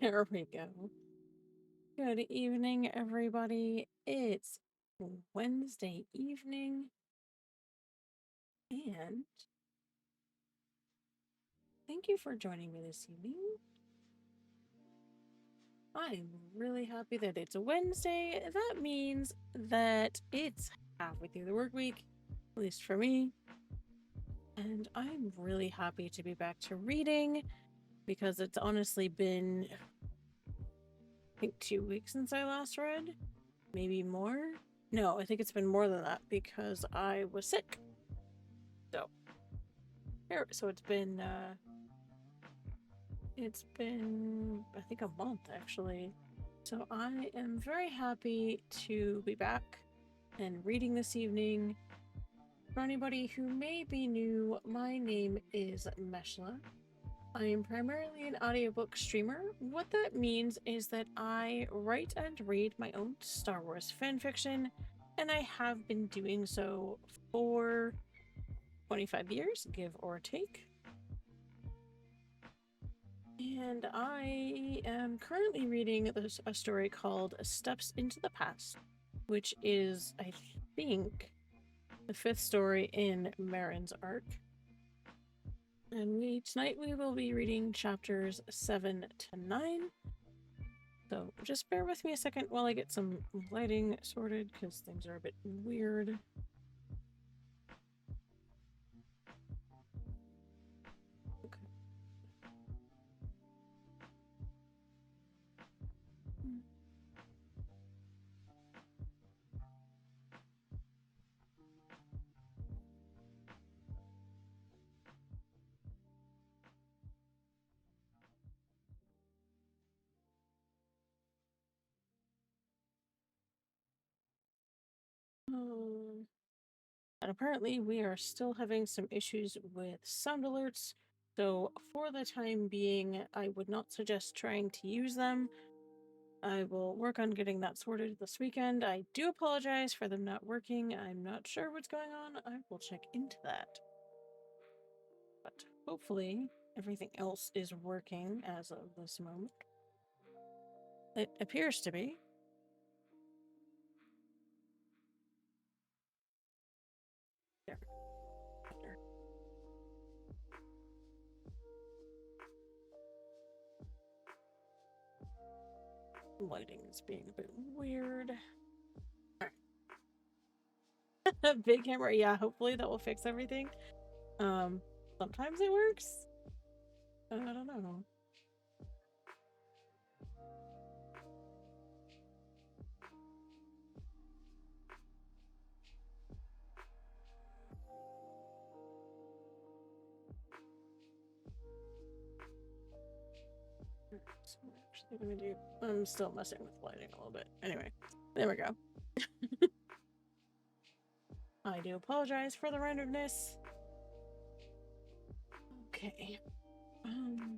There we go. Good evening, everybody. It's Wednesday evening, and thank you for joining me this evening. I'm really happy that it's a Wednesday. That means that it's halfway through the work week, at least for me. And I'm really happy to be back to reading because it's honestly been, I think, 2 weeks since I last read. Maybe more? No, I think it's been more than that because I was sick. So it's been I think a month actually. So I am very happy to be back and reading this evening. For anybody who may be new, my name is Meshla. I am primarily an audiobook streamer. What that means is that I write and read my own Star Wars fanfiction, and I have been doing so for 25 years, give or take. And I am currently reading a story called Steps into the Past, which is, I think, the 5th story in Marin's arc. And tonight we will be reading chapters 7 to 9. So just bear with me a second while I get some lighting sorted, because things are a bit weird. Okay. And apparently we are still having some issues with sound alerts, so for the time being, I would not suggest trying to use them. I will work on getting that sorted this weekend. I do apologize for them not working. I'm not sure what's going on. I will check into that. But hopefully everything else is working as of this moment. It appears to be. There. Better. Lighting is being a bit weird. Alright. Big camera, yeah, hopefully that will fix everything. Sometimes it works. I don't know. So we're actually gonna do. I'm still messing with lighting a little bit. Anyway, there we go. I do apologize for the randomness. Okay. Alright.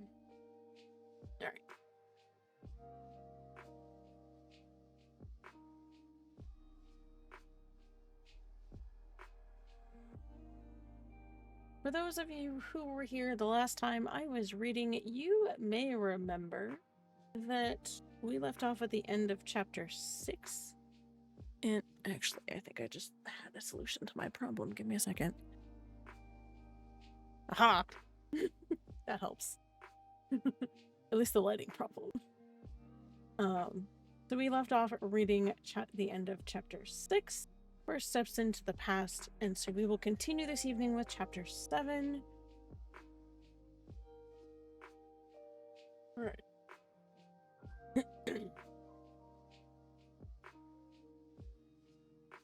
For those of you who were here the last time I was reading, you may remember that we left off at the end of chapter 6. And actually, I think I just had a solution to my problem. Give me a second. Aha! That helps. At least the lighting problem. So we left off reading the end of chapter 6, First Steps into the Past, and so we will continue this evening with chapter 7. Alright.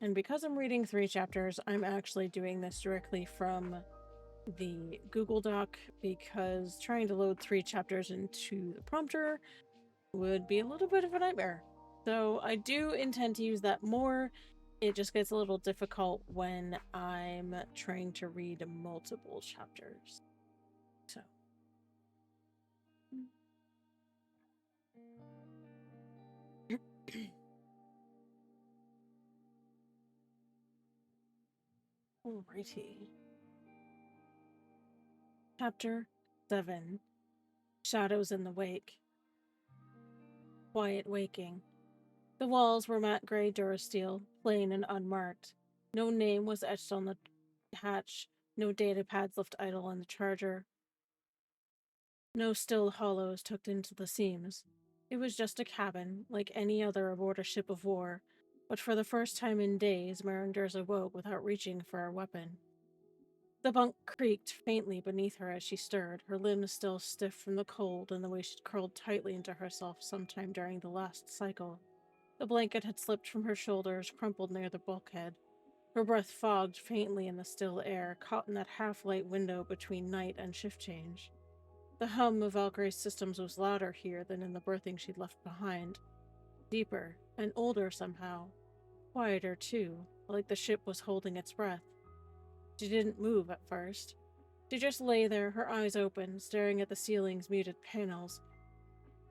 And because I'm reading 3 chapters, I'm actually doing this directly from the Google Doc, because trying to load 3 chapters into the prompter would be a little bit of a nightmare. So I do intend to use that more. It just gets a little difficult when I'm trying to read multiple chapters. So. Alrighty. Chapter 7. Shadows in the Wake. quiet waking. The walls were matte gray durasteel, plain and unmarked. No name was etched on the hatch, no data pads left idle on the charger, no still hollows tucked into the seams. It was just a cabin, like any other aboard a ship of war, but for the first time in days, Marin awoke without reaching for a weapon. The bunk creaked faintly beneath her as she stirred, her limbs still stiff from the cold and the way she'd curled tightly into herself sometime during the last cycle. The blanket had slipped from her shoulders, crumpled near the bulkhead. Her breath fogged faintly in the still air, caught in that half-light window between night and shift change. The hum of Valkyrie's systems was louder here than in the berthing she'd left behind. Deeper, and older somehow. Quieter, too, like the ship was holding its breath. She didn't move at first. She just lay there, her eyes open, staring at the ceiling's muted panels.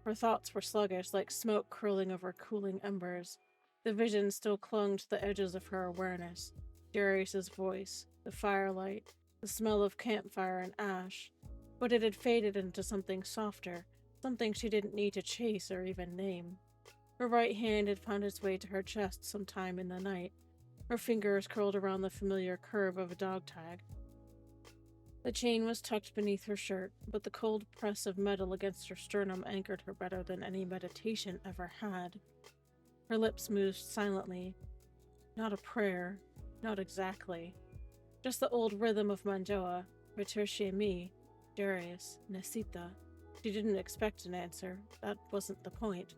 Her thoughts were sluggish, like smoke curling over cooling embers. The vision still clung to the edges of her awareness. Darius's voice, the firelight, the smell of campfire and ash. But it had faded into something softer, something she didn't need to chase or even name. Her right hand had found its way to her chest sometime in the night. Her fingers curled around the familiar curve of a dog tag. The chain was tucked beneath her shirt, but the cold press of metal against her sternum anchored her better than any meditation ever had. Her lips moved silently. Not a prayer, not exactly. Just the old rhythm of Manjoa, Retur chez me, Darius, Nesita. She didn't expect an answer. That wasn't the point.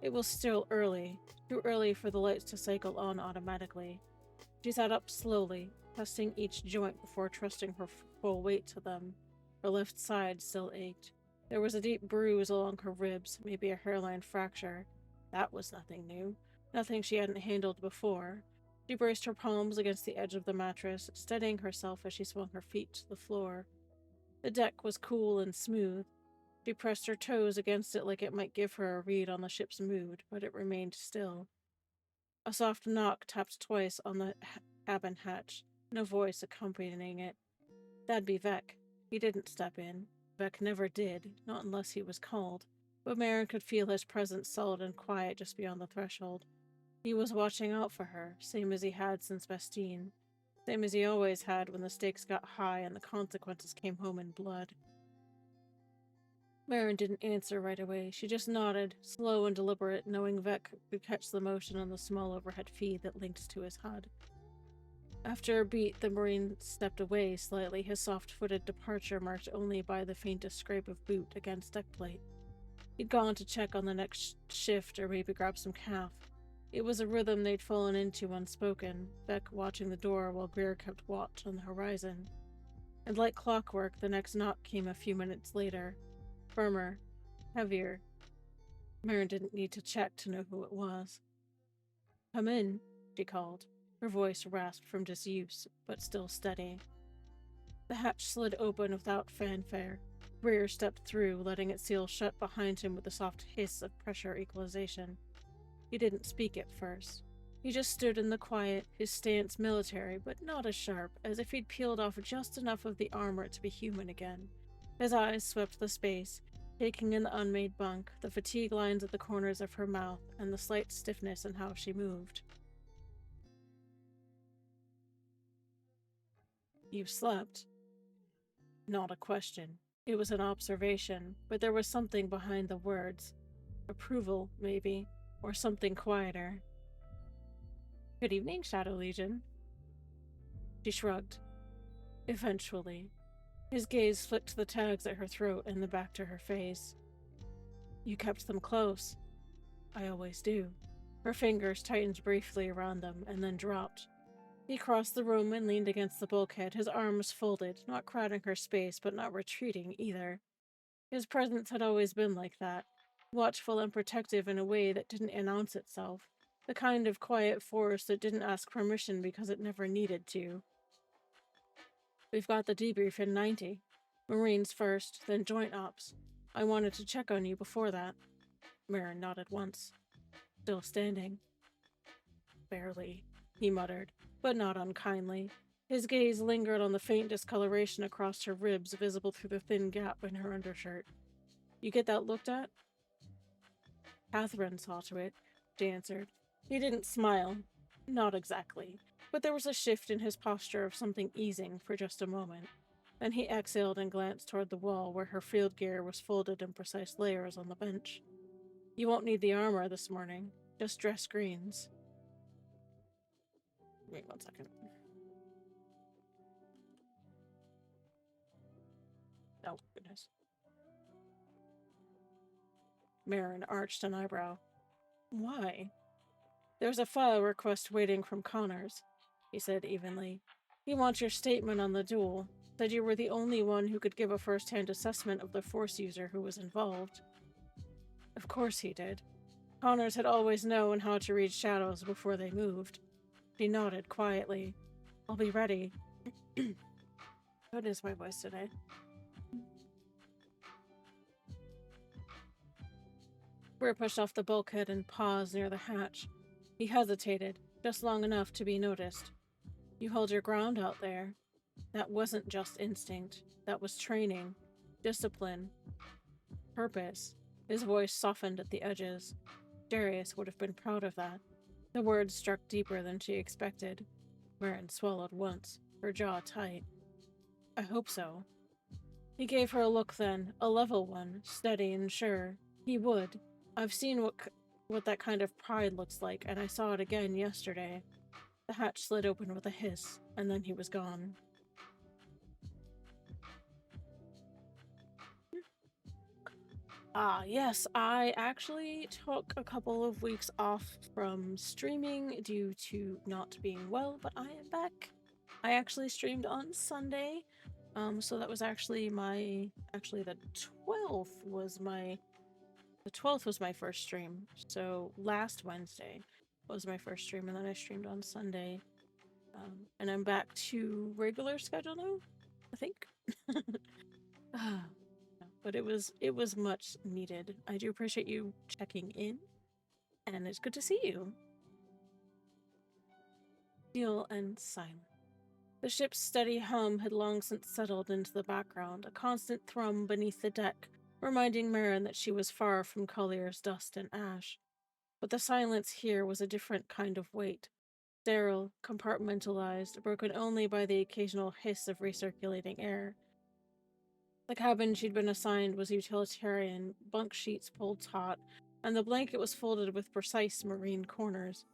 It was still early, too early for the lights to cycle on automatically. She sat up slowly, testing each joint before trusting her full weight to them. Her left side still ached. There was a deep bruise along her ribs, maybe a hairline fracture. That was nothing new, nothing she hadn't handled before. She braced her palms against the edge of the mattress, steadying herself as she swung her feet to the floor. The deck was cool and smooth. She pressed her toes against it like it might give her a read on the ship's mood, but it remained still. A soft knock tapped twice on the cabin hatch, no voice accompanying it. That'd be Vec. He didn't step in. Vec never did, not unless he was called. But Marin could feel his presence solid and quiet just beyond the threshold. He was watching out for her, same as he had since Bastine. Same as he always had when the stakes got high and the consequences came home in blood. Marin didn't answer right away. She just nodded, slow and deliberate, knowing Vec could catch the motion on the small overhead feed that linked to his HUD. After a beat, the Marine stepped away slightly, his soft-footed departure marked only by the faintest scrape of boot against deck plate. He'd gone to check on the next shift or maybe grab some calf. It was a rhythm they'd fallen into unspoken, Beck watching the door while Greer kept watch on the horizon. And like clockwork, the next knock came a few minutes later. Firmer, heavier. Marin didn't need to check to know who it was. "Come in," she called, her voice rasped from disuse, but still steady. The hatch slid open without fanfare. Greer stepped through, letting it seal shut behind him with a soft hiss of pressure equalization. He didn't speak at first. He just stood in the quiet, his stance military, but not as sharp, as if he'd peeled off just enough of the armor to be human again. His eyes swept the space, taking in the unmade bunk, the fatigue lines at the corners of her mouth, and the slight stiffness in how she moved. "You slept?" Not a question. It was an observation, but there was something behind the words. Approval, maybe, or something quieter. "Good evening, Shadow Legion." She shrugged. Eventually. His gaze flicked the tags at her throat and then back to her face. "You kept them close." "I always do." Her fingers tightened briefly around them and then dropped. He crossed the room and leaned against the bulkhead, his arms folded, not crowding her space but not retreating either. His presence had always been like that, watchful and protective in a way that didn't announce itself, the kind of quiet force that didn't ask permission because it never needed to. "We've got the debrief in 90. Marines first, then Joint Ops. I wanted to check on you before that." Marin nodded once. "Still standing?" "Barely," he muttered, but not unkindly. His gaze lingered on the faint discoloration across her ribs, visible through the thin gap in her undershirt. "You get that looked at?" Catherine saw to it, she answered. He didn't smile. Not exactly. But there was a shift in his posture of something easing for just a moment. Then he exhaled and glanced toward the wall where her field gear was folded in precise layers on the bench. You won't need the armor this morning. Just dress greens. Wait 1 second. Oh, goodness. Marin arched an eyebrow. Why? There's a file request waiting from Connors, he said evenly. He wants your statement on the duel. Said you were the only one who could give a first-hand assessment of the Force user who was involved. Of course he did. Connors had always known how to read shadows before they moved. She nodded quietly. I'll be ready. What is my voice today? Weir pushed off the bulkhead and paused near the hatch. He hesitated, just long enough to be noticed. You held your ground out there. That wasn't just instinct. That was training, discipline, purpose. His voice softened at the edges. Darius would have been proud of that. The words struck deeper than she expected. Marin swallowed once, her jaw tight. I hope so. He gave her a look then, a level one, steady and sure. He would. I've seen what that kind of pride looks like, and I saw it again yesterday. The hatch slid open with a hiss, and then he was gone. Yes, I actually took a couple of weeks off from streaming due to not being well, but I am back. I actually streamed on Sunday, so that was actually the 12th was my first stream. So last Wednesday was my first stream, and then I streamed on Sunday. And I'm back to regular schedule now, I think. But it was much needed. I do appreciate you checking in, and it's good to see you. Still and silent. The ship's steady hum had long since settled into the background, a constant thrum beneath the deck, reminding Marin that she was far from Collier's dust and ash. But the silence here was a different kind of weight. Sterile, compartmentalized, broken only by the occasional hiss of recirculating air. The cabin she'd been assigned was utilitarian, bunk sheets pulled taut, and the blanket was folded with precise marine corners.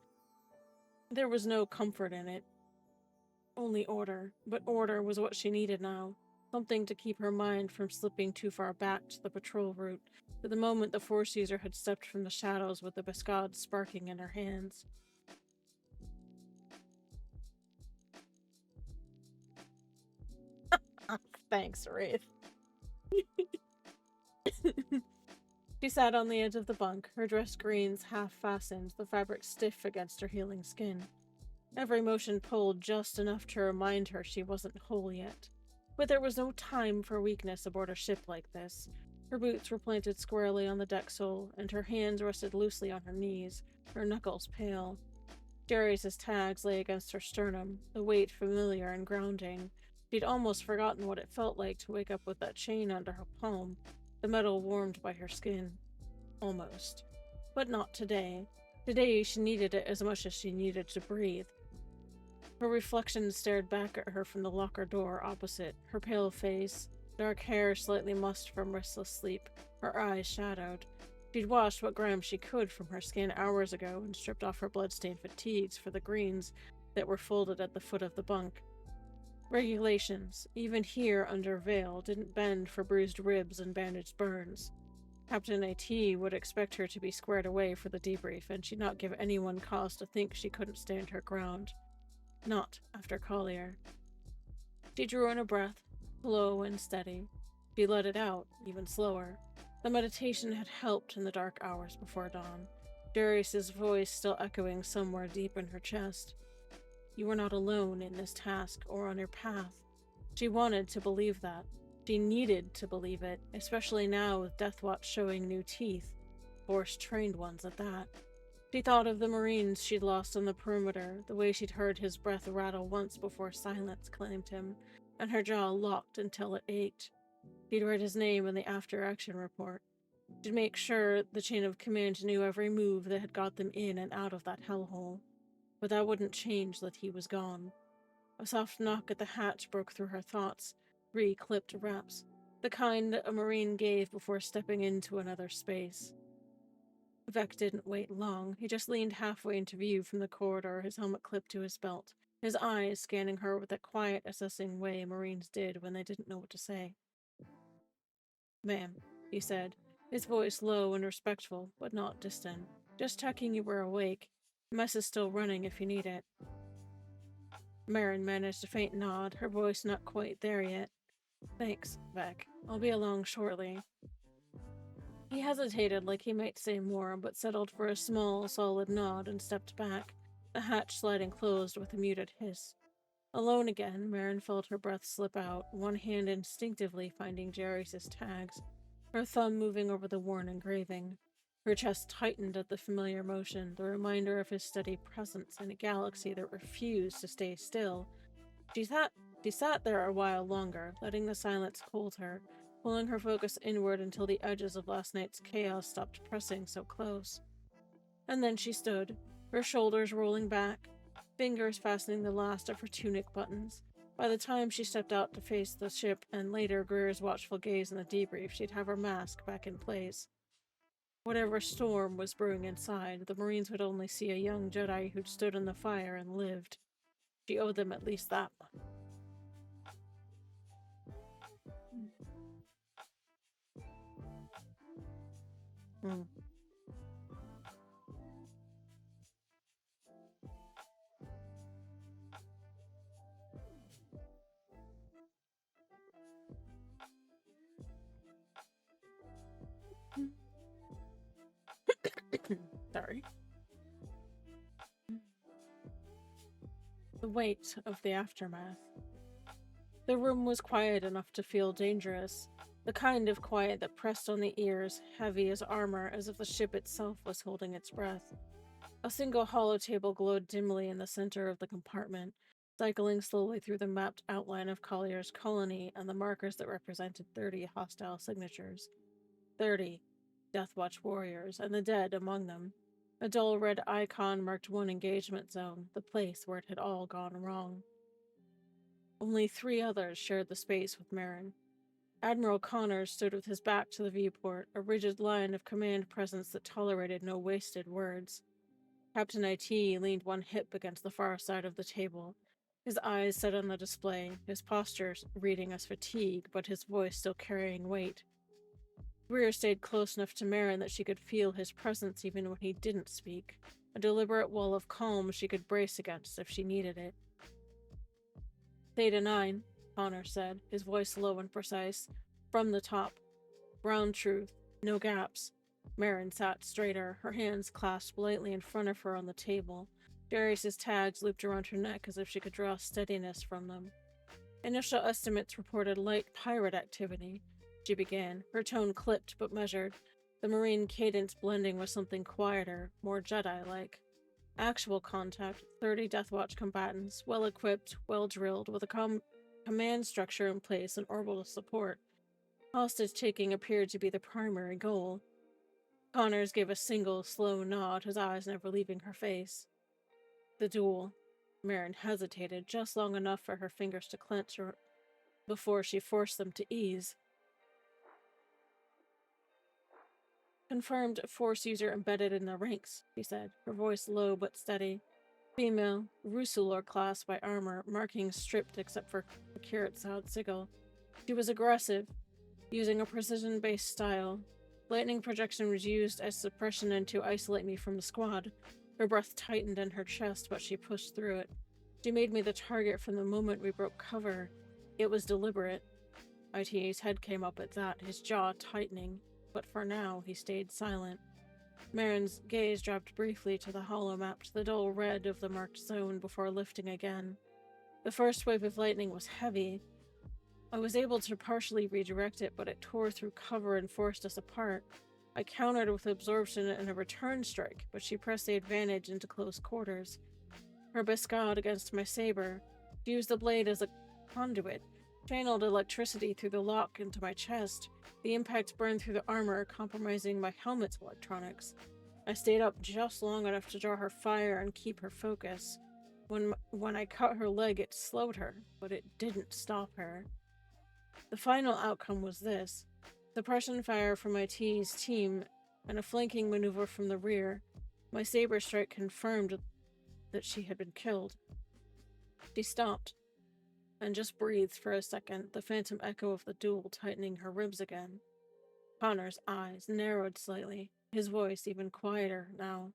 There was no comfort in it. Only order, but order was what she needed now. Something to keep her mind from slipping too far back to the patrol route, to the moment the Force user had stepped from the shadows with the Biscade sparking in her hands. Thanks, Wraith. She sat on the edge of the bunk, her dress greens half-fastened, the fabric stiff against her healing skin. Every motion pulled just enough to remind her she wasn't whole yet. But there was no time for weakness aboard a ship like this. Her boots were planted squarely on the deck sole, and her hands rested loosely on her knees, her knuckles pale. Darius's tags lay against her sternum, the weight familiar and grounding. She'd almost forgotten what it felt like to wake up with that chain under her palm, the metal warmed by her skin. Almost. But not today. Today she needed it as much as she needed to breathe. Her reflection stared back at her from the locker door opposite, her pale face, dark hair slightly mussed from restless sleep, her eyes shadowed. She'd washed what grams she could from her skin hours ago and stripped off her blood-stained fatigues for the greens that were folded at the foot of the bunk. Regulations, even here under veil, didn't bend for bruised ribs and bandaged burns. Captain AT would expect her to be squared away for the debrief, and she'd not give anyone cause to think she couldn't stand her ground. Not after Collier. She drew in a breath, slow and steady. She let it out, even slower. The meditation had helped in the dark hours before dawn, Darius's voice still echoing somewhere deep in her chest. You were not alone in this task or on your path. She wanted to believe that. She needed to believe it, especially now with Deathwatch showing new teeth, Force-trained ones at that. She thought of the Marines she'd lost on the perimeter, the way she'd heard his breath rattle once before silence claimed him, and her jaw locked until it ached. She'd read his name in the after-action report. She'd make sure the chain of command knew every move that had got them in and out of that hellhole. But that wouldn't change that he was gone. A soft knock at the hatch broke through her thoughts. 3 clipped raps, the kind a Marine gave before stepping into another space. Vec didn't wait long. He just leaned halfway into view from the corridor, his helmet clipped to his belt, his eyes scanning her with that quiet, assessing way Marines did when they didn't know what to say. "Ma'am," he said, his voice low and respectful, but not distant. "Just checking you were awake. Mess is still running if you need it." Marin managed a faint nod, her voice not quite there yet. "Thanks, Vec. I'll be along shortly." He hesitated like he might say more, but settled for a small, solid nod and stepped back, the hatch sliding closed with a muted hiss. Alone again, Marin felt her breath slip out, one hand instinctively finding Jerry's tags, her thumb moving over the worn engraving. Her chest tightened at the familiar motion, the reminder of his steady presence in a galaxy that refused to stay still. She sat there a while longer, letting the silence hold her, pulling her focus inward until the edges of last night's chaos stopped pressing so close. And then she stood, her shoulders rolling back, fingers fastening the last of her tunic buttons. By the time she stepped out to face the ship and later Greer's watchful gaze in the debrief, she'd have her mask back in place. Whatever storm was brewing inside, the Marines would only see a young Jedi who'd stood in the fire and lived. She owed them at least that much. Sorry. The weight of the aftermath. The room was quiet enough to feel dangerous, the kind of quiet that pressed on the ears, heavy as armor, as if the ship itself was holding its breath. A single holotable glowed dimly in the center of the compartment, cycling slowly through the mapped outline of Collier's colony and the markers that represented 30 hostile signatures. 30 Deathwatch warriors, and the dead among them. A dull red icon marked one engagement zone, the place where it had all gone wrong. Only 3 others shared the space with Marin. Admiral Connors stood with his back to the viewport, a rigid line of command presence that tolerated no wasted words. Captain IT leaned one hip against the far side of the table, his eyes set on the display, his posture reading as fatigue, but his voice still carrying weight. Greer stayed close enough to Marin that she could feel his presence even when he didn't speak, a deliberate wall of calm she could brace against if she needed it. "Theta 9, Connor said, his voice low and precise. "From the top. Ground truth. No gaps." Marin sat straighter, her hands clasped lightly in front of her on the table. Darius's tags looped around her neck as if she could draw steadiness from them. "Initial estimates reported light pirate activity," she began, her tone clipped but measured, the Marine cadence blending with something quieter, more Jedi-like. "Actual contact, 30 Deathwatch combatants, well-equipped, well-drilled, with a command structure in place and orbital support. Hostage-taking appeared to be the primary goal." Connors gave a single, slow nod, his eyes never leaving her face. "The duel." Marin hesitated, just long enough for her fingers to clench before she forced them to ease. "Confirmed Force user embedded in the ranks," she said, her voice low but steady. "Female, Rusulor class by armor, markings stripped except for Kirat sigil. She was aggressive, using a precision-based style. Lightning projection was used as suppression and to isolate me from the squad." Her breath tightened in her chest, but she pushed through it. "She made me the target from the moment we broke cover. It was deliberate." ITA's head came up at that, his jaw tightening, but for now he stayed silent. Marin's gaze dropped briefly to the holomap, to the dull red of the marked zone before lifting again. "The first wave of lightning was heavy. I was able to partially redirect it, but it tore through cover and forced us apart. I countered with absorption and a return strike, but she pressed the advantage into close quarters. Her biscade against my saber. She used the blade as a conduit, channeled electricity through the lock into my chest. The impact burned through the armor, compromising my helmet's electronics. I stayed up just long enough to draw her fire and keep her focus. When I cut her leg, it slowed her, but it didn't stop her. The final outcome was this. Suppression fire from my T's team and a flanking maneuver from the rear. My saber strike confirmed that she had been killed. She stopped and just breathed for a second, the phantom echo of the duel tightening her ribs again. Connor's eyes narrowed slightly, his voice even quieter now.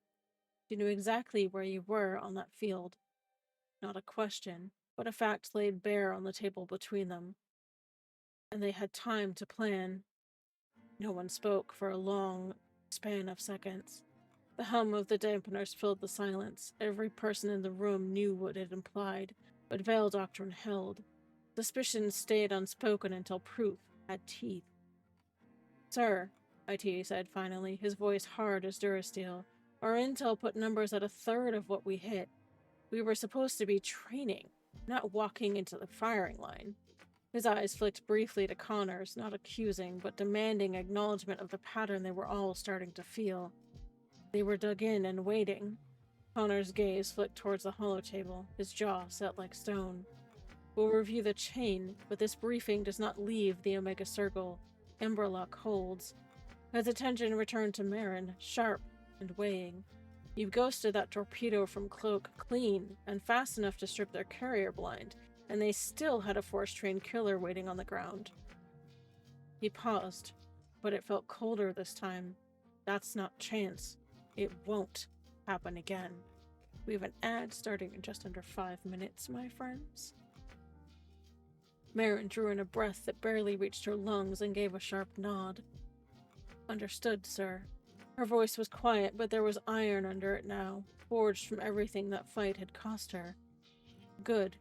You knew exactly where you were on that field. Not a question, but a fact laid bare on the table between them. And they had time to plan. No one spoke for a long span of seconds. The hum of the dampeners filled the silence. Every person in the room knew what it implied, but Veil Doctrine held. Suspicion stayed unspoken until proof had teeth. Sir, IT said finally, his voice hard as Durasteel, our intel put numbers at a third of what we hit. We were supposed to be training, not walking into the firing line. His eyes flicked briefly to Connor's, not accusing, but demanding acknowledgement of the pattern they were all starting to feel. They were dug in and waiting. Connor's gaze flicked towards the holotable, his jaw set like stone. We'll review the chain, but this briefing does not leave the Omega Circle. Emberlock holds. His attention returned to Marin, sharp and weighing. You've ghosted that torpedo from Cloak clean and fast enough to strip their carrier blind, and they still had a force-trained killer waiting on the ground. He paused, but it felt colder this time. That's not chance. It won't happen again. We have an ad starting in just under 5 minutes, my friends. Marin drew in a breath that barely reached her lungs and gave a sharp nod. Understood, sir. Her voice was quiet, but there was iron under it now, forged from everything that fight had cost her. Good.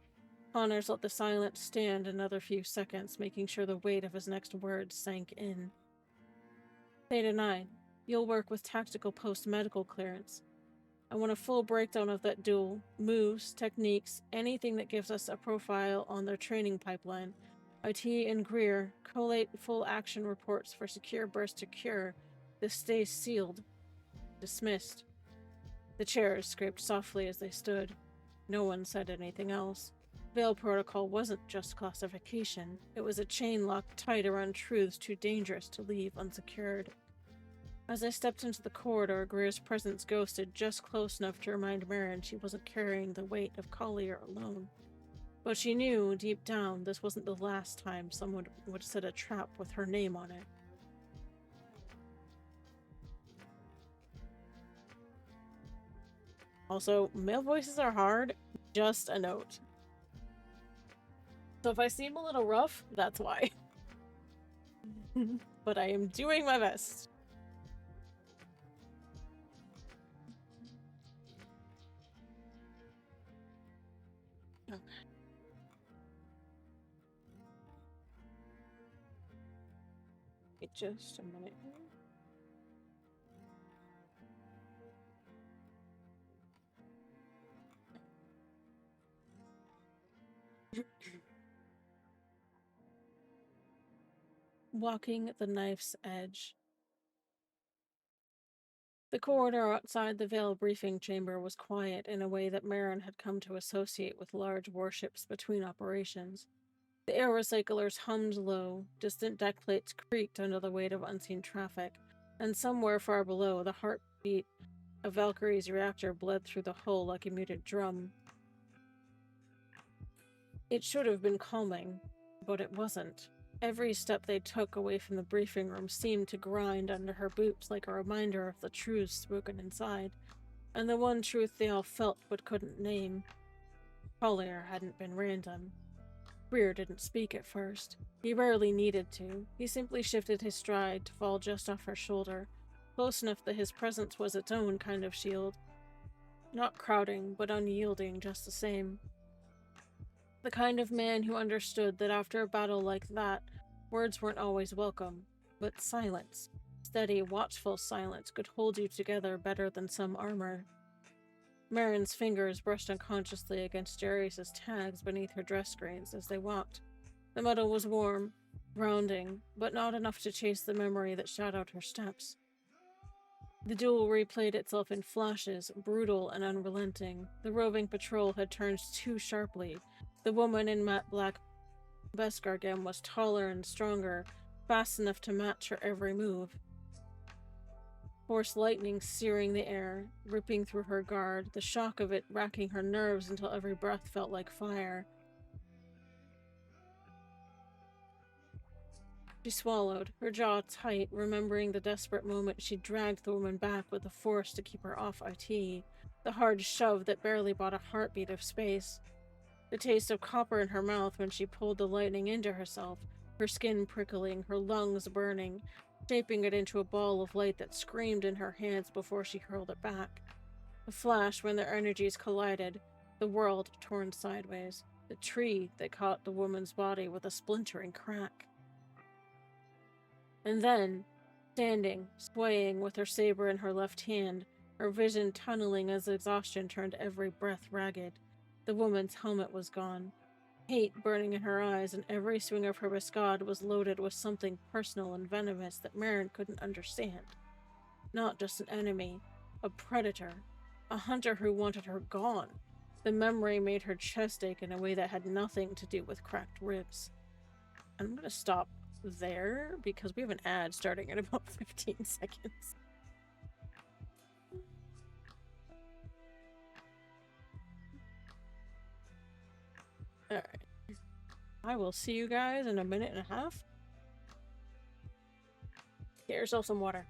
Connors let the silence stand another few seconds, making sure the weight of his next words sank in. Theta 9, you'll work with tactical post-medical clearance. I want a full breakdown of that duel, moves, techniques, anything that gives us a profile on their training pipeline. IT and Greer, collate full action reports for secure burst to cure. This stays sealed. Dismissed. The chairs scraped softly as they stood. No one said anything else. Veil Protocol wasn't just classification. It was a chain locked tight around truths too dangerous to leave unsecured. As I stepped into the corridor, Greer's presence ghosted just close enough to remind Marin she wasn't carrying the weight of Collier alone. But she knew, deep down, this wasn't the last time someone would set a trap with her name on it. Also, male voices are hard. Just a note. So if I seem a little rough, that's why. But I am doing my best. Okay. Wait just a minute. Walking the knife's edge. The corridor outside the Veil briefing chamber was quiet in a way that Marin had come to associate with large warships between operations. The air recyclers hummed low, distant deck plates creaked under the weight of unseen traffic, and somewhere far below, the heartbeat of Valkyrie's reactor bled through the hull like a muted drum. It should have been calming, but it wasn't. Every step they took away from the briefing room seemed to grind under her boots like a reminder of the truths spoken inside, and the one truth they all felt but couldn't name. Collier hadn't been random. Greer didn't speak at first. He rarely needed to. He simply shifted his stride to fall just off her shoulder, close enough that his presence was its own kind of shield. Not crowding, but unyielding just the same. The kind of man who understood that after a battle like that, words weren't always welcome, but silence, steady, watchful silence, could hold you together better than some armor. Marin's fingers brushed unconsciously against Jarius's tags beneath her dress screens as they walked. The meadow was warm, grounding, but not enough to chase the memory that shadowed her steps. The duel replayed itself in flashes, brutal and unrelenting. The roving patrol had turned too sharply. The woman in matte black Beskargem was taller and stronger, fast enough to match her every move. Force lightning searing the air, ripping through her guard, the shock of it racking her nerves until every breath felt like fire. She swallowed, her jaw tight, remembering the desperate moment she dragged the woman back with the force to keep her off IT, the hard shove that barely bought a heartbeat of space. The taste of copper in her mouth when she pulled the lightning into herself, her skin prickling, her lungs burning, shaping it into a ball of light that screamed in her hands before she hurled it back. A flash when their energies collided, the world torn sideways, the tree that caught the woman's body with a splintering crack. And then, standing, swaying with her saber in her left hand, her vision tunneling as exhaustion turned every breath ragged, the woman's helmet was gone. Hate burning in her eyes, and every swing of her biscade was loaded with something personal and venomous that Marin couldn't understand. Not just an enemy, a predator, a hunter who wanted her gone. The memory made her chest ache in a way that had nothing to do with cracked ribs. I'm gonna stop there because we have an ad starting in about 15 seconds. Alright. I will see you guys in a minute and a half. Get yourself some water.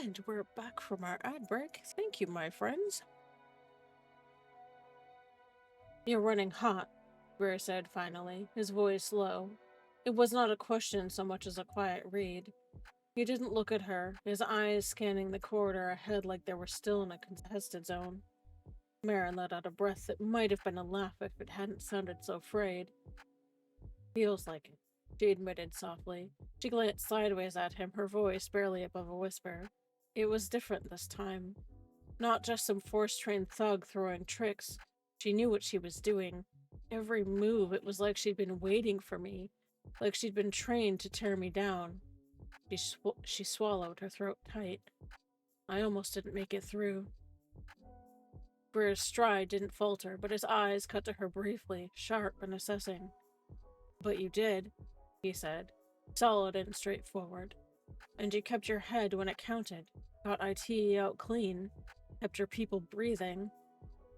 And we're back from our ad break. Thank you, my friends. You're running hot, Greer said finally, his voice low. It was not a question so much as a quiet read. He didn't look at her, his eyes scanning the corridor ahead like they were still in a contested zone. Marin let out a breath that might have been a laugh if it hadn't sounded so frayed. Feels like it. she admitted softly. She glanced sideways at him, her voice barely above a whisper. It was different this time. Not just some force-trained thug throwing tricks. She knew what she was doing. Every move, it was like she'd been waiting for me. Like she'd been trained to tear me down. She swallowed, her throat tight. I almost didn't make it through. Greer's stride didn't falter, but his eyes cut to her briefly, sharp and assessing. But you did, he said, solid and straightforward. And you kept your head when it counted, got IT out clean, kept your people breathing.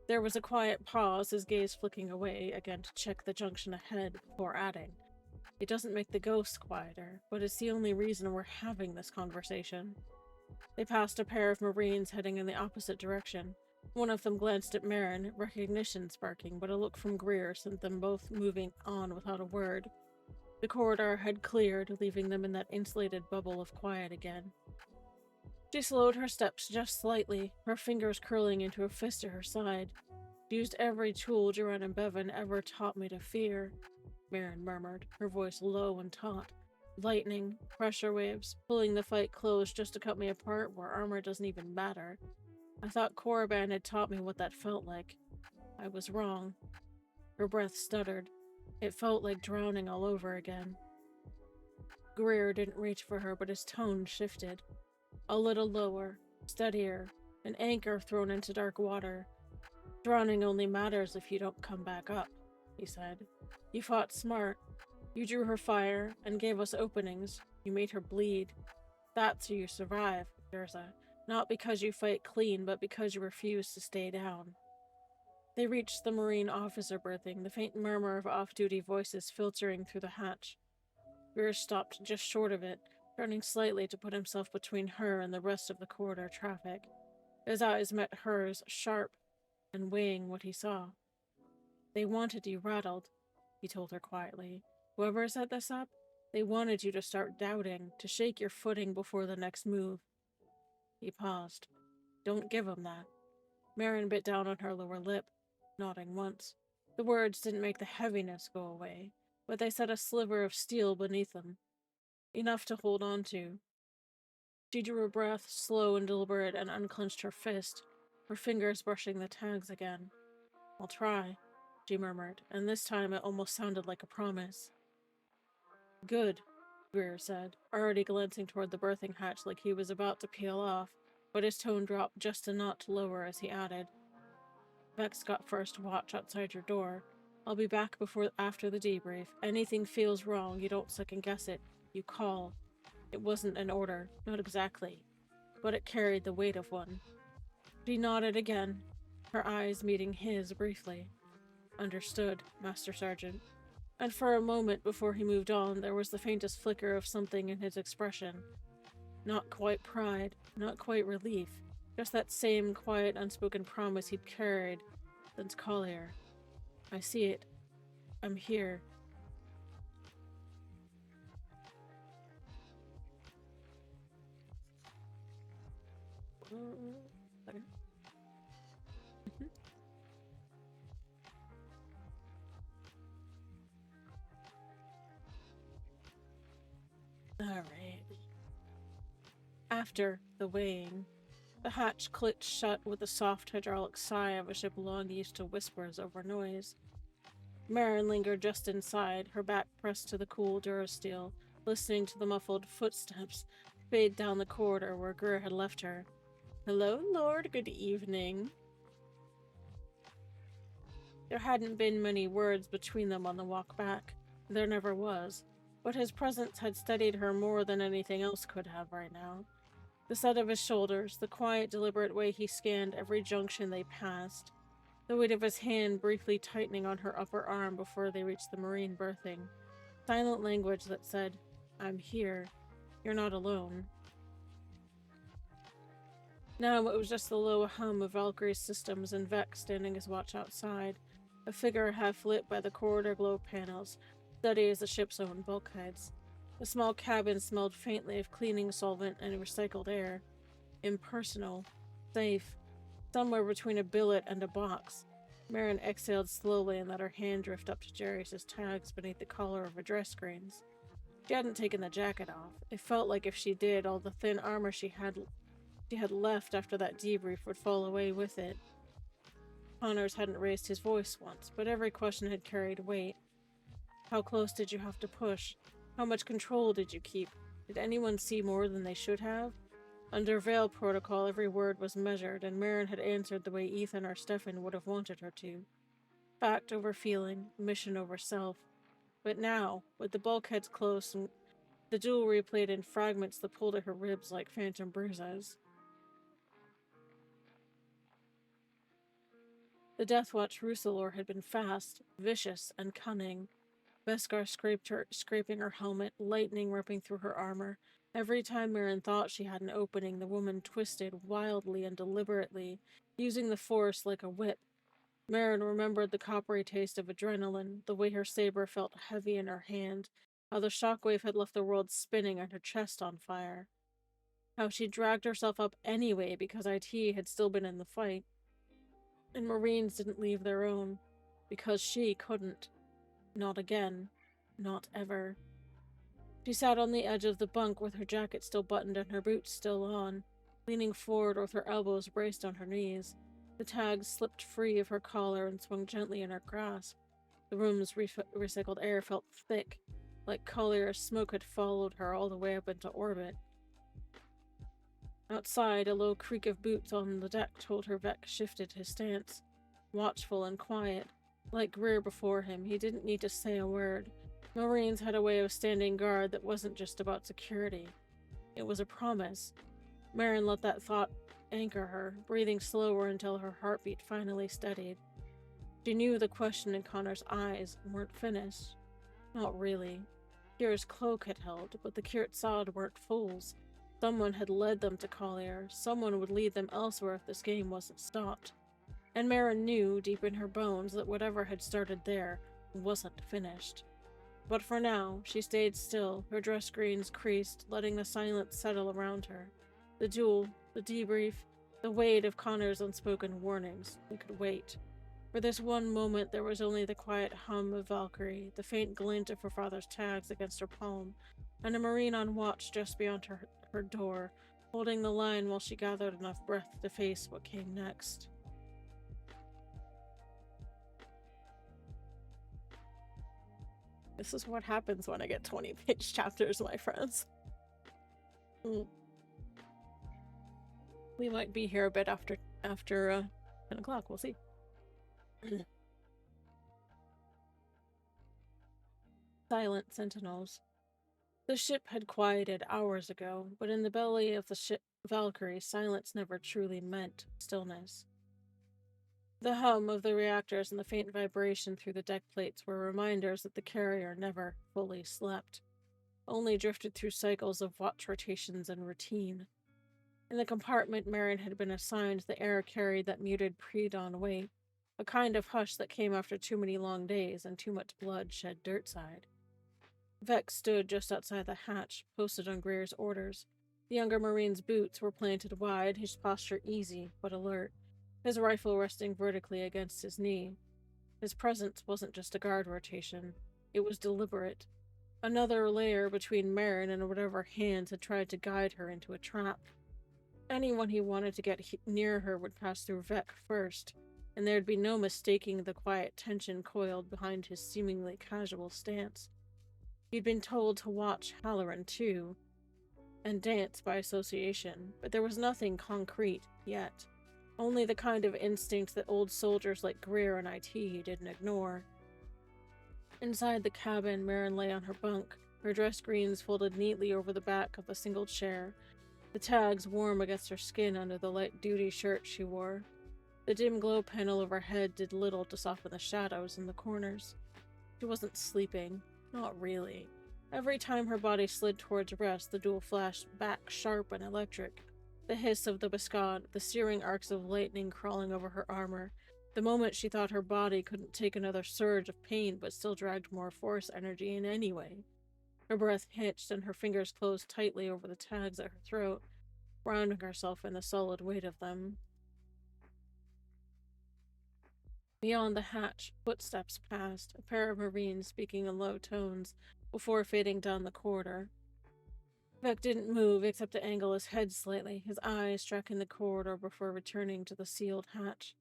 There was a quiet pause, his gaze flicking away again to check the junction ahead before adding. It doesn't make the ghost quieter, but it's the only reason we're having this conversation. They passed a pair of Marines heading in the opposite direction. One of them glanced at Marin, recognition sparking, but a look from Greer sent them both moving on without a word. The corridor had cleared, leaving them in that insulated bubble of quiet again. She slowed her steps just slightly, her fingers curling into a fist at her side. She used every tool Duran and Bevan ever taught me to fear, Marin murmured, her voice low and taut. Lightning, pressure waves, pulling the fight close just to cut me apart where armor doesn't even matter. I thought Korriban had taught me what that felt like. I was wrong. Her breath stuttered. It felt like drowning all over again. Greer didn't reach for her, but his tone shifted. A little lower, steadier, an anchor thrown into dark water. Drowning only matters if you don't come back up, he said. You fought smart. You drew her fire and gave us openings. You made her bleed. That's how you survive, Durza. Not because you fight clean, but because you refuse to stay down. They reached the Marine officer berthing, the faint murmur of off-duty voices filtering through the hatch. Greer stopped just short of it, turning slightly to put himself between her and the rest of the corridor traffic. His eyes met hers, sharp, and weighing what he saw. They wanted you rattled, he told her quietly. Whoever set this up, they wanted you to start doubting, to shake your footing before the next move. He paused. Don't give him that. Marin bit down on her lower lip, nodding once. The words didn't make the heaviness go away, but they set a sliver of steel beneath them. Enough to hold on to. She drew a breath, slow and deliberate, and unclenched her fist, her fingers brushing the tags again. I'll try, she murmured, and this time it almost sounded like a promise. Good, Greer said, already glancing toward the berthing hatch like he was about to peel off, but his tone dropped just a notch lower as he added. Vex got first watch outside your door. I'll be back after the debrief. Anything feels wrong, you don't second-guess it. You call. It wasn't an order, not exactly, but it carried the weight of one. She nodded again, her eyes meeting his briefly. Understood, Master Sergeant. And for a moment before he moved on, there was the faintest flicker of something in his expression. Not quite pride, not quite relief, just that same quiet, unspoken promise he'd carried since Collier. I see it. I'm here. Alright. After the weighing, the hatch clicked shut with the soft hydraulic sigh of a ship long used to whispers over noise. Marin lingered just inside, her back pressed to the cool durasteel, listening to the muffled footsteps fade down the corridor where Greer had left her. Hello, Lord, good evening. There hadn't been many words between them on the walk back. There never was. But his presence had steadied her more than anything else could have right now. The set of his shoulders, the quiet, deliberate way he scanned every junction they passed, the weight of his hand briefly tightening on her upper arm before they reached the Marine berthing. Silent language that said, I'm here. You're not alone. Now it was just the low hum of Valkyrie's systems and Vex standing his watch outside, a figure half lit by the corridor glow panels, steady as the ship's own bulkheads. The small cabin smelled faintly of cleaning solvent and recycled air. Impersonal. Safe. Somewhere between a billet and a box. Marin exhaled slowly and let her hand drift up to Jerry's tags beneath the collar of her dress screens. She hadn't taken the jacket off. It felt like if she did, all the thin armor she had left after that debrief would fall away with it. Connors hadn't raised his voice once, but every question had carried weight. How close did you have to push? How much control did you keep? Did anyone see more than they should have? Under Veil protocol, every word was measured, and Marin had answered the way Ethan or Stefan would have wanted her to. Fact over feeling, mission over self. But now, with the bulkheads close and the jewelry played in fragments that pulled at her ribs like phantom bruises. The Deathwatch Russelor had been fast, vicious, and cunning. Beskar scraping her helmet, lightning ripping through her armor. Every time Marin thought she had an opening, the woman twisted wildly and deliberately, using the force like a whip. Marin remembered the coppery taste of adrenaline, the way her saber felt heavy in her hand, how the shockwave had left the world spinning and her chest on fire. How she dragged herself up anyway because IT had still been in the fight. And Marines didn't leave their own, because she couldn't. Not again. Not ever. She sat on the edge of the bunk with her jacket still buttoned and her boots still on, leaning forward with her elbows braced on her knees. The tags slipped free of her collar and swung gently in her grasp. The room's recycled air felt thick, like Collier's smoke had followed her all the way up into orbit. Outside, a low creak of boots on the deck told her Vec shifted his stance. Watchful and quiet. Like Greer before him, he didn't need to say a word. Marines had a way of standing guard that wasn't just about security. It was a promise. Marin let that thought anchor her, breathing slower until her heartbeat finally steadied. She knew the question in Connor's eyes weren't finished. Not really. Kira's cloak had held, but the Kirat weren't fools. Someone had led them to Collier. Someone would lead them elsewhere if this game wasn't stopped. And Marin knew, deep in her bones, that whatever had started there wasn't finished. But for now, she stayed still, her dress greens creased, letting the silence settle around her. The duel, the debrief, the weight of Connor's unspoken warnings. They could wait. For this one moment, there was only the quiet hum of Valkyrie, the faint glint of her father's tags against her palm, and a Marine on watch just beyond her door, holding the line while she gathered enough breath to face what came next. This is what happens when I get 20-page chapters, my friends. We might be here a bit after 10 o'clock, we'll see. Silent sentinels. The ship had quieted hours ago, but in the belly of the ship Valkyrie, silence never truly meant stillness. The hum of the reactors and the faint vibration through the deck plates were reminders that the carrier never fully slept, only drifted through cycles of watch rotations and routine. In the compartment Marin had been assigned, the air carried that muted pre-dawn weight, a kind of hush that came after too many long days and too much blood shed dirtside. Vex stood just outside the hatch, posted on Greer's orders. The younger Marine's boots were planted wide, his posture easy but alert, his rifle resting vertically against his knee. His presence wasn't just a guard rotation. It was deliberate. Another layer between Marin and whatever hands had tried to guide her into a trap. Anyone he wanted to get near her would pass through Vec first, and there'd be no mistaking the quiet tension coiled behind his seemingly casual stance. He'd been told to watch Halloran too, and dance by association, but there was nothing concrete yet. Only the kind of instinct that old soldiers like Greer and IT didn't ignore. Inside the cabin, Marin lay on her bunk, her dress greens folded neatly over the back of a single chair, the tags warm against her skin under the light-duty shirt she wore. The dim glow panel overhead did little to soften the shadows in the corners. She wasn't sleeping. Not really. Every time her body slid towards rest, the duel flashed back sharp and electric. The hiss of the Biscad, the searing arcs of lightning crawling over her armor. The moment she thought her body couldn't take another surge of pain but still dragged more force energy in anyway. Her breath hitched and her fingers closed tightly over the tags at her throat, grounding herself in the solid weight of them. Beyond the hatch, footsteps passed, a pair of Marines speaking in low tones, before fading down the corridor. Vec didn't move except to angle his head slightly, his eyes tracking the corridor before returning to the sealed hatch.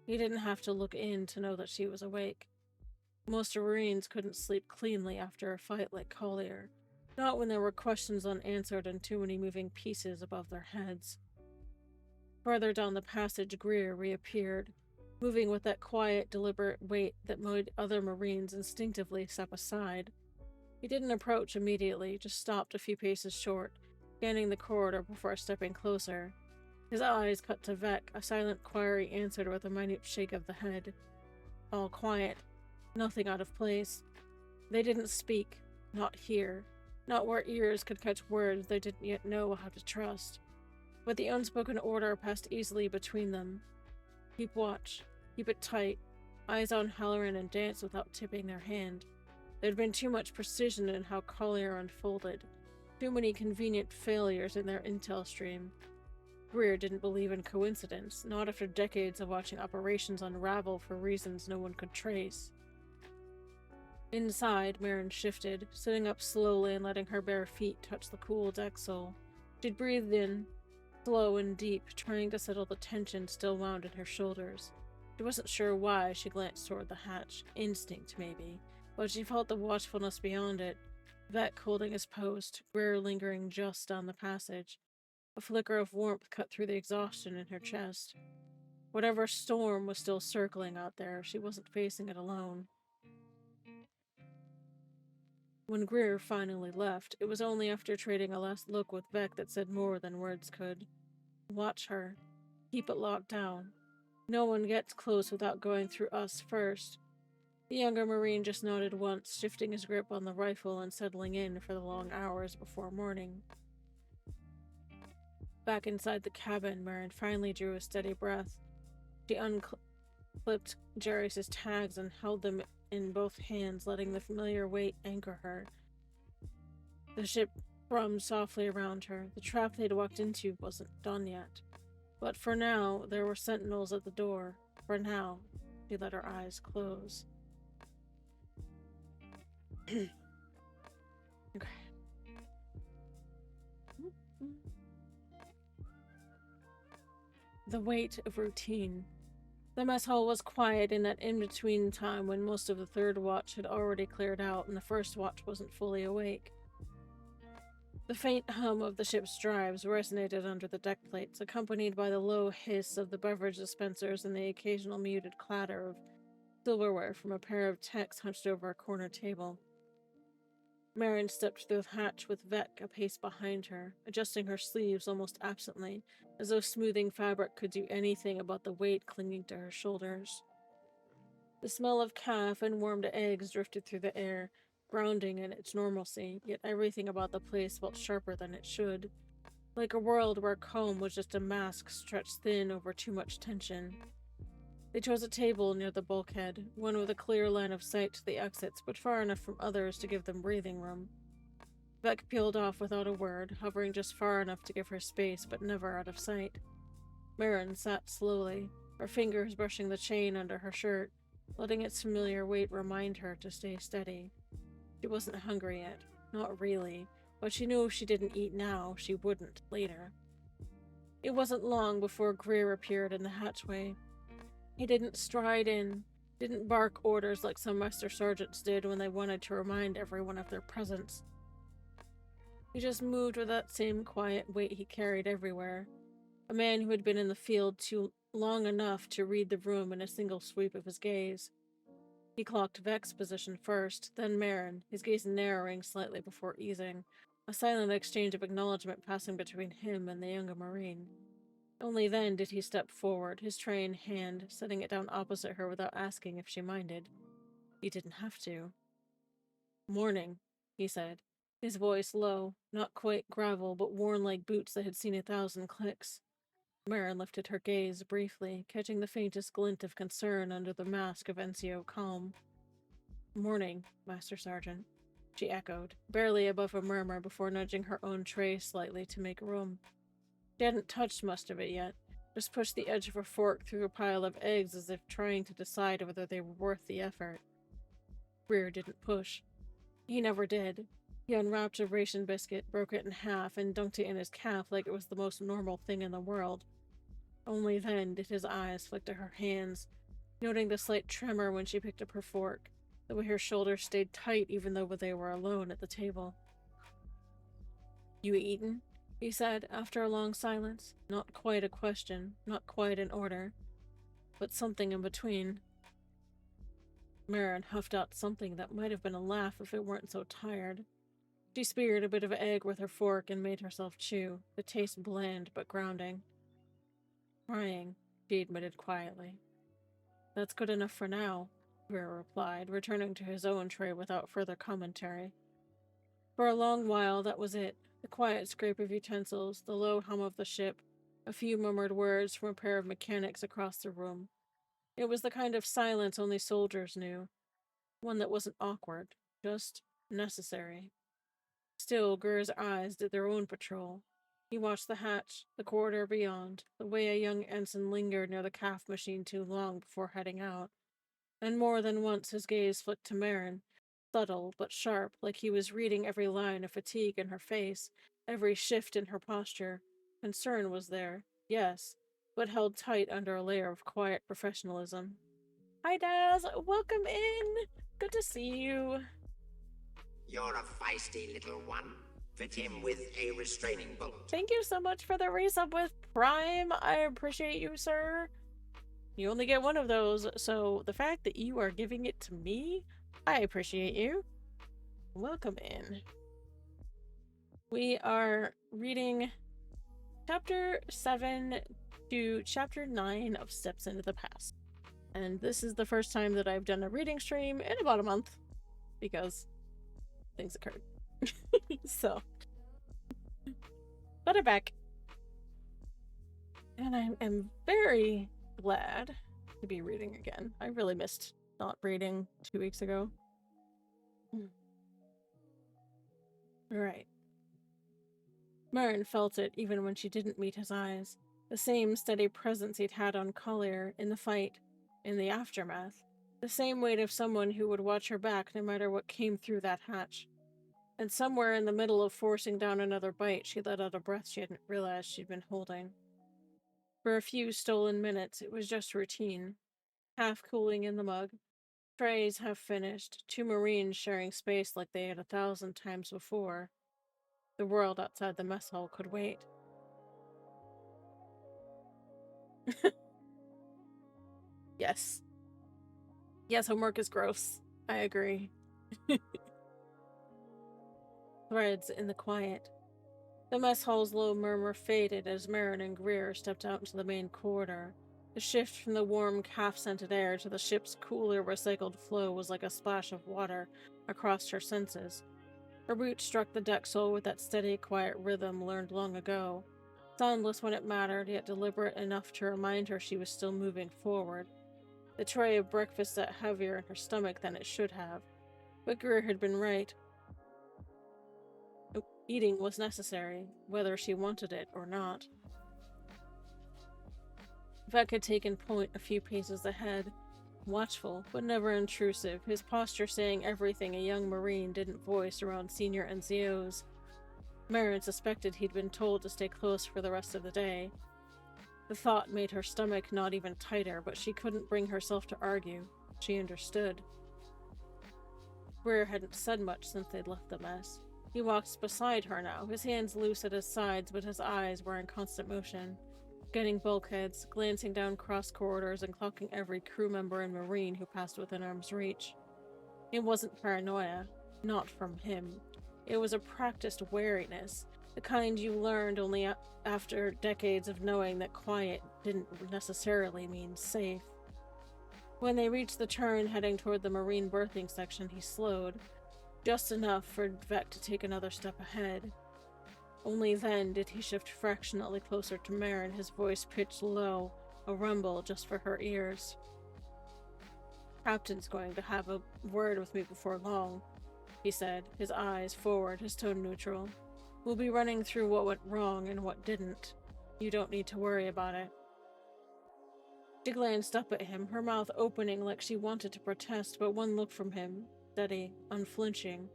He didn't have to look in to know that she was awake. Most Marines couldn't sleep cleanly after a fight like Collier, not when there were questions unanswered and too many moving pieces above their heads. Farther down the passage, Greer reappeared, moving with that quiet, deliberate weight that made other Marines instinctively step aside. He didn't approach immediately, just stopped a few paces short, scanning the corridor before stepping closer. His eyes cut to Vec, a silent query answered with a minute shake of the head. All quiet, nothing out of place. They didn't speak, not here, not where ears could catch words they didn't yet know how to trust. But the unspoken order passed easily between them. Keep watch, keep it tight, eyes on Halloran, and dance without tipping their hand. There'd been too much precision in how Collier unfolded, too many convenient failures in their intel stream. Greer didn't believe in coincidence, not after decades of watching operations unravel for reasons no one could trace. Inside, Marin shifted, sitting up slowly and letting her bare feet touch the cool deck sole. She'd breathed in, slow and deep, trying to settle the tension still wound in her shoulders. She wasn't sure why she glanced toward the hatch. Instinct, maybe. But she felt the watchfulness beyond it. Vec holding his post, Greer lingering just down the passage. A flicker of warmth cut through the exhaustion in her chest. Whatever storm was still circling out there, she wasn't facing it alone. When Greer finally left, it was only after trading a last look with Vec that said more than words could. Watch her. Keep it locked down. No one gets close without going through us first. The younger Marine just nodded once, shifting his grip on the rifle and settling in for the long hours before morning. Back inside the cabin, Marin finally drew a steady breath. She unclipped Jairus' tags and held them in both hands, letting the familiar weight anchor her. The ship thrummed softly around her. The trap they'd walked into wasn't done yet. But for now, there were sentinels at the door. For now, she let her eyes close. Okay. The weight of routine. The mess hall was quiet in that in-between time when most of the third watch had already cleared out and the first watch wasn't fully awake. The faint hum of the ship's drives resonated under the deck plates, accompanied by the low hiss of the beverage dispensers and the occasional muted clatter of silverware from a pair of techs hunched over a corner table. Marin stepped through the hatch with Vec a pace behind her, adjusting her sleeves almost absently, as though smoothing fabric could do anything about the weight clinging to her shoulders. The smell of calf and warmed eggs drifted through the air, grounding in its normalcy, yet everything about the place felt sharper than it should, like a world where calm was just a mask stretched thin over too much tension. They chose a table near the bulkhead, one with a clear line of sight to the exits, but far enough from others to give them breathing room. Vec peeled off without a word, hovering just far enough to give her space, but never out of sight. Marin sat slowly, her fingers brushing the chain under her shirt, letting its familiar weight remind her to stay steady. She wasn't hungry yet, not really, but she knew if she didn't eat now, she wouldn't later. It wasn't long before Greer appeared in the hatchway. He didn't stride in, didn't bark orders like some master sergeants did when they wanted to remind everyone of their presence. He just moved with that same quiet weight he carried everywhere. A man who had been in the field too long enough to read the room in a single sweep of his gaze. He clocked Vec's position first, then Marin, his gaze narrowing slightly before easing, a silent exchange of acknowledgement passing between him and the younger Marine. Only then did he step forward, his tray in hand, setting it down opposite her without asking if she minded. He didn't have to. "Morning," he said, his voice low, not quite gravel, but worn like boots that had seen 1,000 clicks. Marin lifted her gaze briefly, catching the faintest glint of concern under the mask of NCO calm. "Morning, Master Sergeant," she echoed, barely above a murmur before nudging her own tray slightly to make room. She hadn't touched most of it yet, just pushed the edge of her fork through a pile of eggs as if trying to decide whether they were worth the effort. Greer didn't push. He never did. He unwrapped a ration biscuit, broke it in half, and dunked it in his calf like it was the most normal thing in the world. Only then did his eyes flick to her hands, noting the slight tremor when she picked up her fork, the way her shoulders stayed tight even though they were alone at the table. "You eaten?" he said, after a long silence. Not quite a question, not quite an order, but something in between. Marin huffed out something that might have been a laugh if it weren't so tired. She speared a bit of egg with her fork and made herself chew, the taste bland but grounding. "Trying," she admitted quietly. "That's good enough for now," Greer replied, returning to his own tray without further commentary. For a long while, that was it. The quiet scrape of utensils, the low hum of the ship, a few murmured words from a pair of mechanics across the room. It was the kind of silence only soldiers knew. One that wasn't awkward, just necessary. Still, Greer's eyes did their own patrol. He watched the hatch, the corridor beyond, the way a young ensign lingered near the calf machine too long before heading out. And more than once his gaze flicked to Marin, subtle but sharp, like he was reading every line of fatigue in her face, every shift in her posture. Concern was there, yes, but held tight under a layer of quiet professionalism. "Hi, Daz! Welcome in! Good to see you!" You're a feisty little one. Fit him with a restraining bolt. "Thank you so much for the resub with Prime. I appreciate you, sir. You only get one of those, so the fact that you are giving it to me, I appreciate you. Welcome in. We are reading Chapter 7 to Chapter 9 of Steps into the Past. And this is the first time that I've done a reading stream in about a month, because things occurred. So, but I'm back. And I am very glad to be reading again. I really missed not reading 2 weeks ago. Right. Marin felt it even when she didn't meet his eyes. The same steady presence he'd had on Collier, in the fight, in the aftermath. The same weight of someone who would watch her back no matter what came through that hatch. And somewhere in the middle of forcing down another bite, she let out a breath she hadn't realized she'd been holding. For a few stolen minutes, it was just routine. Half cooling in the mug, trays half finished, 2 Marines sharing space like they had 1,000 times before. The world outside the mess hall could wait. Yes. Yes, homework is gross. I agree. Threads in the quiet. The mess hall's low murmur faded as Marin and Greer stepped out into the main corridor. The shift from the warm, calf-scented air to the ship's cooler, recycled flow was like a splash of water across her senses. Her boots struck the deck sole with that steady, quiet rhythm learned long ago. Soundless when it mattered, yet deliberate enough to remind her she was still moving forward. The tray of breakfast sat heavier in her stomach than it should have. But Greer had been right. Eating was necessary, whether she wanted it or not. Vec had taken point a few paces ahead, watchful, but never intrusive, his posture saying everything a young Marine didn't voice around senior NCOs. Marin suspected he'd been told to stay close for the rest of the day. The thought made her stomach knot even tighter, but she couldn't bring herself to argue. She understood. Greer hadn't said much since they'd left the mess. He walked beside her now, his hands loose at his sides, but his eyes were in constant motion, scanning bulkheads, glancing down cross corridors, and clocking every crew member and Marine who passed within arm's reach. It wasn't paranoia, not from him. It was a practiced wariness, the kind you learned only after decades of knowing that quiet didn't necessarily mean safe. When they reached the turn heading toward the Marine berthing section, he slowed, just enough for Vec to take another step ahead. Only then did he shift fractionally closer to Marin, his voice pitched low, a rumble just for her ears. "Captain's going to have a word with me before long," he said, his eyes forward, his tone neutral. "We'll be running through what went wrong and what didn't. You don't need to worry about it." She glanced up at him, her mouth opening like she wanted to protest, but one look from him, steady, unflinching,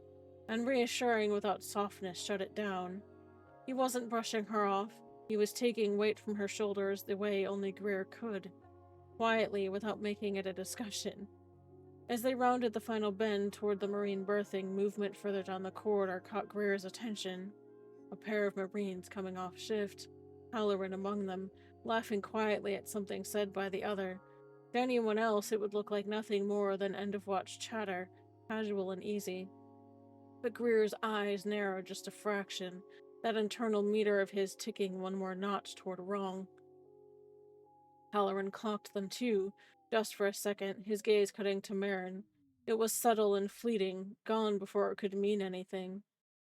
and reassuring without softness shut it down. He wasn't brushing her off. He was taking weight from her shoulders the way only Greer could, quietly without making it a discussion. As they rounded the final bend toward the Marine berthing, movement further down the corridor caught Greer's attention. A pair of Marines coming off shift, Halloran among them, laughing quietly at something said by the other. To anyone else, it would look like nothing more than end-of-watch chatter, casual and easy. But Greer's eyes narrowed just a fraction, that internal meter of his ticking one more notch toward wrong. Halloran clocked them too, just for a second, his gaze cutting to Marin. It was subtle and fleeting, gone before it could mean anything.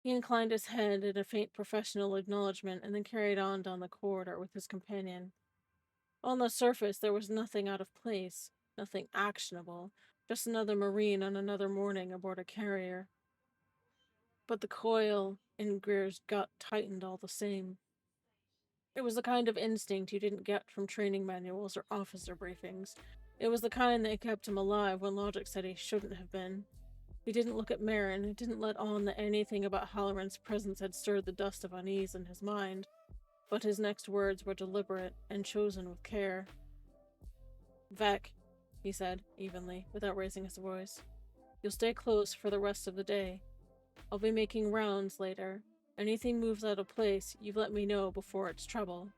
He inclined his head in a faint professional acknowledgement and then carried on down the corridor with his companion. On the surface, there was nothing out of place, nothing actionable, just another Marine on another morning aboard a carrier. But the coil in Greer's gut tightened all the same. It was the kind of instinct you didn't get from training manuals or officer briefings. It was the kind that kept him alive when logic said he shouldn't have been. He didn't look at Marin, didn't let on that anything about Halloran's presence had stirred the dust of unease in his mind. But his next words were deliberate and chosen with care. "Vec," he said, evenly, without raising his voice. "You'll stay close for the rest of the day. I'll be making rounds later. Anything moves out of place, you've let me know before it's trouble."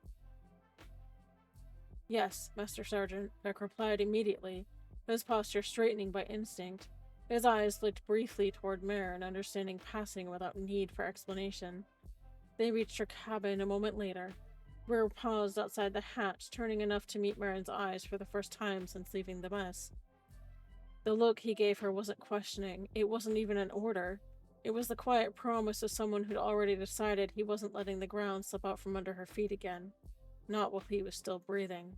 "Yes, Master Sergeant," Vec replied immediately, his posture straightening by instinct. His eyes looked briefly toward Marin, understanding passing without need for explanation. They reached her cabin a moment later. Greer paused outside the hatch, turning enough to meet Marin's eyes for the first time since leaving the mess. The look he gave her wasn't questioning. It wasn't even an order. It was the quiet promise of someone who'd already decided he wasn't letting the ground slip out from under her feet again. Not while he was still breathing.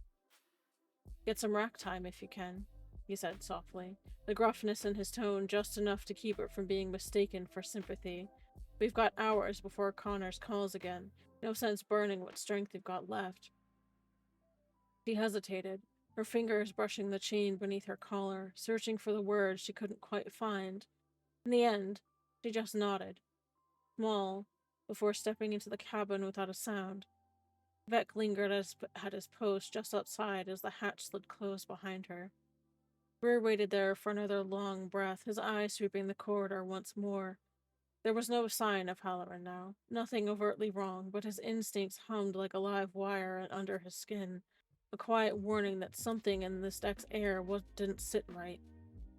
"Get some rack time if you can," he said softly, the gruffness in his tone just enough to keep it from being mistaken for sympathy. "We've got hours before Connors calls again. No sense burning what strength you've got left." She hesitated, her fingers brushing the chain beneath her collar, searching for the words she couldn't quite find. In the end, she just nodded. Small, before stepping into the cabin without a sound. Vec lingered at his post just outside as the hatch slid closed behind her. Greer waited there for another long breath, his eyes sweeping the corridor once more. There was no sign of Halloran now, nothing overtly wrong, but his instincts hummed like a live wire under his skin, a quiet warning that something in this deck's air didn't sit right.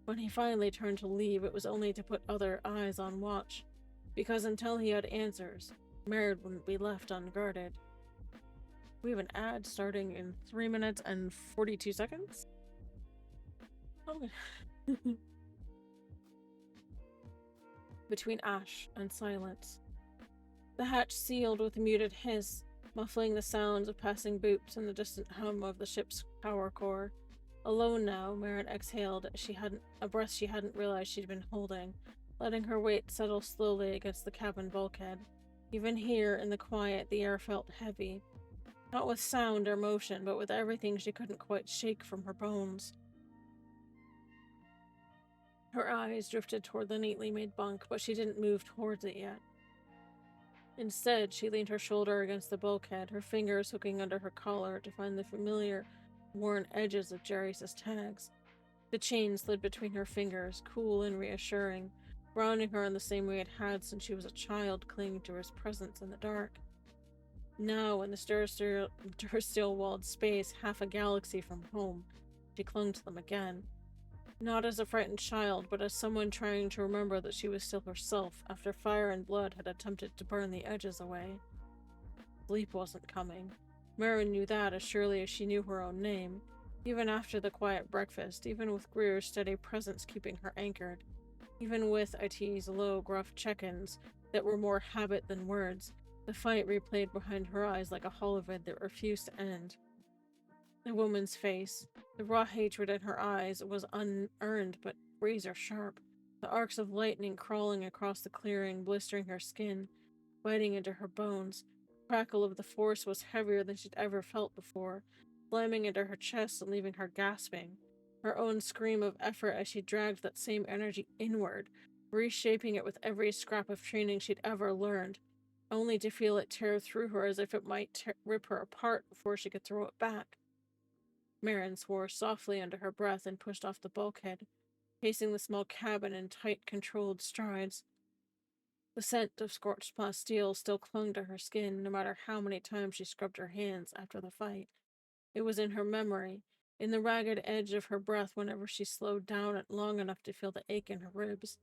When he finally turned to leave, it was only to put other eyes on watch, because until he had answers, Marin wouldn't be left unguarded. We have an ad starting in 3 minutes and 42 seconds? Oh. Between ash and silence. The hatch sealed with a muted hiss, muffling the sounds of passing boops and the distant hum of the ship's power core. Alone now, Marin exhaled a breath she hadn't realized she'd been holding, letting her weight settle slowly against the cabin bulkhead. Even here, in the quiet, the air felt heavy. Not with sound or motion, but with everything she couldn't quite shake from her bones. Her eyes drifted toward the neatly made bunk, but she didn't move towards it yet. Instead, she leaned her shoulder against the bulkhead, her fingers hooking under her collar to find the familiar, worn edges of Jerry's tags. The chain slid between her fingers, cool and reassuring, grounding her in the same way it had since she was a child clinging to his presence in the dark. Now, in the stir-still-walled space, half a galaxy from home, she clung to them again. Not as a frightened child, but as someone trying to remember that she was still herself after fire and blood had attempted to burn the edges away. Sleep wasn't coming. Marin knew that as surely as she knew her own name. Even after the quiet breakfast, even with Greer's steady presence keeping her anchored, even with IT's low, gruff check-ins that were more habit than words, the fight replayed behind her eyes like a holovid that refused to end. The woman's face, the raw hatred in her eyes, was unearned but razor-sharp, the arcs of lightning crawling across the clearing, blistering her skin, biting into her bones. The crackle of the force was heavier than she'd ever felt before, slamming into her chest and leaving her gasping. Her own scream of effort as she dragged that same energy inward, reshaping it with every scrap of training she'd ever learned, only to feel it tear through her as if it might rip her apart before she could throw it back. Marin swore softly under her breath and pushed off the bulkhead, pacing the small cabin in tight, controlled strides. The scent of scorched plasteel still clung to her skin, no matter how many times she scrubbed her hands after the fight. It was in her memory, in the ragged edge of her breath whenever she slowed down it long enough to feel the ache in her ribs.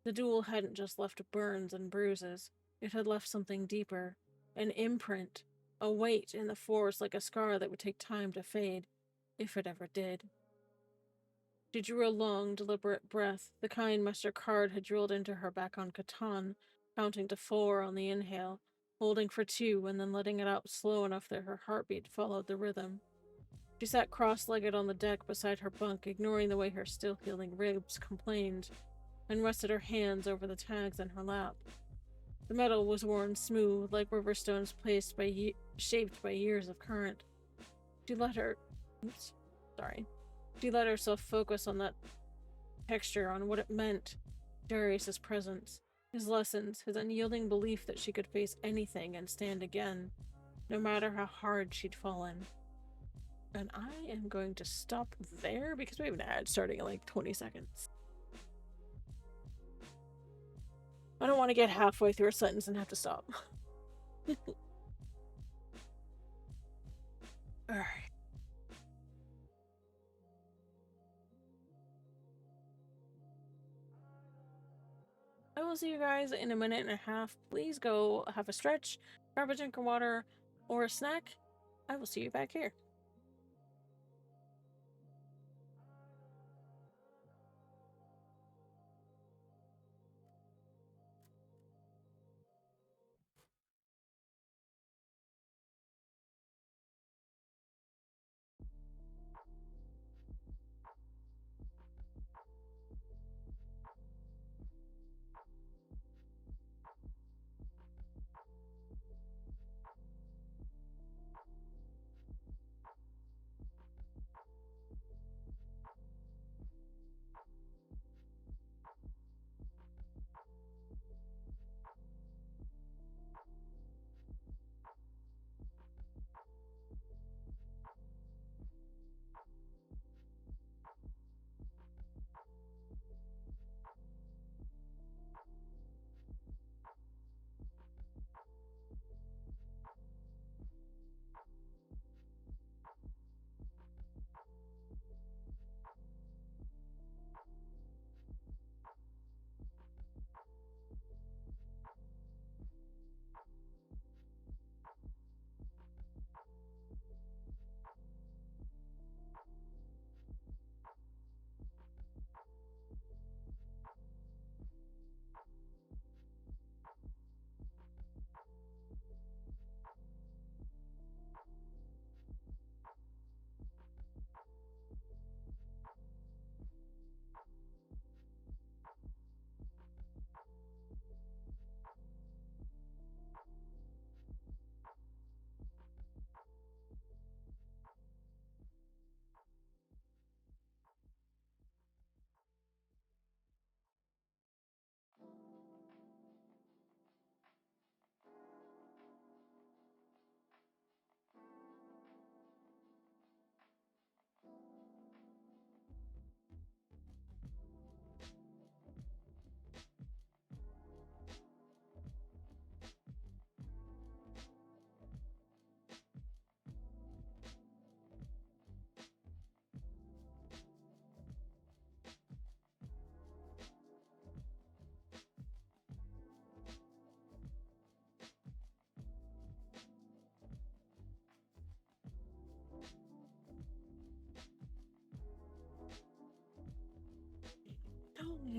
The duel hadn't just left burns and bruises. It had left something deeper, an imprint, a weight in the force like a scar that would take time to fade, if it ever did. She drew a long, deliberate breath, the kind Master Card had drilled into her back on Catan, counting to 4 on the inhale, holding for 2 and then letting it out slow enough that her heartbeat followed the rhythm. She sat cross-legged on the deck beside her bunk, ignoring the way her still-healing ribs complained, and rested her hands over the tags in her lap. The metal was worn smooth, like river stones shaped by years of current. She let herself focus on that texture, on what it meant, Darius's presence, his lessons, his unyielding belief that she could face anything and stand again, no matter how hard she'd fallen. And I am going to stop there because we have an ad starting in like 20 seconds. I don't want to get halfway through a sentence and have to stop. Alright. I will see you guys in a minute and a half. Please go have a stretch, grab a drink of water, or a snack. I will see you back here.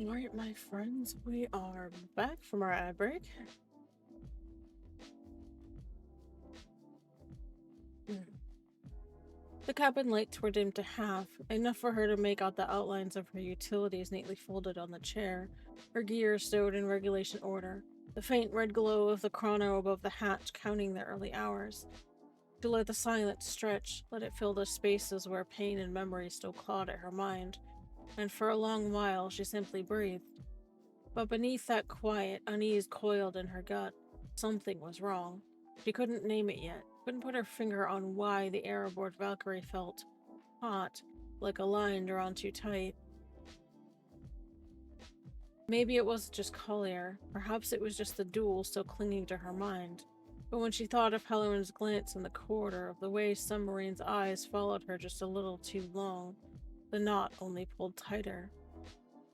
Alright, my friends, we are back from our ad break. The cabin lights were dimmed to half, enough for her to make out the outlines of her utilities neatly folded on the chair, her gear stowed in regulation order, the faint red glow of the chrono above the hatch counting the early hours. To let the silence stretch, let it fill the spaces where pain and memory still clawed at her mind, and for a long while she simply breathed. But beneath that quiet, unease coiled in her gut. Something was wrong. She couldn't name it yet, couldn't put her finger on why the air aboard Valkyrie felt hot, like a line drawn too tight. Maybe it wasn't just Collier, perhaps it was just the duel still clinging to her mind. But when she thought of Halloran's glance in the corridor, of the way some Marine's eyes followed her just a little too long, the knot only pulled tighter.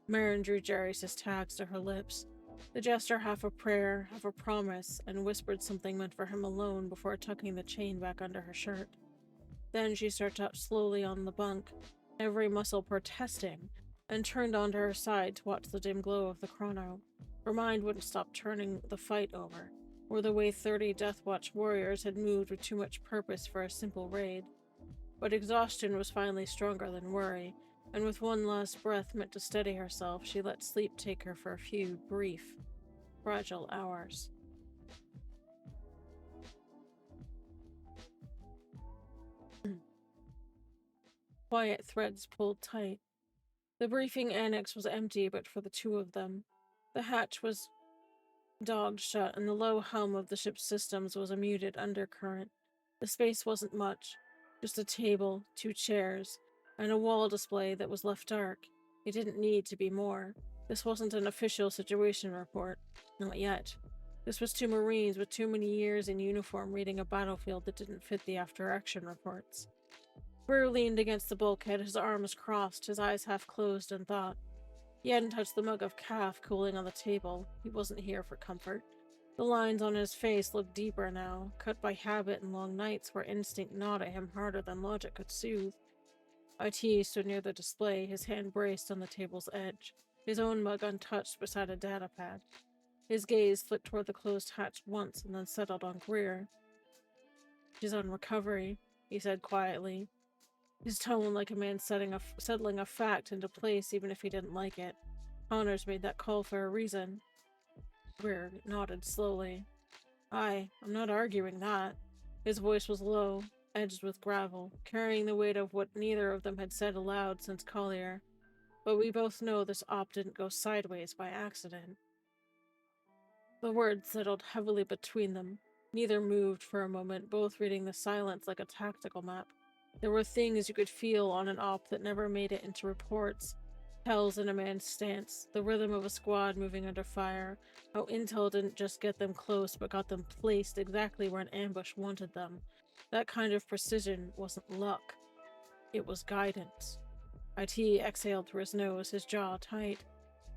Marin drew Jarius' tags to her lips, the gesture half a prayer, half a promise, and whispered something meant for him alone before tucking the chain back under her shirt. Then she sat up slowly on the bunk, every muscle protesting, and turned onto her side to watch the dim glow of the chrono. Her mind wouldn't stop turning the fight over, or the way 30 Deathwatch warriors had moved with too much purpose for a simple raid. But exhaustion was finally stronger than worry, and with one last breath meant to steady herself, she let sleep take her for a few brief, fragile hours. Quiet threads pulled tight. The briefing annex was empty but for the two of them. The hatch was dogged shut, and the low hum of the ship's systems was a muted undercurrent. The space wasn't much, just a table, 2 chairs, and a wall display that was left dark. It didn't need to be more. This wasn't an official situation report. Not yet. This was 2 Marines with too many years in uniform reading a battlefield that didn't fit the after-action reports. Greer leaned against the bulkhead, his arms crossed, his eyes half closed in thought. He hadn't touched the mug of calf cooling on the table. He wasn't here for comfort. The lines on his face looked deeper now, cut by habit and long nights where instinct gnawed at him harder than logic could soothe. IT stood near the display, his hand braced on the table's edge, his own mug untouched beside a datapad. His gaze flicked toward the closed hatch once and then settled on Greer. "She's on recovery," he said quietly, his tone like a man settling a fact into place even if he didn't like it. Connors made that call for a reason. Greer nodded slowly. I'm not arguing that." His voice was low, edged with gravel, carrying the weight of what neither of them had said aloud since Collier. "But we both know this op didn't go sideways by accident." The words settled heavily between them. Neither moved for a moment, both reading the silence like a tactical map. There were things you could feel on an op that never made it into reports. Tells in a man's stance, the rhythm of a squad moving under fire, how intel didn't just get them close but got them placed exactly where an ambush wanted them. That kind of precision wasn't luck. It was guidance. IT exhaled through his nose, his jaw tight.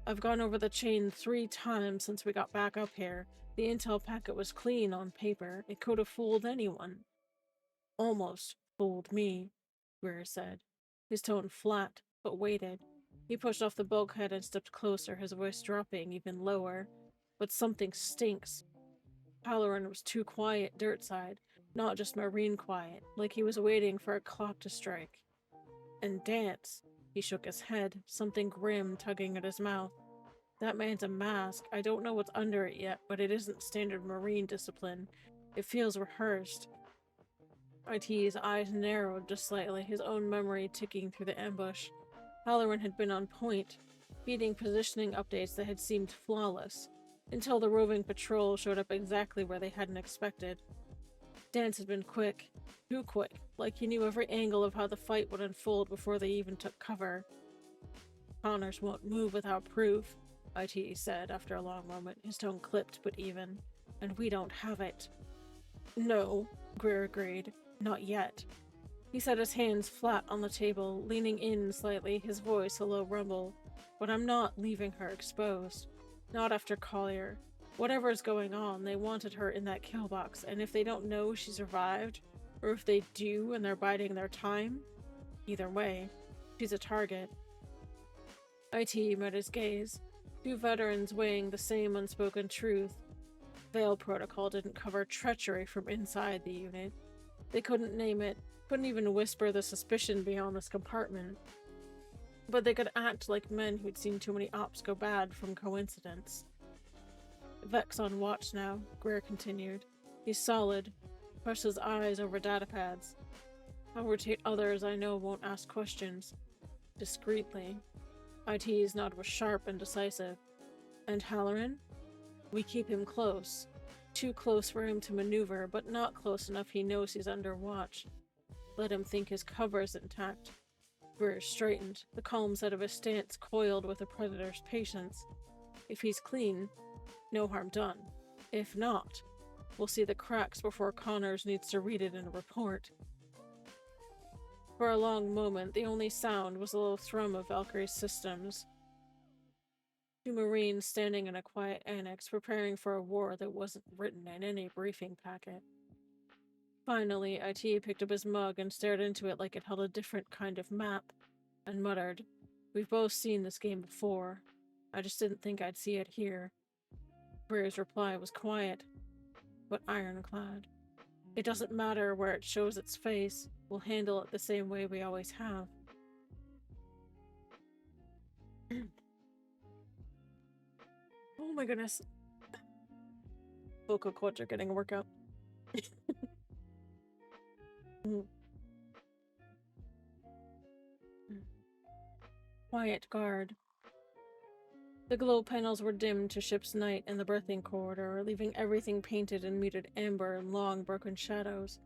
"I've gone over the chain 3 times since we got back up here. The intel packet was clean on paper. It could have fooled anyone." "Almost fooled me," Greer said, his tone flat, but weighted. He pushed off the bulkhead and stepped closer, his voice dropping even lower. "But something stinks." Halloran was too quiet dirtside, not just Marine quiet, like he was waiting for a clock to strike. "And Dance," he shook his head, something grim tugging at his mouth. "That man's a mask. I don't know what's under it yet, but it isn't standard Marine discipline. It feels rehearsed." IT's eyes narrowed just slightly, his own memory ticking through the ambush. Halloran had been on point, feeding positioning updates that had seemed flawless, until the roving patrol showed up exactly where they hadn't expected. Dance had been quick, too quick, like he knew every angle of how the fight would unfold before they even took cover. "Connors won't move without proof," IT said after a long moment, his tone clipped but even. "And we don't have it." "No," Greer agreed. "Not yet." He set his hands flat on the table, leaning in slightly, his voice a low rumble. "But I'm not leaving her exposed. Not after Collier. Whatever's going on, they wanted her in that kill box, and if they don't know she survived, or if they do and they're biding their time, either way, she's a target." IT met his gaze. 2 veterans weighing the same unspoken truth. Veil protocol didn't cover treachery from inside the unit. They couldn't name it, couldn't even whisper the suspicion beyond this compartment. But they could act like men who'd seen too many ops go bad from coincidence. "Vex on watch now," Greer continued. He's solid, pushed his eyes over datapads. "I'll rotate others I know won't ask questions. Discreetly." IT's nod was sharp and decisive. And Halloran? We keep him close. Too close for him to maneuver, but not close enough he knows he's under watch. Let him think his cover is intact. Greer straightened, the calm set of his stance coiled with a predator's patience. If he's clean, no harm done. If not, we'll see the cracks before Connors needs to read it in a report. For a long moment, the only sound was a little thrum of Valkyrie's systems. Two Marines standing in a quiet annex preparing for a war that wasn't written in any briefing packet. Finally, IT picked up his mug and stared into it like it held a different kind of map, and muttered, "We've both seen this game before. I just didn't think I'd see it here." Greer's reply was quiet, but ironclad. "It doesn't matter where it shows its face. We'll handle it the same way we always have." Oh my goodness. Vocal cords are getting a workout. Quiet guard. The glow panels were dimmed to ship's night in the berthing corridor, leaving everything painted in muted amber and long broken shadows.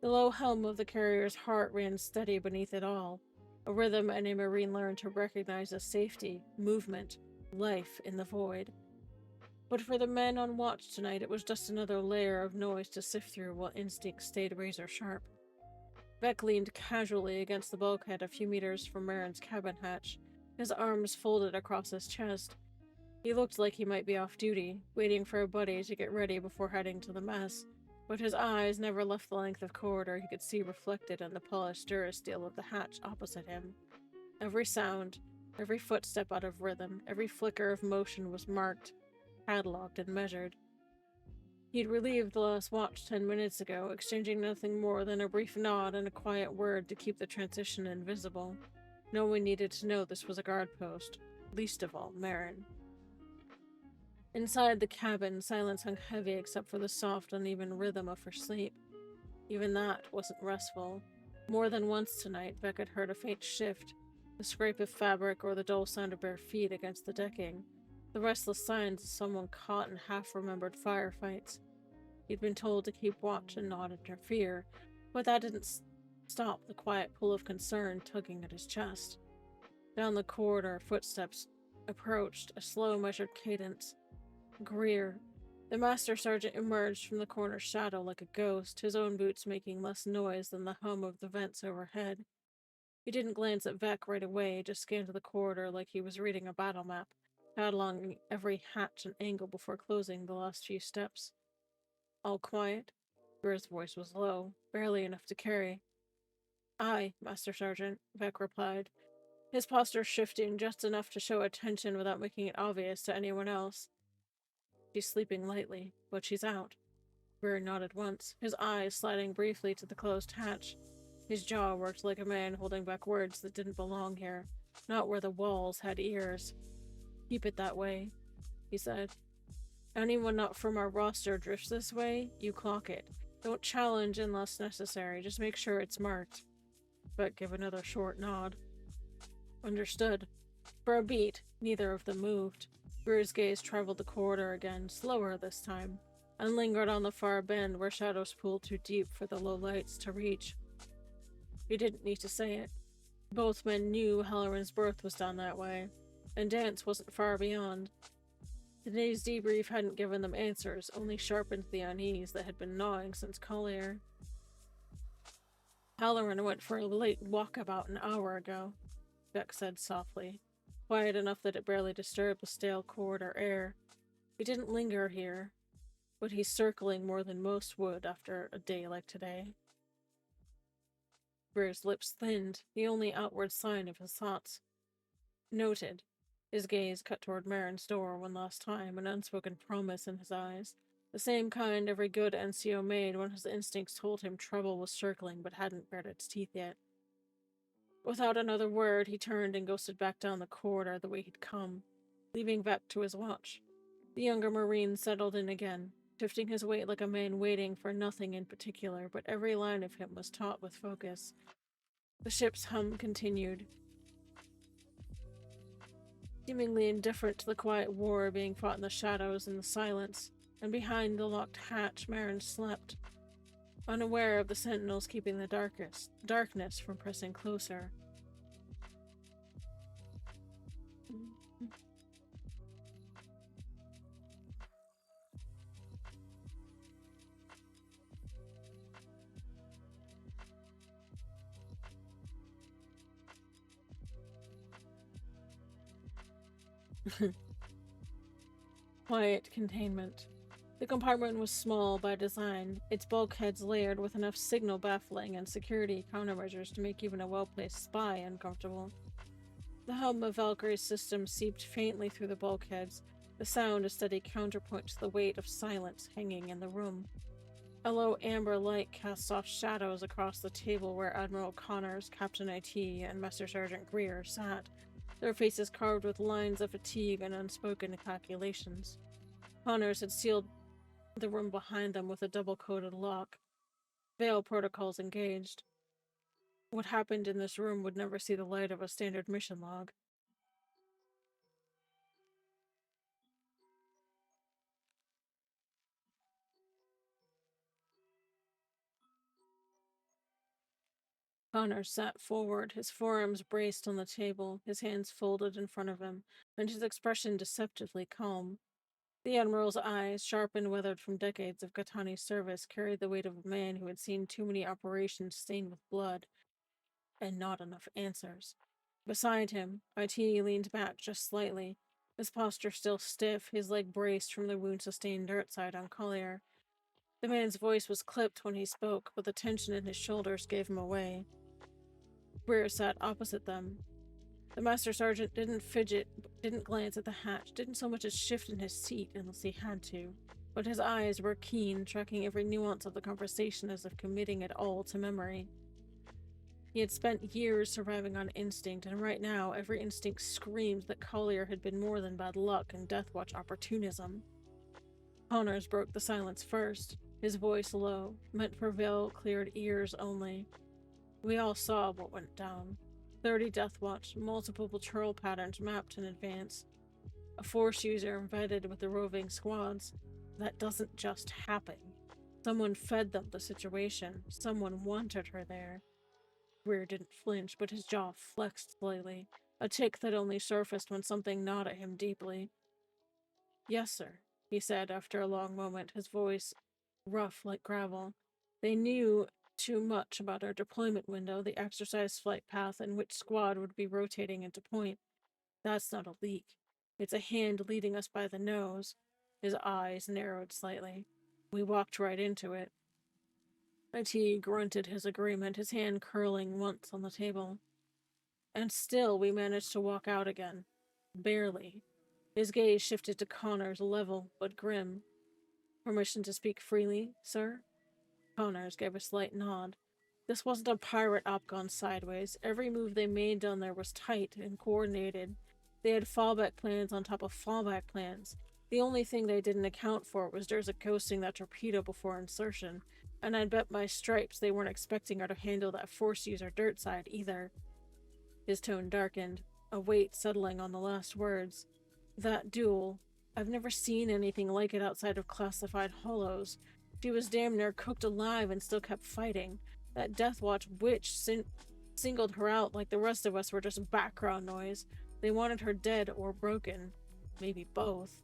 The low hum of the carrier's heart ran steady beneath it all, a rhythm any Marine learned to recognize as safety, movement, life in the void. But for the men on watch tonight, it was just another layer of noise to sift through while instinct stayed razor sharp. Beck leaned casually against the bulkhead a few meters from Marin's cabin hatch, his arms folded across his chest. He looked like he might be off duty, waiting for a buddy to get ready before heading to the mess, but his eyes never left the length of corridor he could see reflected in the polished durasteel of the hatch opposite him. Every sound, every footstep out of rhythm, every flicker of motion was marked, cataloged, and measured. He'd relieved the last watch 10 minutes ago, exchanging nothing more than a brief nod and a quiet word to keep the transition invisible. No one needed to know this was a guard post, least of all Marin. Inside the cabin, silence hung heavy except for the soft, uneven rhythm of her sleep. Even that wasn't restful. More than once tonight, Beck had heard a faint shift, the scrape of fabric or the dull sound of bare feet against the decking, the restless signs of someone caught in half-remembered firefights. He'd been told to keep watch and not interfere, but that didn't stop the quiet pull of concern tugging at his chest. Down the corridor, footsteps approached, a slow, measured cadence. Greer. The Master Sergeant emerged from the corner shadow like a ghost, his own boots making less noise than the hum of the vents overhead. He didn't glance at Vec right away, just scanned the corridor like he was reading a battle map, cataloging every hatch and angle before closing the last few steps. All quiet? Greer's voice was low, barely enough to carry. "Aye, Master Sergeant," Vec replied, his posture shifting just enough to show attention without making it obvious to anyone else. "She's sleeping lightly, but she's out." Greer nodded once, his eyes sliding briefly to the closed hatch. His jaw worked like a man holding back words that didn't belong here, not where the walls had ears. "Keep it that way," he said. "Anyone not from our roster drifts this way, you clock it. Don't challenge unless necessary, just make sure it's marked." But gave another short nod. Understood. For a beat, neither of them moved. Greer's gaze traveled the corridor again, slower this time, and lingered on the far bend where shadows pooled too deep for the low lights to reach. He didn't need to say it. Both men knew Halloran's birth was down that way, and Dance wasn't far beyond. Today's debrief hadn't given them answers, only sharpened the unease that had been gnawing since Collier. "Halloran went for a late walkabout an hour ago," Beck said softly, quiet enough that it barely disturbed the stale corridor air. "He didn't linger here, but he's circling more than most would after a day like today." Greer's lips thinned, the only outward sign of his thoughts. Noted. His gaze cut toward Marin's door one last time, an unspoken promise in his eyes. The same kind every good NCO made when his instincts told him trouble was circling but hadn't bared its teeth yet. Without another word, he turned and ghosted back down the corridor the way he'd come, leaving Vec to his watch. The younger Marine settled in again, shifting his weight like a man waiting for nothing in particular, but every line of him was taut with focus. The ship's hum continued. seemingly indifferent to the quiet war being fought in the shadows and the silence, and behind the locked hatch Marin slept, unaware of the sentinels keeping the darkness from pressing closer. Quiet containment. The compartment was small by design, its bulkheads layered with enough signal baffling and security countermeasures to make even a well-placed spy uncomfortable. The hum of Valkyrie's system seeped faintly through the bulkheads, the sound a steady counterpoint to the weight of silence hanging in the room. A low amber light cast soft shadows across the table where Admiral Connors, Captain IT, and Master Sergeant Greer sat, their faces carved with lines of fatigue and unspoken calculations. Connors had sealed the room behind them with a double-coated lock. Veil protocols engaged. What happened in this room would never see the light of a standard mission log. Connor sat forward, his forearms braced on the table, his hands folded in front of him, and his expression deceptively calm. The Admiral's eyes, sharp and weathered from decades of Katani's service, carried the weight of a man who had seen too many operations stained with blood, and not enough answers. Beside him, IT leaned back just slightly, his posture still stiff, his leg braced from the wound-sustained dirt side on Collier. The man's voice was clipped when he spoke, but the tension in his shoulders gave him away. Greer sat opposite them. The Master Sergeant didn't fidget, didn't glance at the hatch, didn't so much as shift in his seat unless he had to, but his eyes were keen, tracking every nuance of the conversation as if committing it all to memory. He had spent years surviving on instinct, and right now every instinct screamed that Collier had been more than bad luck and Deathwatch opportunism. Connors broke the silence first, his voice low, meant for veil-cleared ears only. We all saw what went down. 30 Deathwatch, multiple patrol patterns mapped in advance. A Force user embedded with the roving squads. That doesn't just happen. Someone fed them the situation. Someone wanted her there. Greer didn't flinch, but his jaw flexed slightly, a tic that only surfaced when something gnawed at him deeply. Yes, sir, he said after a long moment, his voice rough like gravel. They knew too much about our deployment window, the exercise flight path, and which squad would be rotating into point. That's not a leak. It's a hand leading us by the nose. His eyes narrowed slightly. We walked right into it. IT grunted his agreement, his hand curling once on the table. And still we managed to walk out again. Barely. His gaze shifted to Connors, level but grim. Permission to speak freely, sir? Connors gave a slight nod. This wasn't a pirate op gone sideways. Every move they made down there was tight and coordinated. They had fallback plans on top of fallback plans. The only thing they didn't account for was Durza ghosting that torpedo before insertion, and I'd bet my stripes they weren't expecting her to handle that Force user dirt side either. His tone darkened, a weight settling on the last words. That duel, I've never seen anything like it outside of classified hollows. She was damn near cooked alive and still kept fighting. That Deathwatch witch singled her out like the rest of us were just background noise. They wanted her dead or broken. Maybe both.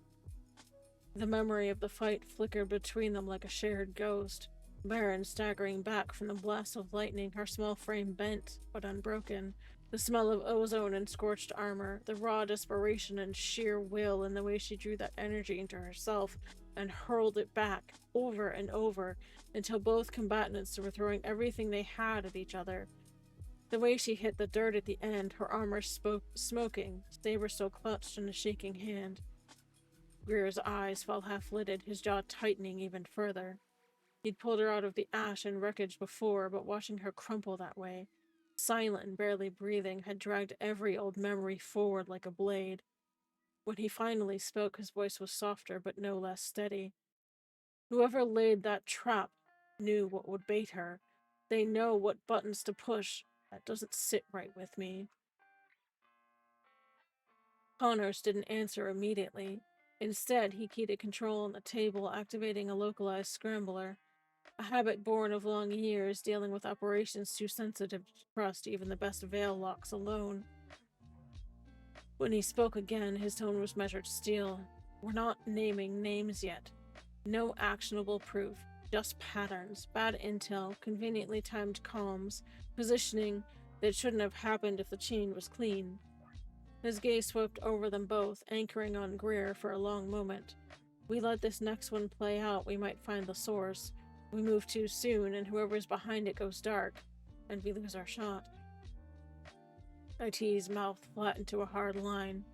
The memory of the fight flickered between them like a shared ghost. Marin staggering back from the blast of lightning, her small frame bent but unbroken. The smell of ozone and scorched armor, the raw desperation and sheer will in the way she drew that energy into herself and hurled it back, over and over, until both combatants were throwing everything they had at each other. The way she hit the dirt at the end, her armor smoking, saber still clutched in a shaking hand. Greer's eyes fell half-lidded, his jaw tightening even further. He'd pulled her out of the ash and wreckage before, but watching her crumple that way, silent and barely breathing, had dragged every old memory forward like a blade. When he finally spoke, his voice was softer but no less steady. Whoever laid that trap knew what would bait her. They know what buttons to push. That doesn't sit right with me. Connors didn't answer immediately. Instead, he keyed a control on the table, activating a localized scrambler, a habit born of long years dealing with operations too sensitive to trust even the best veil locks alone. When he spoke again, his tone was measured steel. We're not naming names yet. No actionable proof, just patterns, bad intel, conveniently timed comms, positioning that shouldn't have happened if the chain was clean. His gaze swept over them both, anchoring on Greer for a long moment. We let this next one play out, we might find the source. We move too soon, and whoever's behind it goes dark, and we lose our shot. IT's mouth flattened to a hard line.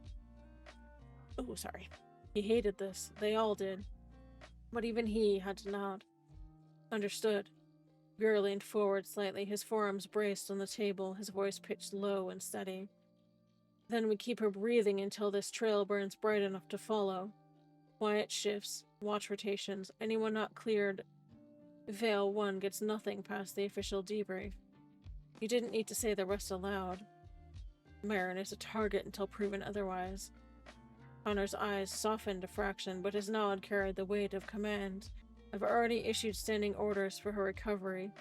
Oh, sorry. He hated this. They all did. But even he had to nod. Understood. Greer leaned forward slightly, his forearms braced on the table, his voice pitched low and steady. Then we keep her breathing until this trail burns bright enough to follow. Quiet shifts, watch rotations, anyone not cleared Veil 1 gets nothing past the official debrief. You didn't need to say the rest aloud. Marin is a target until proven otherwise. Connor's eyes softened a fraction, but his nod carried the weight of command. I've already issued standing orders for her recovery.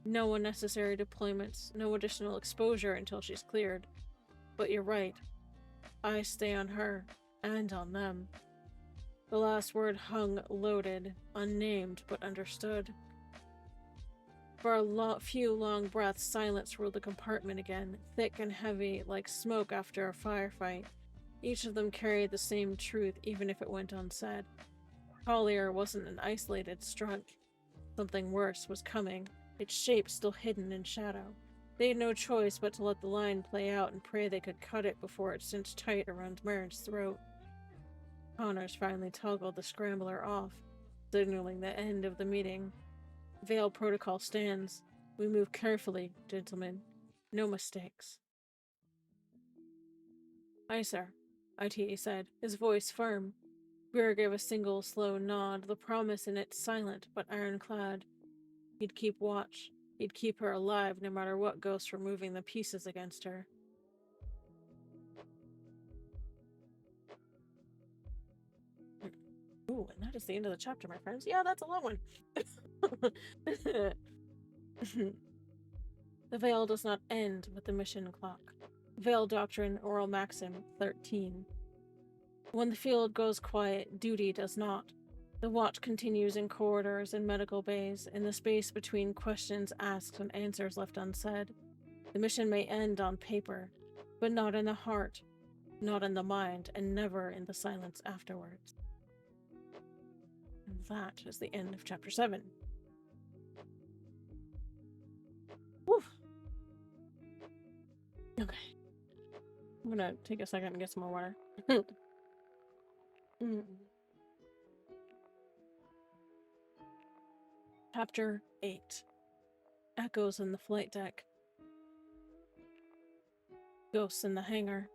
No unnecessary deployments, no additional exposure until she's cleared. But you're right. I stay on her, and on them. The last word hung loaded, unnamed but understood. For a few long breaths, silence ruled the compartment again, thick and heavy like smoke after a firefight. Each of them carried the same truth, even if it went unsaid. Collier wasn't an isolated strunt. Something worse was coming, its shape still hidden in shadow. They had no choice but to let the line play out and pray they could cut it before it cinched tight around Marin's throat. Connors finally toggled the scrambler off, signaling the end of the meeting. Veil protocol stands. We move carefully, gentlemen. No mistakes. Aye, sir, IT said, his voice firm. Greer gave a single, slow nod, the promise in it silent but ironclad. He'd keep watch. He'd keep her alive no matter what ghosts were moving the pieces against her. Ooh, and that is the end of the chapter, my friends. Yeah, that's a long one. The Veil does not end with the mission clock. Veil Doctrine, Oral Maxim 13. When the field goes quiet, duty does not. The watch continues in corridors and medical bays, in the space between questions asked and answers left unsaid. The mission may end on paper, but not in the heart, not in the mind, and never in the silence afterwards. And that is the end of chapter 7. Woo! Okay. I'm gonna take a second and get some more water. Chapter 8. Echoes in the flight deck. Ghosts in the hangar.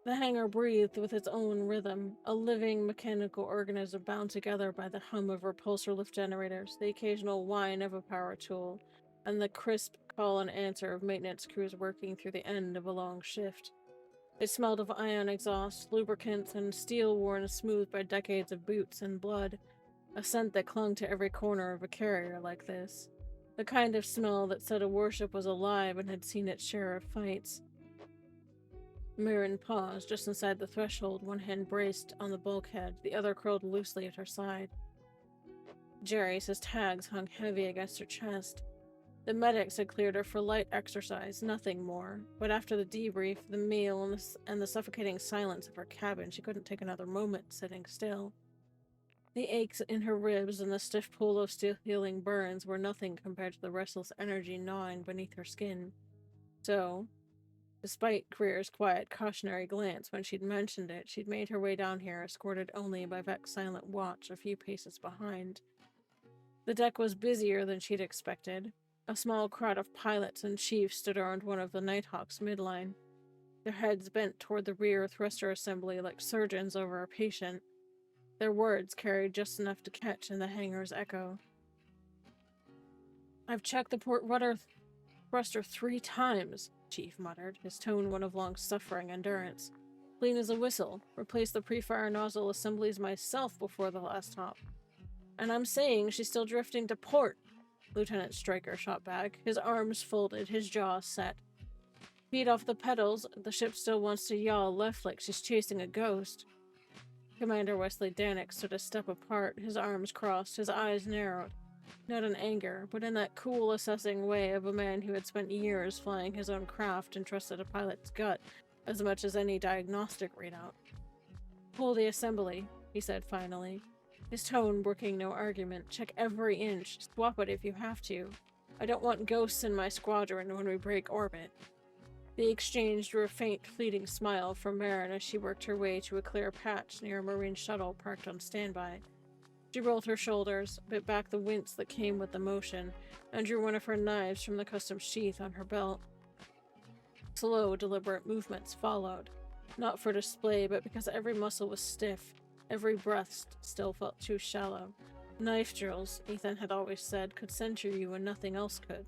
The hangar breathed with its own rhythm, a living mechanical organism bound together by the hum of repulsor lift generators, the occasional whine of a power tool, and the crisp call and answer of maintenance crews working through the end of a long shift. It smelled of ion exhaust, lubricants, and steel worn smooth by decades of boots and blood, a scent that clung to every corner of a carrier like this. The kind of smell that said a warship was alive and had seen its share of fights. Marin paused just inside the threshold, one hand braced on the bulkhead, the other curled loosely at her side. Jerry's tags hung heavy against her chest. The medics had cleared her for light exercise, nothing more, but after the debrief, the meal, and the suffocating silence of her cabin, she couldn't take another moment sitting still. The aches in her ribs and the stiff pull of steel healing burns were nothing compared to the restless energy gnawing beneath her skin. So, despite Greer's quiet, cautionary glance when she'd mentioned it, she'd made her way down here, escorted only by Vec's silent watch a few paces behind. The deck was busier than she'd expected. A small crowd of pilots and chiefs stood around one of the Nighthawks midline, their heads bent toward the rear thruster assembly like surgeons over a patient. Their words carried just enough to catch in the hangar's echo. "I've checked the port rudder thruster 3 times, Chief muttered, his tone one of long-suffering endurance. Clean as a whistle. Replace the pre-fire nozzle assemblies myself before the last hop. And I'm saying she's still drifting to port, Lieutenant Stryker shot back, his arms folded, his jaw set. Feet off the pedals, the ship still wants to yaw left like she's chasing a ghost. Commander Wesley Danik stood a step apart, his arms crossed, his eyes narrowed. Not in anger, but in that cool, assessing way of a man who had spent years flying his own craft and trusted a pilot's gut as much as any diagnostic readout. Pull the assembly, he said finally, his tone brooking no argument. Check every inch, swap it if you have to. I don't want ghosts in my squadron when we break orbit. They exchanged a faint, fleeting smile from Marin as she worked her way to a clear patch near a Marine shuttle parked on standby. She rolled her shoulders, bit back the wince that came with the motion, and drew one of her knives from the custom sheath on her belt. Slow, deliberate movements followed, not for display, but because every muscle was stiff, every breath still felt too shallow. Knife drills, Ethan had always said, could center you when nothing else could.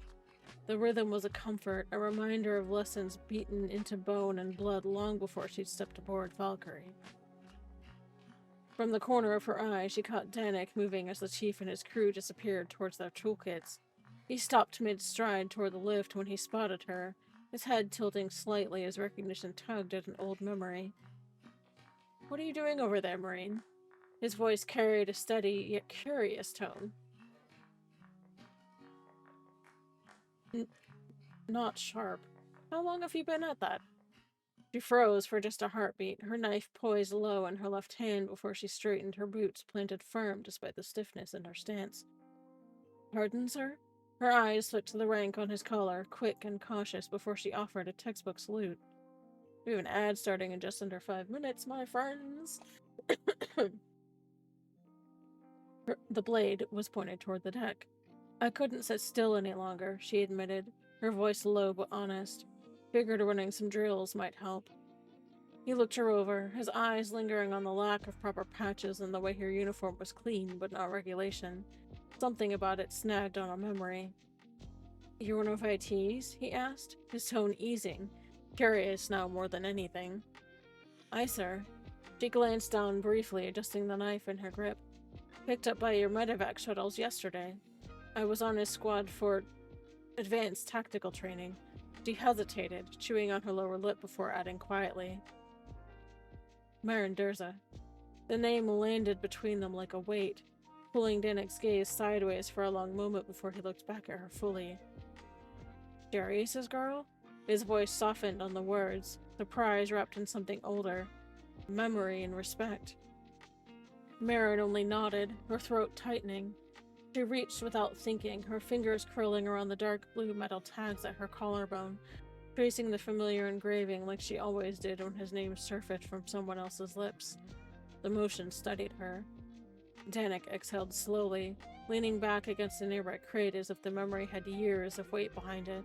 The rhythm was a comfort, a reminder of lessons beaten into bone and blood long before she'd stepped aboard Valkyrie. From the corner of her eye, she caught Danik moving as the chief and his crew disappeared towards their toolkits. He stopped mid-stride toward the lift when he spotted her, his head tilting slightly as recognition tugged at an old memory. "What are you doing over there, Marin?" His voice carried a steady, yet curious tone. Not sharp. How long have you been at that? She froze for just a heartbeat, her knife poised low in her left hand before she straightened her boots, planted firm despite the stiffness in her stance. Pardon, sir? Her eyes flicked to the rank on his collar, quick and cautious, before she offered a textbook salute. We have an ad starting in just under 5 minutes, my friends. The blade was pointed toward the deck. I couldn't sit still any longer, she admitted, her voice low but honest. Figured running some drills might help. He looked her over, his eyes lingering on the lack of proper patches and the way her uniform was clean but not regulation. Something about it snagged on a memory. "You're one of IT's?" he asked, his tone easing, curious now more than anything. "Aye, sir." She glanced down briefly, adjusting the knife in her grip. "Picked up by your medevac shuttles yesterday. I was on his squad for advanced tactical training." She hesitated, chewing on her lower lip before adding quietly, "Marin Durza." The name landed between them like a weight, pulling Danik's gaze sideways for a long moment before he looked back at her fully. "Darius's girl?" His voice softened on the words, surprise wrapped in something older, memory and respect. Marin only nodded, her throat tightening. She reached without thinking, her fingers curling around the dark blue metal tags at her collarbone, tracing the familiar engraving like she always did when his name surfaced from someone else's lips. The motion steadied her. Danik exhaled slowly, leaning back against a nearby crate as if the memory had years of weight behind it.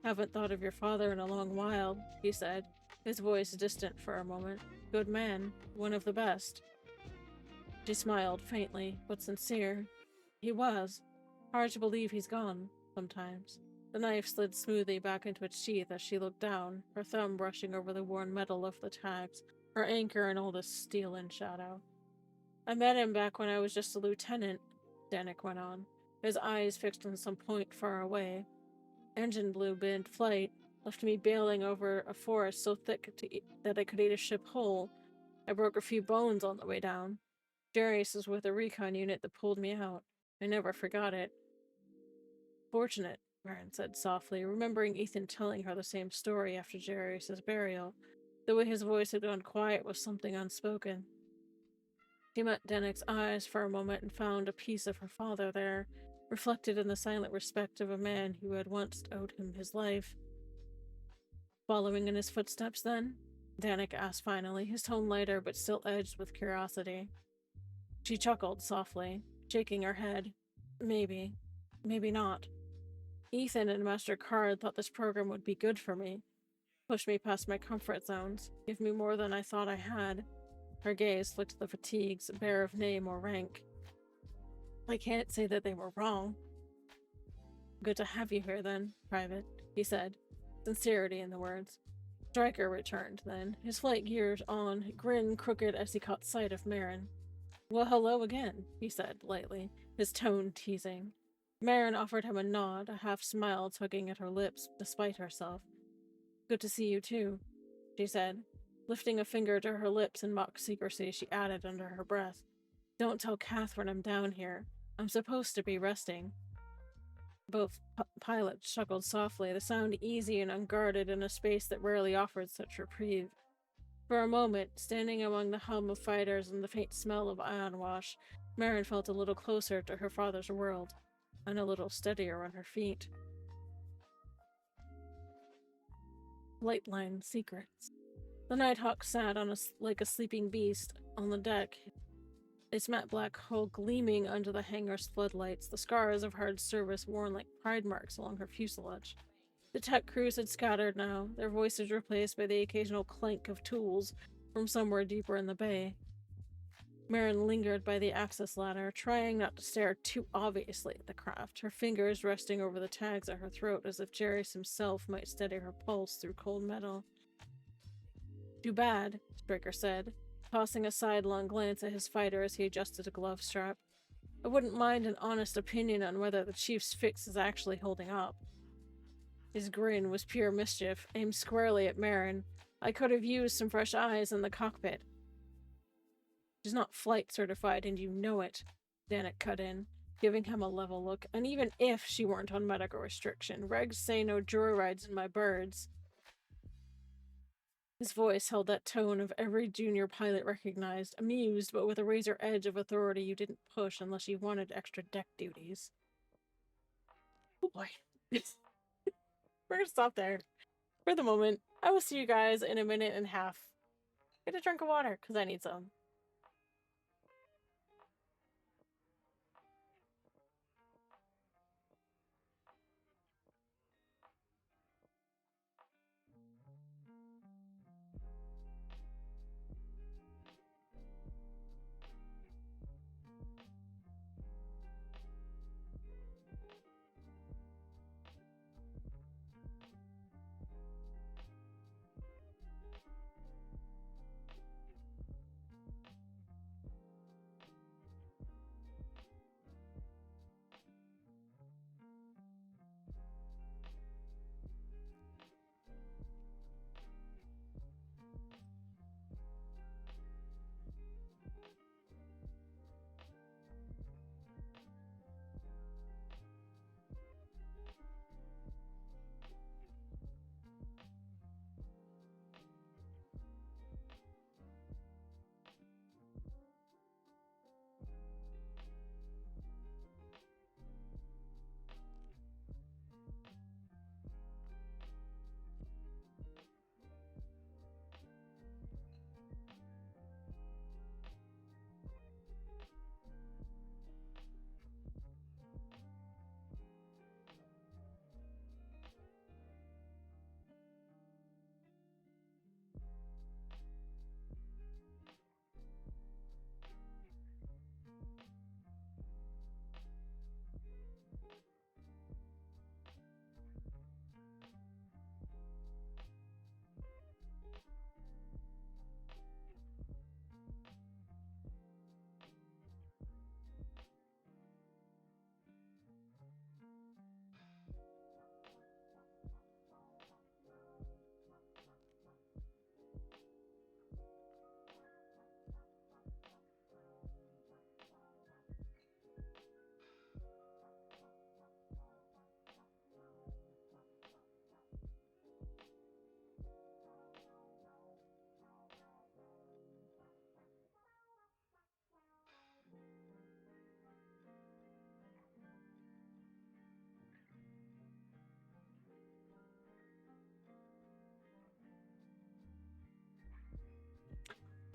"Haven't thought of your father in a long while," he said, his voice distant for a moment. "Good man, one of the best." She smiled faintly, but sincere. He was. Hard to believe he's gone, sometimes. The knife slid smoothly back into its sheath as she looked down, her thumb brushing over the worn metal of the tags, her anchor in all this steel and shadow. "I met him back when I was just a lieutenant," Danik went on, his eyes fixed on some point far away. "Engine blew mid-flight, left me bailing over a forest so thick that I could eat a ship whole. I broke a few bones on the way down. Darius was with a recon unit that pulled me out. I never forgot it." "Fortunate," Marin said softly, remembering Ethan telling her the same story after Darius's burial. The way his voice had gone quiet was something unspoken. She met Danik's eyes for a moment and found a piece of her father there, reflected in the silent respect of a man who had once owed him his life. "Following in his footsteps, then?" Danik asked finally, his tone lighter but still edged with curiosity. She chuckled softly, shaking her head. "Maybe. Maybe not. Ethan and Master Card thought this program would be good for me. Push me past my comfort zones, give me more than I thought I had." Her gaze flicked the fatigues, bare of name or rank. "I can't say that they were wrong." "Good to have you here, then, Private," he said, sincerity in the words. Stryker returned then, his flight gears on, grin crooked as he caught sight of Marin. Well, hello again, he said lightly, his tone teasing. Marin offered him a nod, a half smile tugging at her lips despite herself. Good to see you too, she said. Lifting a finger to her lips in mock secrecy, she added under her breath. Don't tell Catherine I'm down here. I'm supposed to be resting. Both pilots chuckled softly, the sound easy and unguarded in a space that rarely offered such reprieve. For a moment, standing among the hum of fighters and the faint smell of ion wash, Marin felt a little closer to her father's world, and a little steadier on her feet. Lightline secrets. The Nighthawk sat on like a sleeping beast on the deck, its matte black hull gleaming under the hangar's floodlights, the scars of hard service worn like pride marks along her fuselage. The tech crews had scattered now, their voices replaced by the occasional clank of tools from somewhere deeper in the bay. Marin lingered by the access ladder, trying not to stare too obviously at the craft, her fingers resting over the tags at her throat as if Jarrus himself might steady her pulse through cold metal. Too bad, Stryker said, tossing a sidelong glance at his fighter as he adjusted a glove strap. I wouldn't mind an honest opinion on whether the Chief's fix is actually holding up. His grin was pure mischief, aimed squarely at Marin. I could have used some fresh eyes in the cockpit. She's not flight certified and you know it, Danik cut in, giving him a level look. And even if she weren't on medical restriction, regs say no joyrides in my birds. His voice held that tone of every junior pilot recognized, amused but with a razor edge of authority you didn't push unless you wanted extra deck duties. Oh boy. We're gonna stop there for the moment. I will see you guys in a minute and a half. Get a drink of water, because I need some.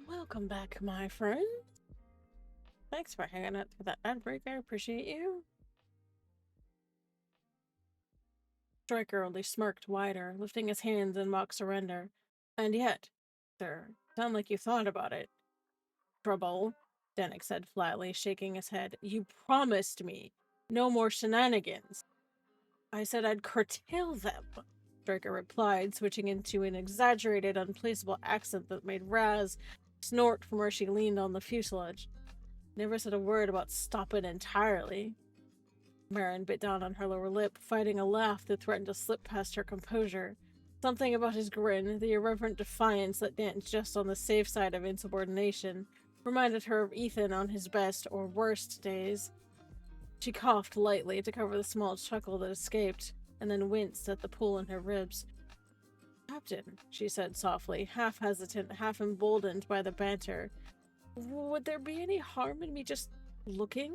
Welcome back, my friend. Thanks for hanging out through that ad break. I appreciate you. Stryker only smirked wider, lifting his hands in mock surrender. And yet, sir, sound like you thought about it. Trouble, Danik said flatly, shaking his head. You promised me no more shenanigans. I said I'd curtail them. Striker replied, switching into an exaggerated, unplaceable accent that made Raz snort from where she leaned on the fuselage. Never said a word about stopping entirely. Marin bit down on her lower lip, fighting a laugh that threatened to slip past her composure. Something about his grin, the irreverent defiance that danced just on the safe side of insubordination, reminded her of Ethan on his best or worst days. She coughed lightly to cover the small chuckle that escaped, and then winced at the pull in her ribs. Captain, she said softly, half hesitant, half emboldened by the banter. Would there be any harm in me just looking?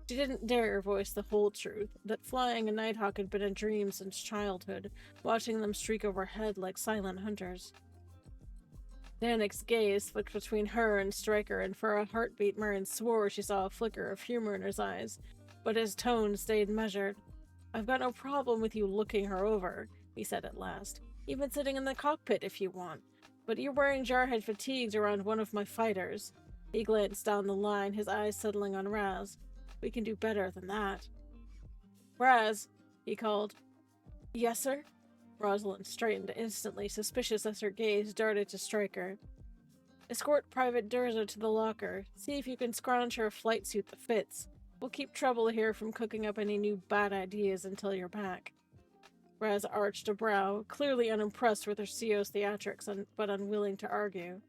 She didn't dare voice the whole truth, that flying a nighthawk had been a dream since childhood, watching them streak overhead like silent hunters. Danik's gaze flicked between her and Stryker, and for a heartbeat Marin swore she saw a flicker of humor in his eyes, but his tone stayed measured. I've got no problem with you looking her over, he said at last. Even sitting in the cockpit if you want. But you're wearing jarhead fatigues around one of my fighters. He glanced down the line, his eyes settling on Raz. We can do better than that. Raz, he called. Yes, sir? Rosalind straightened instantly, suspicious as her gaze darted to Stryker. Escort Private Durza to the locker. See if you can scrounge her a flight suit that fits. We'll keep trouble here from cooking up any new bad ideas until you're back. Raz arched a brow, clearly unimpressed with her CO's theatrics, but unwilling to argue.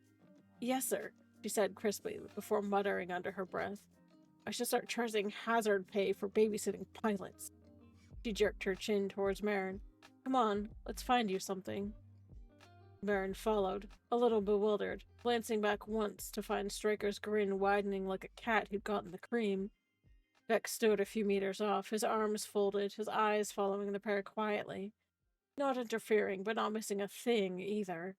Yes, sir, she said crisply, before muttering under her breath. I should start charging hazard pay for babysitting pilots. She jerked her chin towards Marin. Come on, let's find you something. Marin followed, a little bewildered, glancing back once to find Stryker's grin widening like a cat who'd gotten the cream. Vex stood a few meters off, his arms folded, his eyes following the pair quietly. Not interfering, but not missing a thing either.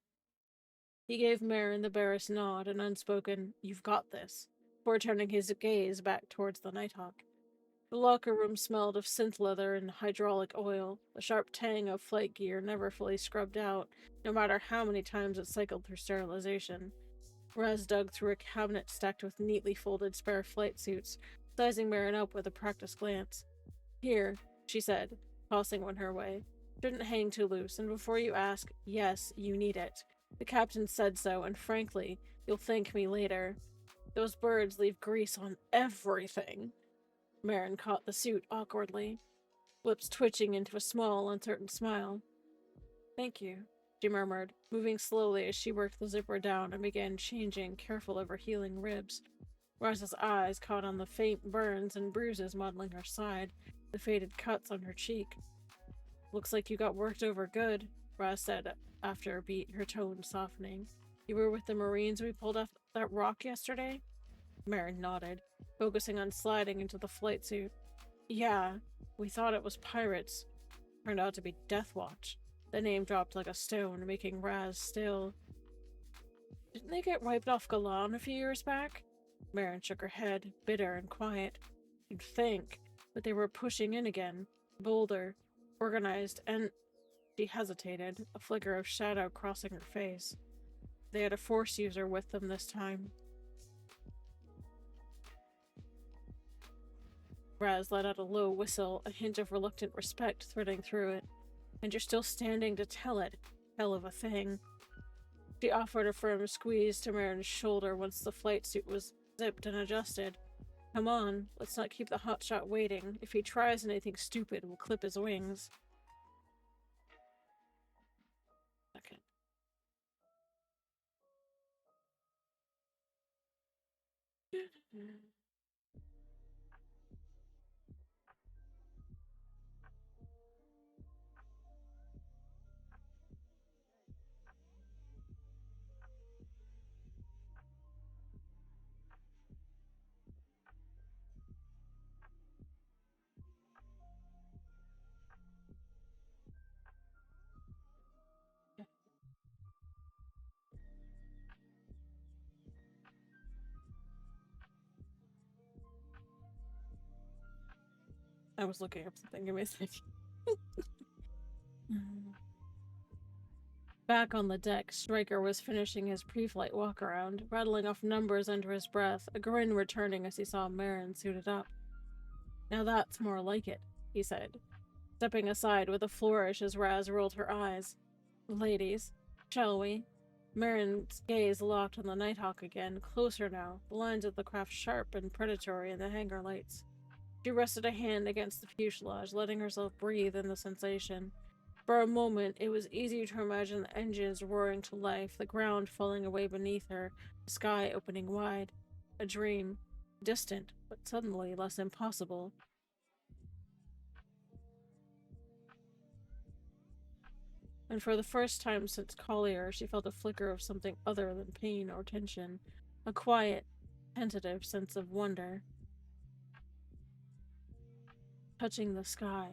He gave Marin the barest nod, an unspoken, "You've got this," before turning his gaze back towards the Nighthawk. The locker room smelled of synth leather and hydraulic oil, the sharp tang of flight gear never fully scrubbed out, no matter how many times it cycled through sterilization. Raz dug through a cabinet stacked with neatly folded spare flight suits, sizing Marin up with a practiced glance. Here, she said, tossing one her way. Shouldn't hang too loose, and before you ask, yes, you need it. The captain said so, and frankly, you'll thank me later. Those birds leave grease on everything. Marin caught the suit awkwardly, lips twitching into a small, uncertain smile. Thank you, she murmured, moving slowly as she worked the zipper down and began changing, careful of her healing ribs. Raz's eyes caught on the faint burns and bruises mottling her side, the faded cuts on her cheek. Looks like you got worked over good, Raz said after a beat, her tone softening. You were with the Marines we pulled off that rock yesterday? Marin nodded, focusing on sliding into the flight suit. Yeah, we thought it was pirates. Turned out to be Death Watch. The name dropped like a stone, making Raz still. Didn't they get wiped off Galan a few years back? Marin shook her head, bitter and quiet. You'd think, but they were pushing in again, bolder, organized, and... She hesitated, a flicker of shadow crossing her face. They had a Force user with them this time. Raz let out a low whistle, a hint of reluctant respect threading through it. And you're still standing to tell it. Hell of a thing. She offered a firm squeeze to Marin's shoulder once the flight suit was zipped and adjusted. Come on, let's not keep the hotshot waiting. If he tries anything stupid, we'll clip his wings. Okay. I was looking up something. Give me a second. Back on the deck, Stryker was finishing his pre-flight walk-around, rattling off numbers under his breath, a grin returning as he saw Marin suited up. Now that's more like it, he said. stepping aside with a flourish as Raz rolled her eyes. Ladies, shall we? Marin's gaze locked on the Nighthawk again, closer now, the lines of the craft sharp and predatory in the hangar lights. She rested a hand against the fuselage, letting herself breathe in the sensation. For a moment, it was easy to imagine the engines roaring to life, the ground falling away beneath her, the sky opening wide. A dream. Distant, but suddenly less impossible. And for the first time since Collier, she felt a flicker of something other than pain or tension. A quiet, tentative sense of wonder. Touching the sky.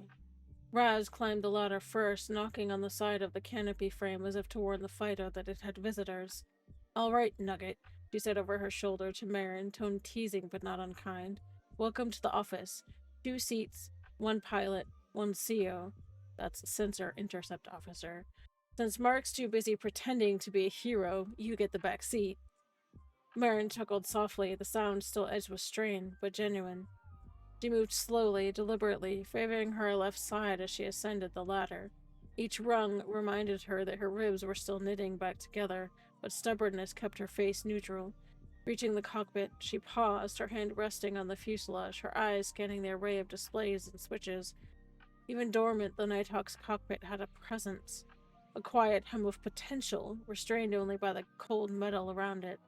Raz climbed the ladder first, knocking on the side of the canopy frame as if to warn the fighter that it had visitors. "All right, Nugget," she said over her shoulder to Marin, tone teasing but not unkind. "Welcome to the office. 2 seats, 1 pilot, 1 CO. That's Sensor Intercept Officer. Since Mark's too busy pretending to be a hero, you get the back seat." Marin chuckled softly, the sound still edged with strain, but genuine. She moved slowly, deliberately, favoring her left side as she ascended the ladder. Each rung reminded her that her ribs were still knitting back together, but stubbornness kept her face neutral. Reaching the cockpit, she paused, her hand resting on the fuselage, her eyes scanning the array of displays and switches. Even dormant, the Nighthawk's cockpit had a presence. A quiet hum of potential, restrained only by the cold metal around it.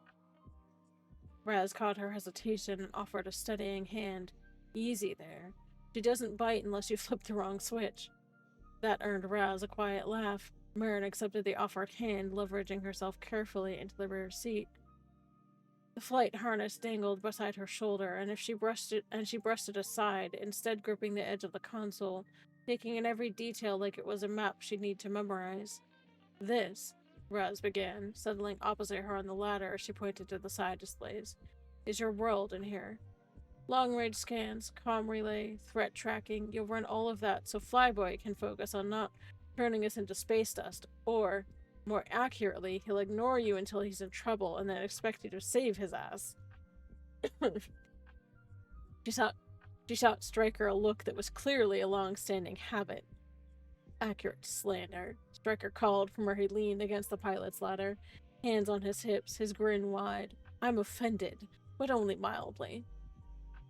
Raz caught her hesitation and offered a steadying hand. "Easy there. She doesn't bite unless you flip the wrong switch." That earned Raz a quiet laugh. Marin accepted the offered hand, leveraging herself carefully into the rear seat. The flight harness dangled beside her shoulder, and she brushed it aside, instead gripping the edge of the console, taking in every detail like it was a map she'd need to memorize. "This," Raz began, settling opposite her on the ladder as she pointed to the side displays, "is your world in here. Long-range scans, comm relay, threat tracking, you'll run all of that so Flyboy can focus on not turning us into space dust, or, more accurately, he'll ignore you until he's in trouble and then expect you to save his ass." She shot Stryker a look that was clearly a long-standing habit. "Accurate slander," Stryker called from where he leaned against the pilot's ladder, hands on his hips, his grin wide. "I'm offended, but only mildly."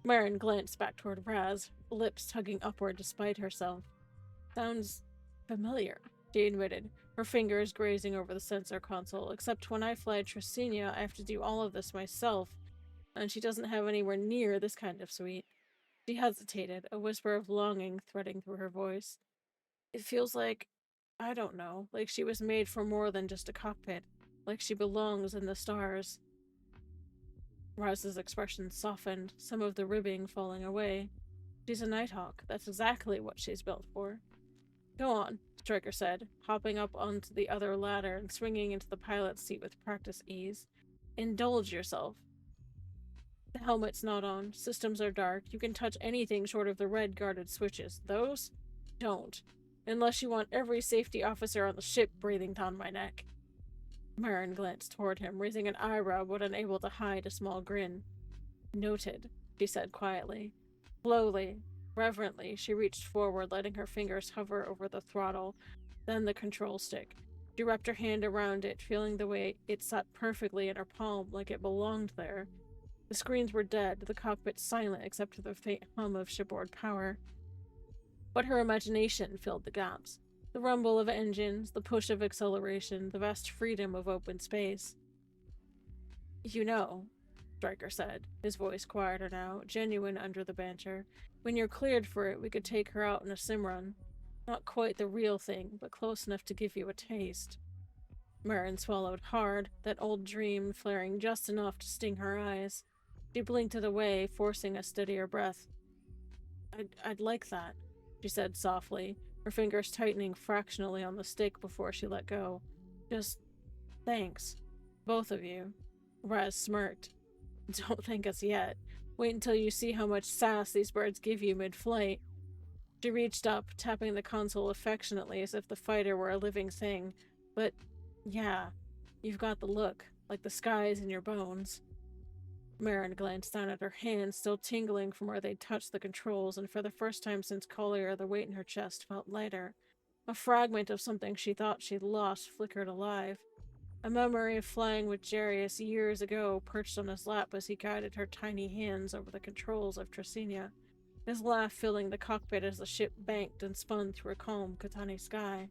Marin glanced back toward Raz, lips tugging upward despite herself. "Sounds familiar," she admitted, her fingers grazing over the sensor console, "except when I fly Tricinia, I have to do all of this myself, and she doesn't have anywhere near this kind of suite." She hesitated, a whisper of longing threading through her voice. "It feels like, I don't know, like she was made for more than just a cockpit, like she belongs in the stars." Raz's expression softened, some of the ribbing falling away. "She's a Nighthawk. That's exactly what she's built for." "Go on," Stryker said, hopping up onto the other ladder and swinging into the pilot's seat with practice ease. "Indulge yourself." The helmet's not on. Systems are dark. You can touch anything short of the red guarded switches. Those? Don't. Unless you want every safety officer on the ship breathing down my neck. Marin glanced toward him, raising an eyebrow but unable to hide a small grin. "Noted," she said quietly. Slowly, reverently, she reached forward, letting her fingers hover over the throttle, then the control stick. She wrapped her hand around it, feeling the way it sat perfectly in her palm, like it belonged there. The screens were dead, the cockpit silent except for the faint hum of shipboard power. But her imagination filled the gaps. The rumble of engines, the push of acceleration, the vast freedom of open space. "You know," Stryker said, his voice quieter now, genuine under the banter, "when you're cleared for it, we could take her out in a sim run. Not quite the real thing, but close enough to give you a taste." Marin swallowed hard, that old dream flaring just enough to sting her eyes. She blinked it away, forcing a steadier breath. I'd like that," she said softly, her fingers tightening fractionally on the stick before she let go. "Just thanks. Both of you." Raz smirked. "Don't thank us yet. Wait until you see how much sass these birds give you mid-flight." She reached up, tapping the console affectionately as if the fighter were a living thing. "But, yeah, you've got the look, like the sky's in your bones." Marin glanced down at her hands, still tingling from where they'd touched the controls, and for the first time since Collier, the weight in her chest felt lighter. A fragment of something she thought she'd lost flickered alive. A memory of flying with Jarius years ago perched on his lap as he guided her tiny hands over the controls of Tresinia, his laugh filling the cockpit as the ship banked and spun through a calm Katani sky.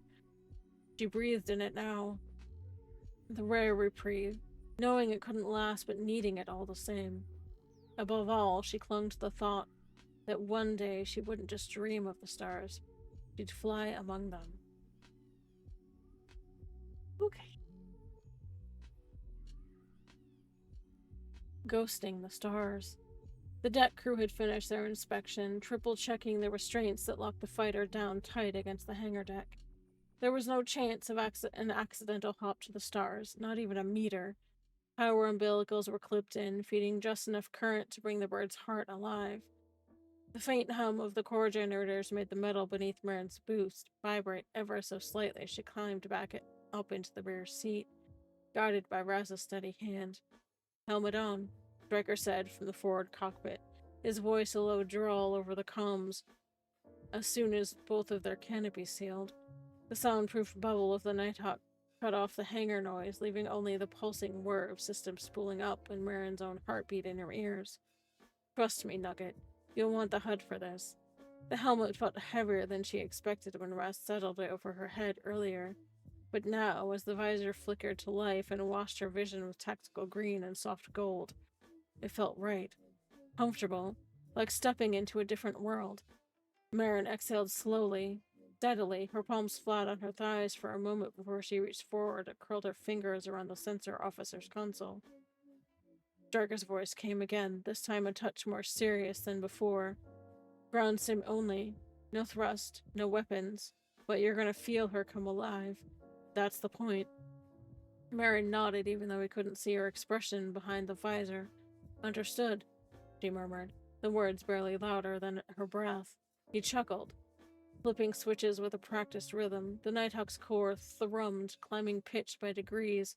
She breathed in it now, the rare reprieve, knowing it couldn't last but needing it all the same. Above all, she clung to the thought that one day she wouldn't just dream of the stars, she'd fly among them. Okay. Ghosting the stars. The deck crew had finished their inspection, triple-checking the restraints that locked the fighter down tight against the hangar deck. There was no chance of an accidental hop to the stars, not even a meter. Power umbilicals were clipped in, feeding just enough current to bring the bird's heart alive. The faint hum of the core generators made the metal beneath Marin's boost vibrate ever so slightly as she climbed up into the rear seat, guided by Raz's steady hand. "Helmet on," Stryker said from the forward cockpit, his voice a low drawl over the comms as soon as both of their canopies sealed. The soundproof bubble of the Nighthawk cut off the hangar noise, leaving only the pulsing whir of systems spooling up and Marin's own heartbeat in her ears. "Trust me, Nugget. You'll want the HUD for this." The helmet felt heavier than she expected when Raz settled it over her head earlier. But now, as the visor flickered to life and washed her vision with tactical green and soft gold, it felt right. Comfortable, like stepping into a different world. Marin exhaled slowly, steadily, her palms flat on her thighs for a moment before she reached forward and curled her fingers around the sensor officer's console. Stryker's voice came again, this time a touch more serious than before. "Ground sim only. No thrust, no weapons, but you're gonna feel her come alive. That's the point." Marin nodded even though he couldn't see her expression behind the visor. "Understood," she murmured, the words barely louder than her breath. He chuckled, flipping switches with a practiced rhythm. The Nighthawk's core thrummed, climbing pitch by degrees,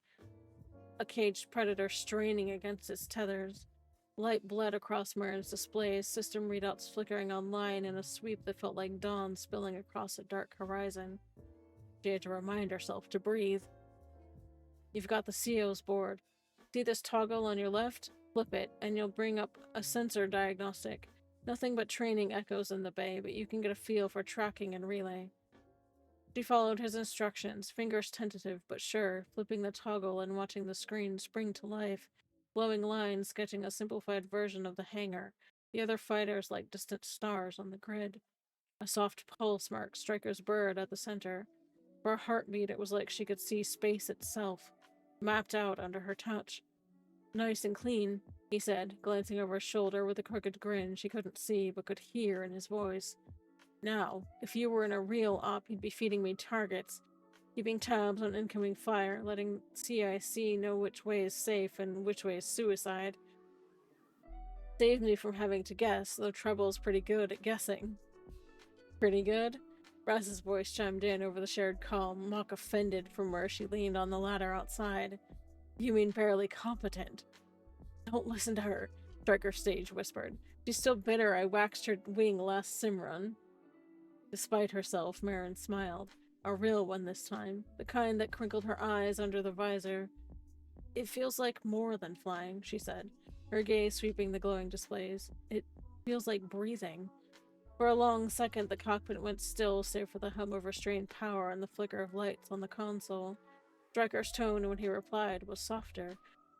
a caged predator straining against its tethers. Light bled across Marin's displays, system readouts flickering online in a sweep that felt like dawn spilling across a dark horizon. She had to remind herself to breathe. "You've got the CO's board. See this toggle on your left? Flip it, and you'll bring up a sensor diagnostic. Nothing but training echoes in the bay, but you can get a feel for tracking and relay." She followed his instructions, fingers tentative but sure, flipping the toggle and watching the screen spring to life, glowing lines sketching a simplified version of the hangar, the other fighters like distant stars on the grid. A soft pulse marked Stryker's bird at the center. For a heartbeat, it was like she could see space itself, mapped out under her touch. "Nice and clean," he said, glancing over his shoulder with a crooked grin she couldn't see but could hear in his voice. "Now, if you were in a real op, you'd be feeding me targets, keeping tabs on incoming fire, letting CIC know which way is safe and which way is suicide. Saves me from having to guess, though Treble's pretty good at guessing." "Pretty good?" Raz's voice chimed in over the shared calm, mock offended from where she leaned on the ladder outside. "You mean barely competent." "Don't listen to her," Stryker stage whispered. "She's still bitter I waxed her wing last sim run." Despite herself, Marin smiled. A real one this time, the kind that crinkled her eyes under the visor. "It feels like more than flying," she said, her gaze sweeping the glowing displays. "It feels like breathing." For a long second, the cockpit went still, save for the hum of restrained power and the flicker of lights on the console. Stryker's tone when he replied was softer,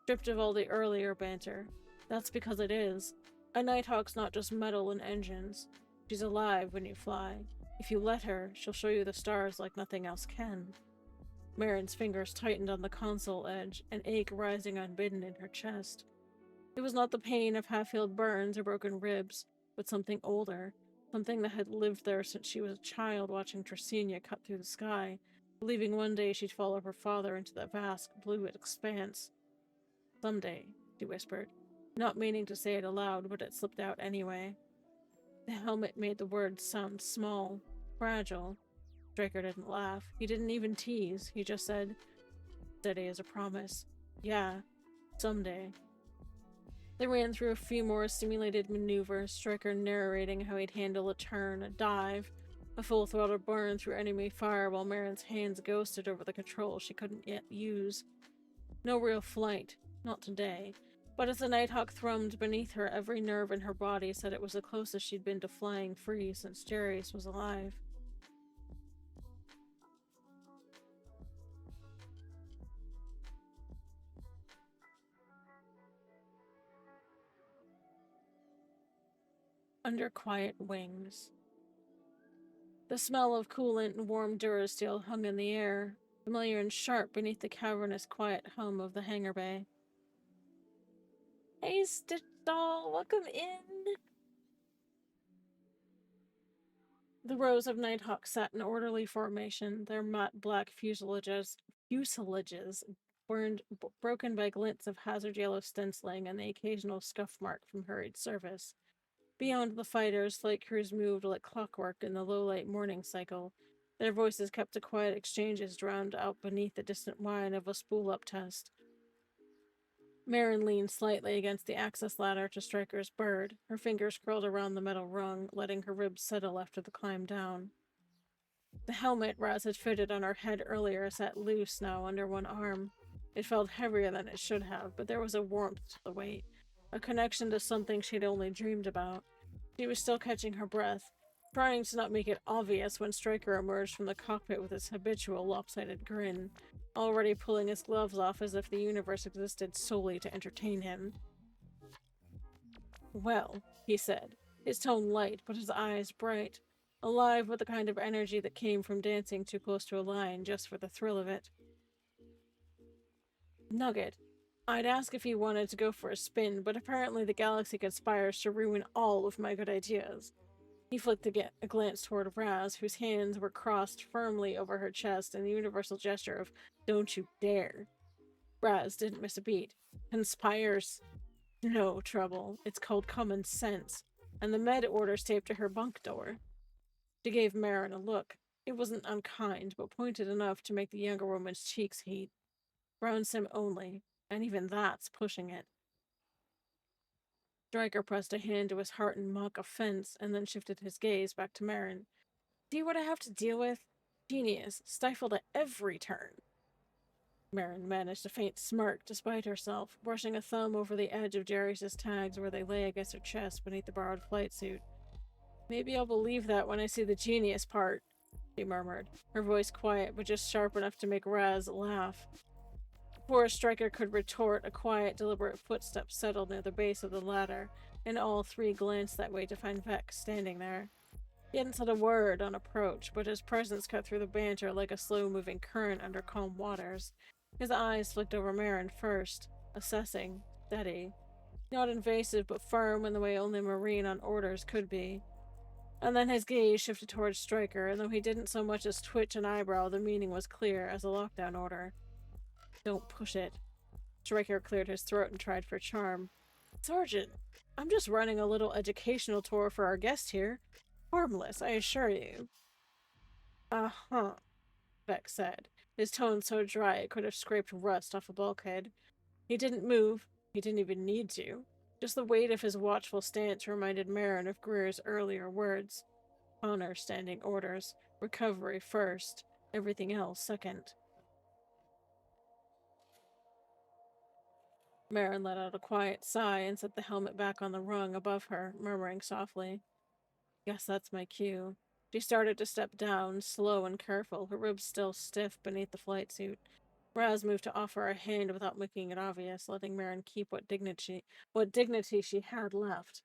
stripped of all the earlier banter. "That's because it is. A Nighthawk's not just metal and engines. She's alive when you fly. If you let her, she'll show you the stars like nothing else can." Marin's fingers tightened on the console edge, an ache rising unbidden in her chest. It was not the pain of half-healed burns or broken ribs, but something older, something that had lived there since she was a child watching Tresinia cut through the sky, believing one day she'd follow her father into the vast blue expanse. "Someday," she whispered, not meaning to say it aloud, but it slipped out anyway. The helmet made the words sound small, fragile. Stryker didn't laugh. He didn't even tease. He just said, steady as a promise, "Yeah, someday." They ran through a few more simulated maneuvers, Striker narrating how he'd handle a turn, a dive, a full throttle burn through enemy fire while Marin's hands ghosted over the controls she couldn't yet use. No real flight, not today. But as the Nighthawk thrummed beneath her, every nerve in her body said it was the closest she'd been to flying free since Jarius was alive. Under quiet wings. The smell of coolant and warm Durasteel hung in the air, familiar and sharp beneath the cavernous quiet hum of the hangar bay. Hey, Stitch Doll, welcome in! The rows of Nighthawks sat in orderly formation, their matte black fuselages broken by glints of hazard yellow stenciling and the occasional scuff mark from hurried service. Beyond the fighters, flight crews moved like clockwork in the low-light morning cycle. Their voices kept to quiet exchanges drowned out beneath the distant whine of a spool-up test. Marin leaned slightly against the access ladder to Striker's bird, her fingers curled around the metal rung, letting her ribs settle after the climb down. The helmet Raz had fitted on her head earlier sat loose now under one arm. It felt heavier than it should have, but there was a warmth to the weight, a connection to something she'd only dreamed about. She was still catching her breath, trying to not make it obvious when Striker emerged from the cockpit with his habitual lopsided grin, already pulling his gloves off as if the universe existed solely to entertain him. "Well," he said, his tone light but his eyes bright, alive with the kind of energy that came from dancing too close to a line just for the thrill of it. "Nugget, I'd ask if he wanted to go for a spin, but apparently the galaxy conspires to ruin all of my good ideas." He flicked a glance toward Raz, whose hands were crossed firmly over her chest in the universal gesture of, "Don't you dare." Raz didn't miss a beat. "Conspires? No trouble. It's called common sense. And the med order's taped to her bunk door." She gave Marin a look. It wasn't unkind, but pointed enough to make the younger woman's cheeks heat. Brown sim only, and even that's pushing it. Striker pressed a hand to his heart in mock offense, and then shifted his gaze back to Marin. "See what I have to deal with? Genius, stifled at every turn." Marin managed a faint smirk despite herself, brushing a thumb over the edge of Jarius' tags where they lay against her chest beneath the borrowed flight suit. "Maybe I'll believe that when I see the genius part," she murmured, her voice quiet but just sharp enough to make Raz laugh. Before a Striker could retort, a quiet, deliberate footstep settled near the base of the ladder, and all three glanced that way to find Vex standing there. He hadn't said a word on approach, but his presence cut through the banter like a slow-moving current under calm waters. His eyes flicked over Marin first, assessing, steady. Not invasive, but firm in the way only Marin on orders could be. And then his gaze shifted towards Striker, and though he didn't so much as twitch an eyebrow, the meaning was clear as a lockdown order. "Don't push it." Striker cleared his throat and tried for charm. "Sergeant, I'm just running a little educational tour for our guest here. Harmless, I assure you." "Uh-huh," Vex said, his tone so dry it could have scraped rust off a bulkhead. He didn't move. He didn't even need to. Just the weight of his watchful stance reminded Marin of Greer's earlier words. Honor standing orders. Recovery first. Everything else second. Marin let out a quiet sigh and set the helmet back on the rung above her, murmuring softly, "Guess that's my cue." She started to step down, slow and careful, her ribs still stiff beneath the flight suit. Raz moved to offer a hand without making it obvious, letting Marin keep what dignity she had left.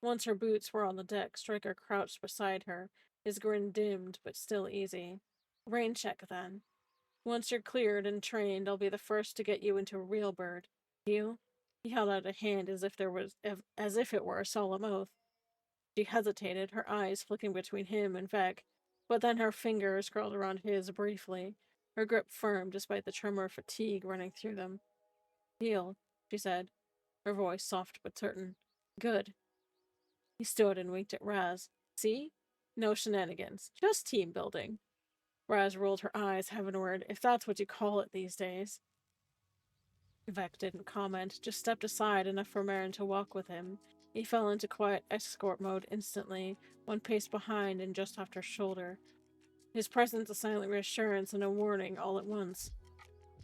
Once her boots were on the deck, Striker crouched beside her, his grin dimmed but still easy. "Rain check, then. Once you're cleared and trained, I'll be the first to get you into a real bird. Deal?" He held out a hand as if it were a solemn oath. She hesitated, her eyes flicking between him and Vec, but then her fingers curled around his briefly, her grip firm despite the tremor of fatigue running through them. "Deal," she said, her voice soft but certain. "Good." He stood and winked at Raz. "See? No shenanigans. Just team building." Raz rolled her eyes heavenward, if that's what you call it these days. Vec didn't comment, just stepped aside enough for Marin to walk with him. He fell into quiet escort mode instantly, one pace behind and just off her shoulder. His presence a silent reassurance and a warning all at once.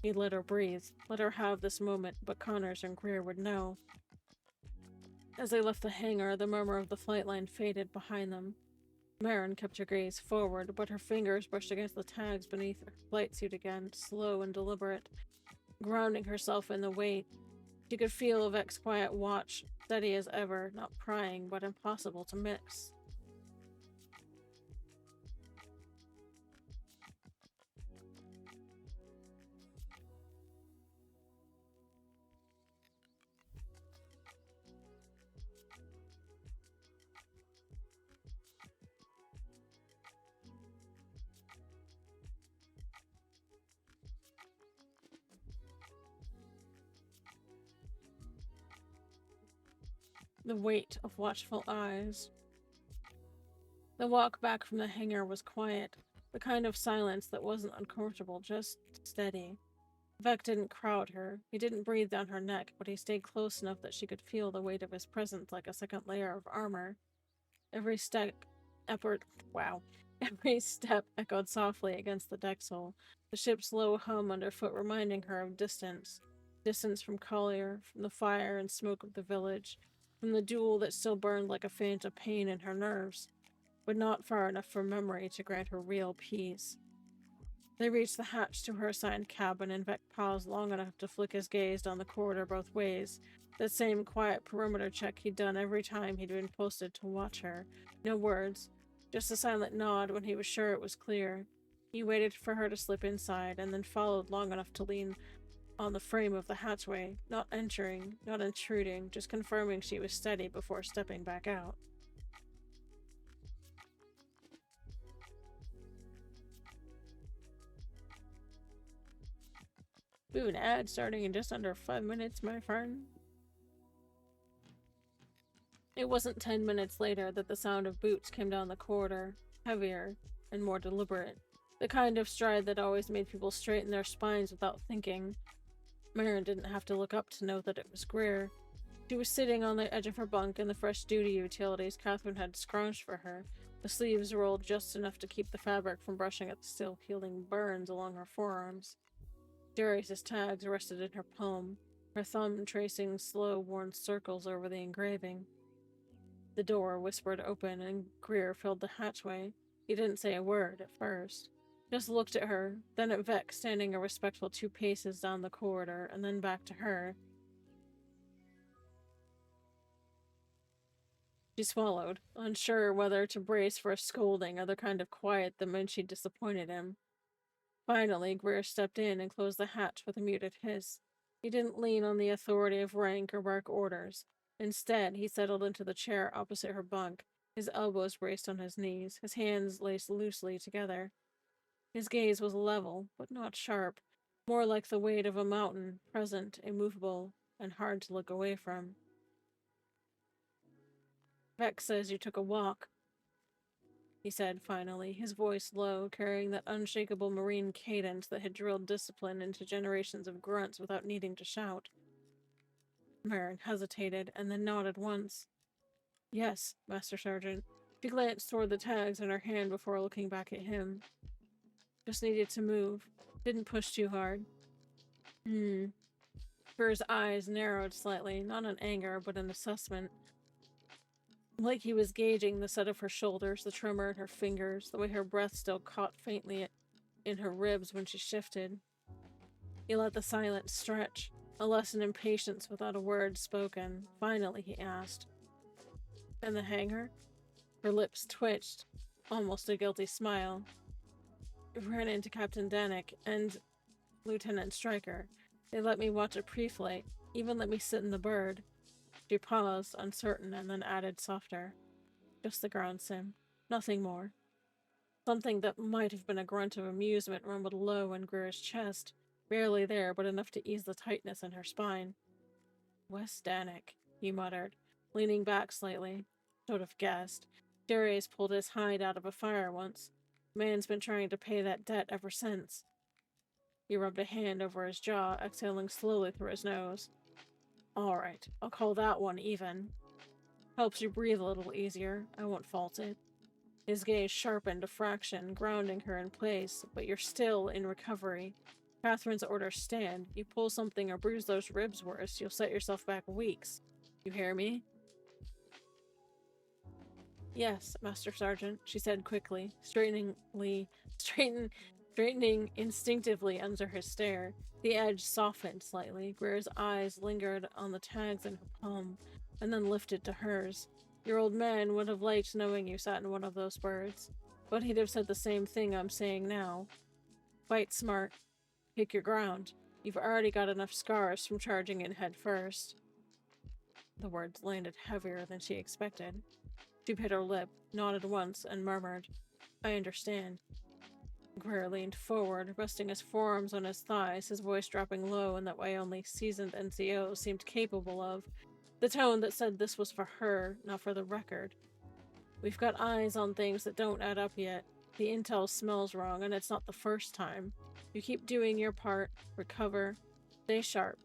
He let her breathe, let her have this moment, but Connors and Greer would know. As they left the hangar, the murmur of the flight line faded behind them. Marin kept her gaze forward, but her fingers brushed against the tags beneath her flight suit again, slow and deliberate, grounding herself in the weight. She could feel Vec's quiet watch, steady as ever, not prying, but impossible to miss. The weight of watchful eyes. The walk back from the hangar was quiet, the kind of silence that wasn't uncomfortable, just steady. Vec didn't crowd her. He didn't breathe down her neck, but he stayed close enough that she could feel the weight of his presence like a second layer of armor. Every step, effort, wow. Every step echoed softly against the deck sole, the ship's low hum underfoot reminding her of distance. Distance from Collier, from the fire and smoke of the village, from the duel that still burned like a faint of pain in her nerves, but not far enough for memory to grant her real peace. They reached the hatch to her assigned cabin, and Vec paused long enough to flick his gaze down the corridor both ways. That same quiet perimeter check he'd done every time he'd been posted to watch her. No words, just a silent nod when he was sure it was clear. He waited for her to slip inside, and then followed long enough to lean on the frame of the hatchway, not entering, not intruding, just confirming she was steady before stepping back out. Ooh, an ad starting in just under 5 minutes, my friend. It wasn't 10 minutes later that the sound of boots came down the corridor, heavier and more deliberate. The kind of stride that always made people straighten their spines without thinking. Marin didn't have to look up to know that it was Greer. She was sitting on the edge of her bunk in the fresh duty utilities Catherine had scrounged for her, the sleeves rolled just enough to keep the fabric from brushing at the still healing burns along her forearms. Darius's tags rested in her palm, her thumb tracing slow, worn circles over the engraving. The door whispered open, and Greer filled the hatchway. He didn't say a word at first. Just looked at her, then at Vec standing a respectful 2 paces down the corridor, and then back to her. She swallowed, unsure whether to brace for a scolding or the kind of quiet that meant she'd disappointed him. Finally, Greer stepped in and closed the hatch with a muted hiss. He didn't lean on the authority of rank or bark orders. Instead, he settled into the chair opposite her bunk, his elbows braced on his knees, his hands laced loosely together. His gaze was level, but not sharp, more like the weight of a mountain, present, immovable, and hard to look away from. Vex says you took a walk, he said finally, his voice low, carrying that unshakable Marine cadence that had drilled discipline into generations of grunts without needing to shout. Marin hesitated, and then nodded once. Yes, Master Sergeant. She glanced toward the tags in her hand before looking back at him. Just needed to move. Didn't push too hard. Burr's eyes narrowed slightly, not in anger, but in assessment. Like he was gauging the set of her shoulders, the tremor in her fingers, the way her breath still caught faintly in her ribs when she shifted. He let the silence stretch, a lesson in patience without a word spoken. Finally, he asked, "And the hangar?" Her lips twitched, almost a guilty smile. Ran into Captain Danik and Lieutenant Stryker. They let me watch a pre-flight, even let me sit in the bird. She paused, uncertain, and then added softer. Just the ground sim. Nothing more. Something that might have been a grunt of amusement rumbled low in Greer's chest, barely there, but enough to ease the tightness in her spine. Wes Danik, he muttered, leaning back slightly. Sort of guessed. Darius pulled his hide out of a fire once. Man's been trying to pay that debt ever since. He rubbed a hand over his jaw, exhaling slowly through his nose. Alright, I'll call that one even. Helps you breathe a little easier. I won't fault it. His gaze sharpened a fraction, grounding her in place, but you're still in recovery. Catherine's orders stand. You pull something or bruise those ribs worse, you'll set yourself back weeks. You hear me? Yes, Master Sergeant, she said quickly, straightening instinctively under his stare. The edge softened slightly. Greer's eyes lingered on the tags in her palm, and then lifted to hers. Your old man would have liked knowing you sat in one of those birds, but he'd have said the same thing I'm saying now. Fight smart. Pick your ground. You've already got enough scars from charging in head first. The words landed heavier than she expected. She bit her lip, nodded once, and murmured, I understand. Greer leaned forward, resting his forearms on his thighs, his voice dropping low in that way only seasoned NCOs seemed capable of, the tone that said this was for her, not for the record. We've got eyes on things that don't add up yet. The intel smells wrong, and it's not the first time. You keep doing your part, recover, stay sharp.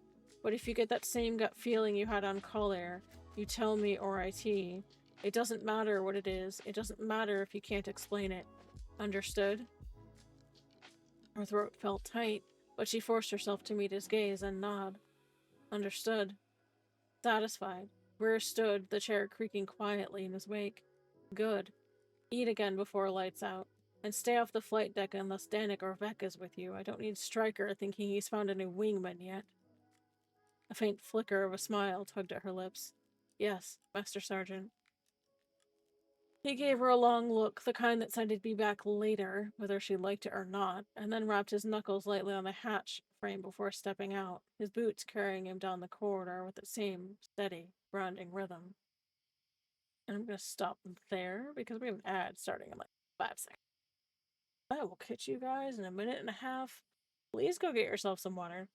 But if you get that same gut feeling you had on Collier, you tell me or IT. It doesn't matter what it is. It doesn't matter if you can't explain it. Understood? Her throat felt tight, but she forced herself to meet his gaze and nod. Understood. Satisfied, Greer stood, the chair creaking quietly in his wake. Good. Eat again before lights out. And stay off the flight deck unless Danik or Vec is with you. I don't need Stryker thinking he's found a new wingman yet. A faint flicker of a smile tugged at her lips. Yes, Master Sergeant. He gave her a long look, the kind that said he'd be back later, whether she liked it or not, and then wrapped his knuckles lightly on the hatch frame before stepping out, his boots carrying him down the corridor with the same steady, grounding rhythm. And I'm going to stop there because we have an ad starting in like 5 seconds. I will catch you guys in a minute and a half. Please go get yourself some water.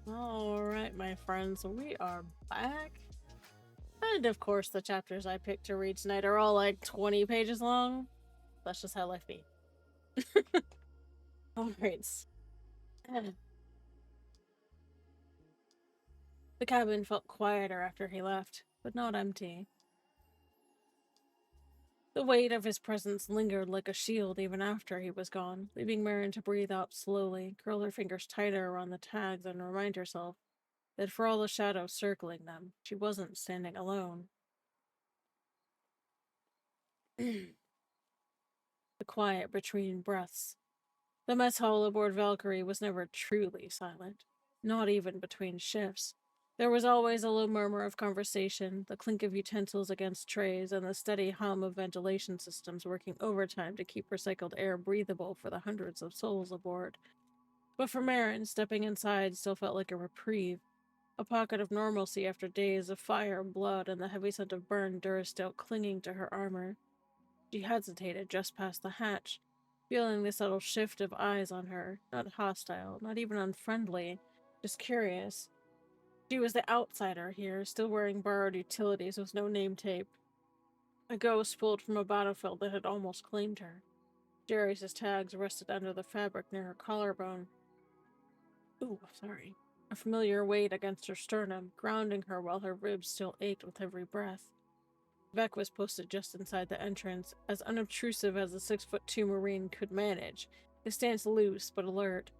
Alright, my friends, we are back. And of course, the chapters I picked to read tonight are all like 20 pages long. That's just how life be. Alright. The cabin felt quieter after he left, but not empty. The weight of his presence lingered like a shield even after he was gone, leaving Marin to breathe out slowly, curl her fingers tighter around the tags, and remind herself that for all the shadows circling them, she wasn't standing alone. The quiet between breaths. The mess hall aboard Valkyrie was never truly silent, not even between shifts. There was always a low murmur of conversation, the clink of utensils against trays, and the steady hum of ventilation systems working overtime to keep recycled air breathable for the hundreds of souls aboard. But for Marin, stepping inside still felt like a reprieve, a pocket of normalcy after days of fire, blood, and the heavy scent of burned Durasteel clinging to her armor. She hesitated just past the hatch, feeling the subtle shift of eyes on her, not hostile, not even unfriendly, just curious. She was the outsider here, still wearing borrowed utilities with no name tape. A ghost pulled from a battlefield that had almost claimed her. Jerry's tags rested under the fabric near her collarbone. Ooh, sorry. A familiar weight against her sternum, grounding her while her ribs still ached with every breath. Beck was posted just inside the entrance, as unobtrusive as the 6'2" Marine could manage, his stance loose but alert.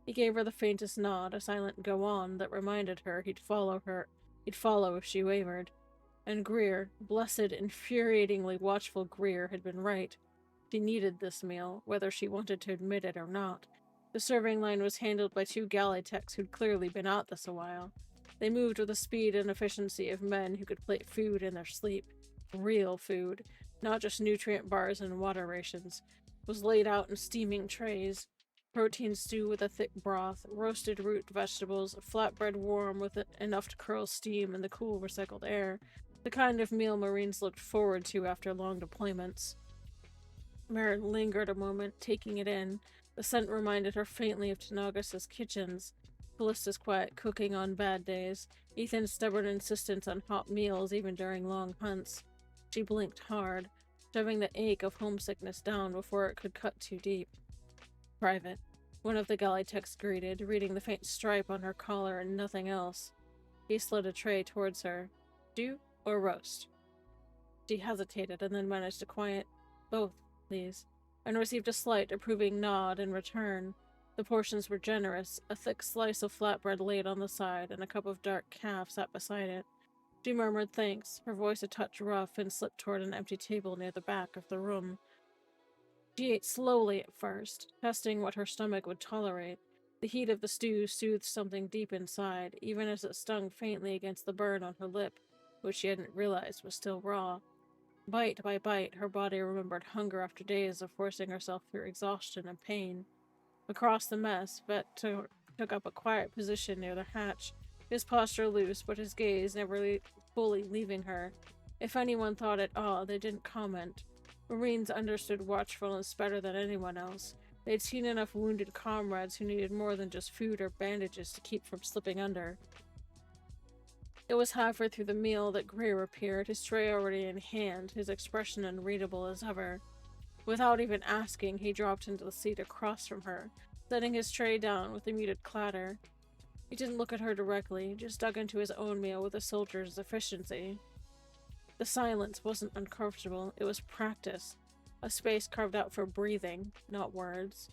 He gave her the faintest nod, a silent go on that reminded her he'd follow if she wavered. And Greer, blessed, infuriatingly watchful Greer, had been right. She needed this meal, whether she wanted to admit it or not. The serving line was handled by two galley techs who'd clearly been at this a while. They moved with the speed and efficiency of men who could plate food in their sleep. Real food, not just nutrient bars and water rations, was laid out in steaming trays. Protein stew with a thick broth, roasted root vegetables, flatbread warm with enough to curl steam in the cool recycled air. The kind of meal Marines looked forward to after long deployments. Marin lingered a moment, taking it in. The scent reminded her faintly of Tanagas's kitchens. Callista's quiet cooking on bad days. Ethan's stubborn insistence on hot meals even during long hunts. She blinked hard, shoving the ache of homesickness down before it could cut too deep. Private. One of the galley techs greeted, reading the faint stripe on her collar and nothing else. He slid a tray towards her. Stew or roast? She hesitated and then managed to quiet. Both, please, and received a slight, approving nod in return. The portions were generous, a thick slice of flatbread laid on the side, and a cup of dark calf sat beside it. She murmured thanks, her voice a touch rough, and slipped toward an empty table near the back of the room. She ate slowly at first, testing what her stomach would tolerate. The heat of the stew soothed something deep inside, even as it stung faintly against the burn on her lip, which she hadn't realized was still raw. Bite by bite, her body remembered hunger after days of forcing herself through exhaustion and pain. Across the mess, Vet took up a quiet position near the hatch, his posture loose, but his gaze never fully leaving her. If anyone thought it odd, they didn't comment. Marines understood watchfulness better than anyone else. They'd seen enough wounded comrades who needed more than just food or bandages to keep from slipping under. It was halfway through the meal that Greer appeared, his tray already in hand, his expression unreadable as ever. Without even asking, he dropped into the seat across from her, setting his tray down with a muted clatter. He didn't look at her directly, just dug into his own meal with a soldier's efficiency. The silence wasn't uncomfortable, it was practice. A space carved out for breathing, not words.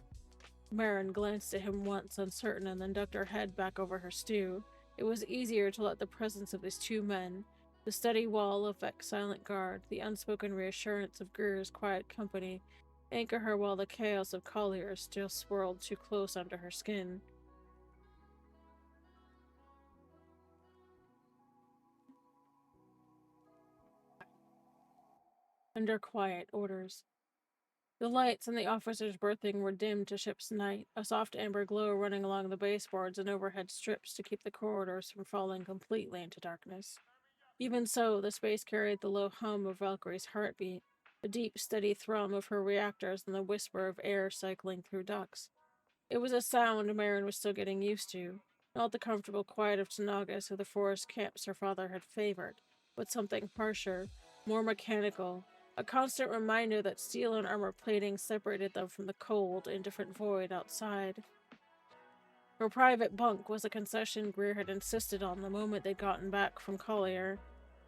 Marin glanced at him once, uncertain, and then ducked her head back over her stew. It was easier to let the presence of these two men, the steady wall of Vec's silent guard, the unspoken reassurance of Greer's quiet company, anchor her while the chaos of Collier still swirled too close under her skin. Under quiet orders. The lights in the officer's berthing were dimmed to ship's night, a soft amber glow running along the baseboards and overhead strips to keep the corridors from falling completely into darkness. Even so, the space carried the low hum of Valkyrie's heartbeat, the deep, steady thrum of her reactors, and the whisper of air cycling through ducts. It was a sound Marin was still getting used to, not the comfortable quiet of Tanagas or the forest camps her father had favored. but something harsher, more mechanical, a constant reminder that steel and armor plating separated them from the cold, indifferent void outside. Her private bunk was a concession Greer had insisted on the moment they'd gotten back from Collier.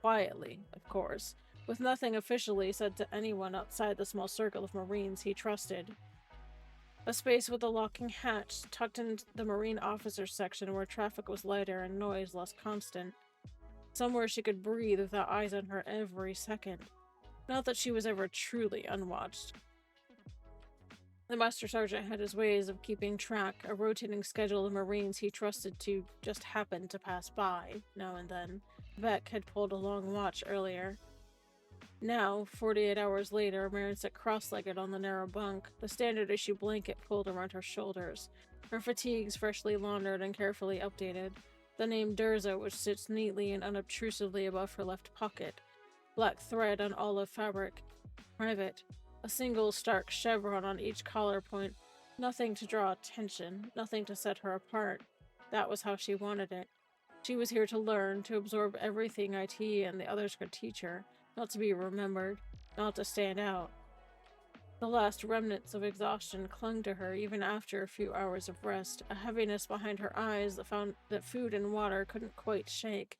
Quietly, of course, with nothing officially said to anyone outside the small circle of Marines he trusted. A space with a locking hatch tucked into the Marine officers section where traffic was lighter and noise less constant. Somewhere she could breathe without eyes on her every second. Not that she was ever truly unwatched. The Master Sergeant had his ways of keeping track, a rotating schedule of Marines he trusted to just happen to pass by, now and then. Beck had pulled a long watch earlier. Now, 48 hours later, Marin sat cross-legged on the narrow bunk, the standard issue blanket pulled around her shoulders, her fatigues freshly laundered and carefully updated, the name Durza which sits neatly and unobtrusively above her left pocket, black thread on olive fabric, private, a single stark chevron on each collar point, nothing to draw attention, nothing to set her apart. That was how she wanted it. She was here to learn, to absorb everything IT and the others could teach her, not to be remembered, not to stand out. The last remnants of exhaustion clung to her even after a few hours of rest, a heaviness behind her eyes that found that food and water couldn't quite shake.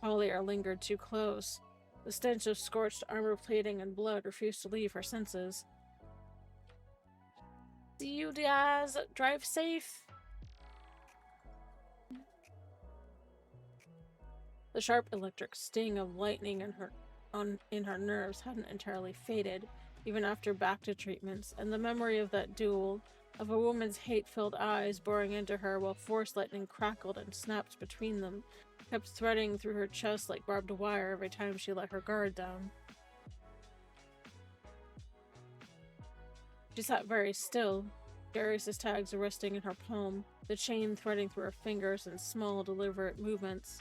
Collier lingered too close. The stench of scorched armor plating and blood refused to leave her senses. See you guys. Drive safe. The sharp electric sting of lightning in her nerves hadn't entirely faded, even after Bacta treatments, and the memory of that duel, of a woman's hate-filled eyes boring into her while force lightning crackled and snapped between them, kept threading through her chest like barbed wire every time she let her guard down. She sat very still, Darius's tags resting in her palm, the chain threading through her fingers in small, deliberate movements.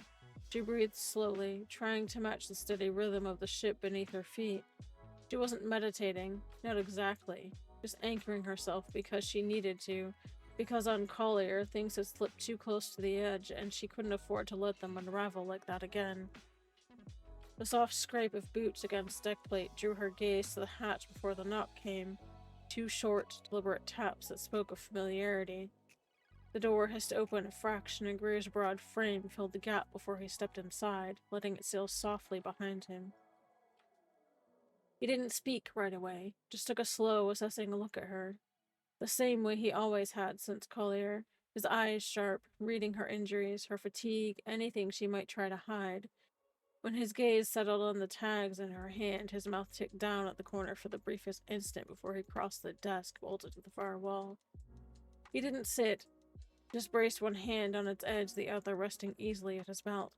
She breathed slowly, trying to match the steady rhythm of the ship beneath her feet. She wasn't meditating, not exactly, just anchoring herself because she needed to, because on Collier things had slipped too close to the edge and she couldn't afford to let them unravel like that again. The soft scrape of boots against deck plate drew her gaze to the hatch before the knock came, two short, deliberate taps that spoke of familiarity. The door hissed open a fraction and Greer's broad frame filled the gap before he stepped inside, letting it seal softly behind him. He didn't speak right away, just took a slow, assessing look at her. The same way he always had since Collier, his eyes sharp, reading her injuries, her fatigue, anything she might try to hide. When his gaze settled on the tags in her hand, his mouth ticked down at the corner for the briefest instant before he crossed the desk, bolted to the far wall. He didn't sit, just braced one hand on its edge, the other resting easily at his belt.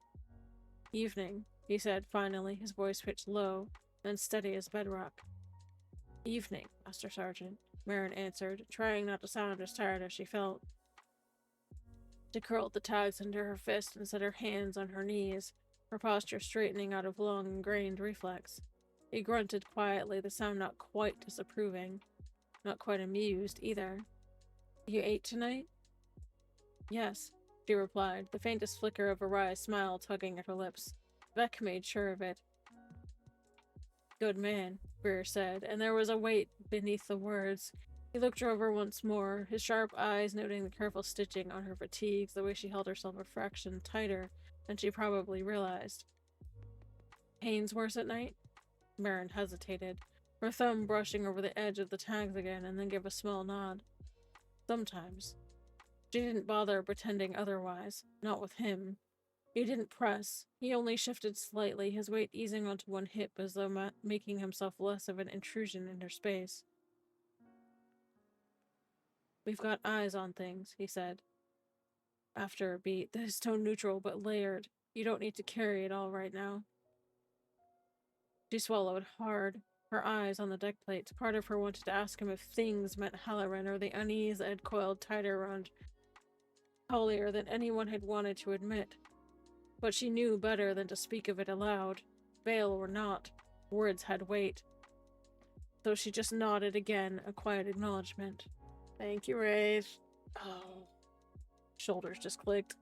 "Evening," he said finally, his voice pitched low, then steady as bedrock. "Evening, Master Sergeant," Marin answered, trying not to sound as tired as she felt. She curled the tags into her fist and set her hands on her knees, her posture straightening out of long ingrained reflex. He grunted quietly, the sound not quite disapproving, not quite amused either. "You ate tonight?" "Yes," she replied, the faintest flicker of a wry smile tugging at her lips. Beck made sure of it. "Good man," Greer said, and there was a weight beneath the words. He looked her over once more, his sharp eyes noting the careful stitching on her fatigues, the way she held herself a fraction tighter than she probably realized. "Pains worse at night?" Marin hesitated, her thumb brushing over the edge of the tags again, and then gave a small nod. "Sometimes." She didn't bother pretending otherwise, not with him. He didn't press, he only shifted slightly, his weight easing onto one hip as though making himself less of an intrusion in her space. "We've got eyes on things," he said. After a beat, his tone neutral but layered. "You don't need to carry it all right now." She swallowed hard, her eyes on the deck plate. Part of her wanted to ask him if things meant Halloran or the unease that had coiled tighter around Collier than anyone had wanted to admit. But she knew better than to speak of it aloud. Veil or not, words had weight. So she just nodded again, a quiet acknowledgement. "Thank you, Wraith." Oh. Shoulders just clicked.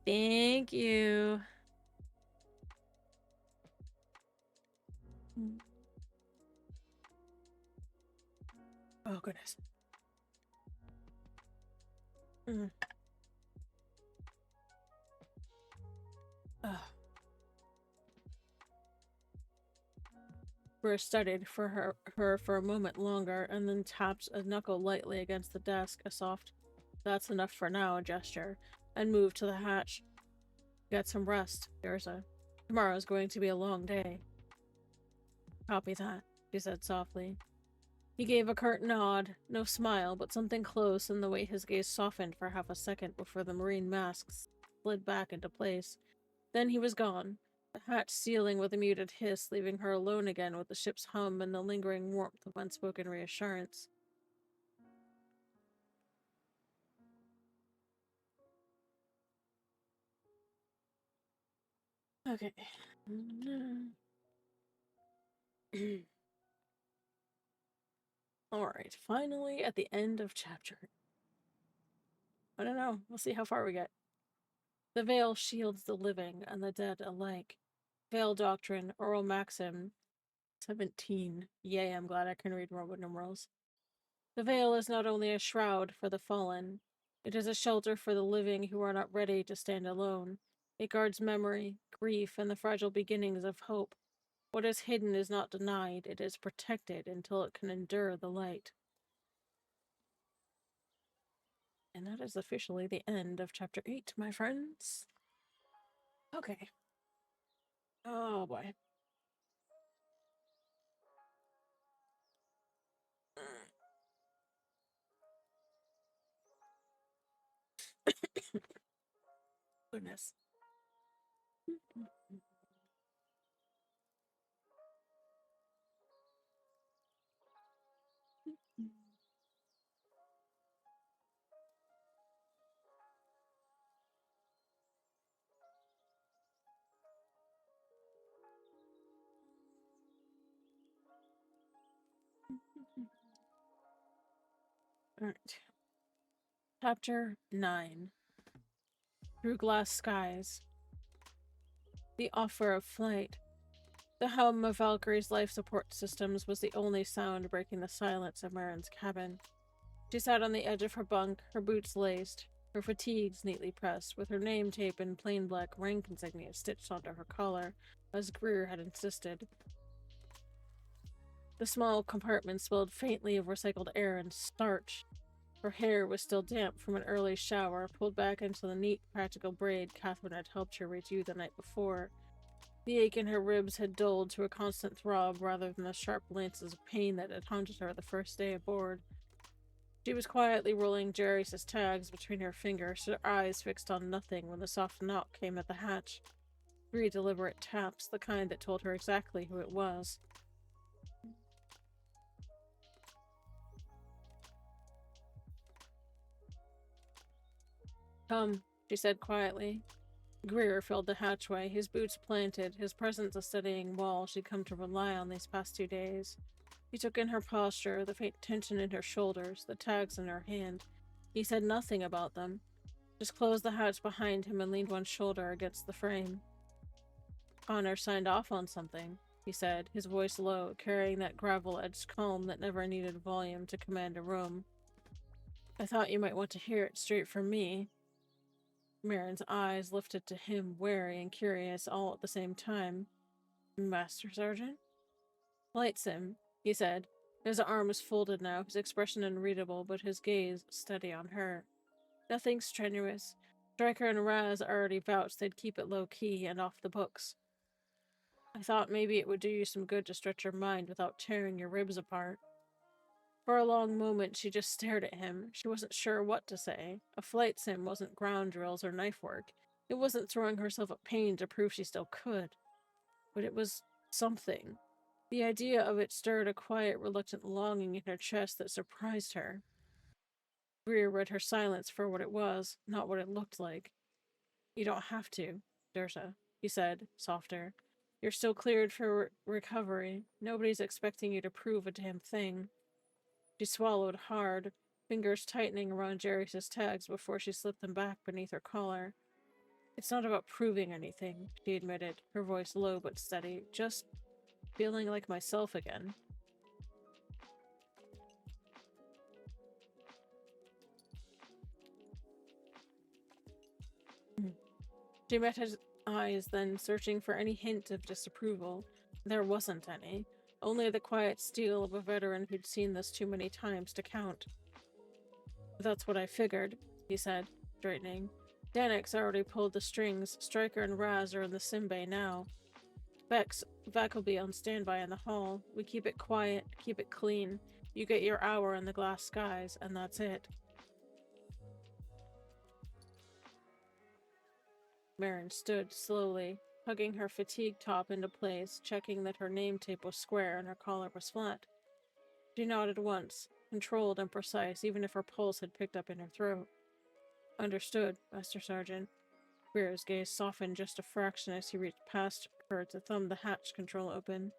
"Thank you." Oh, goodness. Mm. Ugh. Bruce studied her for a moment longer and then tapped a knuckle lightly against the desk, a soft, "That's enough for now" gesture, and moved to the hatch. "Get some rest, Ursa. Tomorrow's going to be a long day." "Copy that," she said softly. He gave a curt nod, no smile, but something close in the way his gaze softened for half a second before the marine masks slid back into place. Then he was gone, the hatch sealing with a muted hiss, leaving her alone again with the ship's hum and the lingering warmth of unspoken reassurance. Okay. Alright, finally at the end of chapter. I don't know, we'll see how far we get. The veil shields the living and the dead alike. Veil Doctrine, Oral Maxim, 17. Yay, I'm glad I can read Roman numerals. The veil is not only a shroud for the fallen, it is a shelter for the living who are not ready to stand alone. It guards memory, grief, and the fragile beginnings of hope. What is hidden is not denied, it is protected until it can endure the light. And that is officially the end of chapter 8, my friends. Okay. Oh boy. Goodness. Alright. Chapter 9. Through Glass Skies. The offer of flight. The hum of Valkyrie's life support systems was the only sound breaking the silence of Marin's cabin. She sat on the edge of her bunk, her boots laced, her fatigues neatly pressed, with her name tape and plain black rank insignia stitched onto her collar, as Greer had insisted. The small compartment smelled faintly of recycled air and starch. Her hair was still damp from an early shower, pulled back into the neat, practical braid Catherine had helped her redo the night before. The ache in her ribs had dulled to a constant throb rather than the sharp lances of pain that had haunted her the first day aboard. She was quietly rolling Jerry's tags between her fingers, her eyes fixed on nothing when the soft knock came at the hatch. 3 deliberate taps, the kind that told her exactly who it was. "Come," she said quietly. Greer filled the hatchway, his boots planted, his presence a steadying wall she'd come to rely on these past 2 days. He took in her posture, the faint tension in her shoulders, the tags in her hand. He said nothing about them, just closed the hatch behind him and leaned one shoulder against the frame. "Connor signed off on something," he said, his voice low, carrying that gravel-edged calm that never needed volume to command a room. "I thought you might want to hear it straight from me." Marin's eyes lifted to him, wary and curious all at the same time. "Master Sergeant?" "Flight sim," he said. His arms folded now, his expression unreadable, but his gaze steady on her. "Nothing strenuous. Stryker and Raz already vouched they'd keep it low-key and off the books. I thought maybe it would do you some good to stretch your mind without tearing your ribs apart." For a long moment, she just stared at him. She wasn't sure what to say. A flight sim wasn't ground drills or knife work. It wasn't throwing herself at pain to prove she still could. But it was something. The idea of it stirred a quiet, reluctant longing in her chest that surprised her. Greer read her silence for what it was, not what it looked like. "You don't have to, Dursa," he said, softer. "You're still cleared for recovery. Nobody's expecting you to prove a damn thing." She swallowed hard, fingers tightening around Jerry's tags before she slipped them back beneath her collar. "It's not about proving anything," she admitted, her voice low but steady. "Just feeling like myself again. She met his eyes, then searching for any hint of disapproval. There wasn't any. Only the quiet steel of a veteran who'd seen this too many times to count. That's what I figured, he said, straightening. Danek's already pulled the strings. Stryker and Raz are in the simbay now. Vec will be on standby in the hall. We keep it quiet, keep it clean. You get your hour in the glass skies, and that's it. Marin stood slowly, hugging her fatigue top into place, checking that her name tape was square and her collar was flat. She nodded once, controlled and precise, even if her pulse had picked up in her throat. Understood, Master Sergeant. Greer's gaze softened just a fraction as he reached past her to thumb the hatch control open.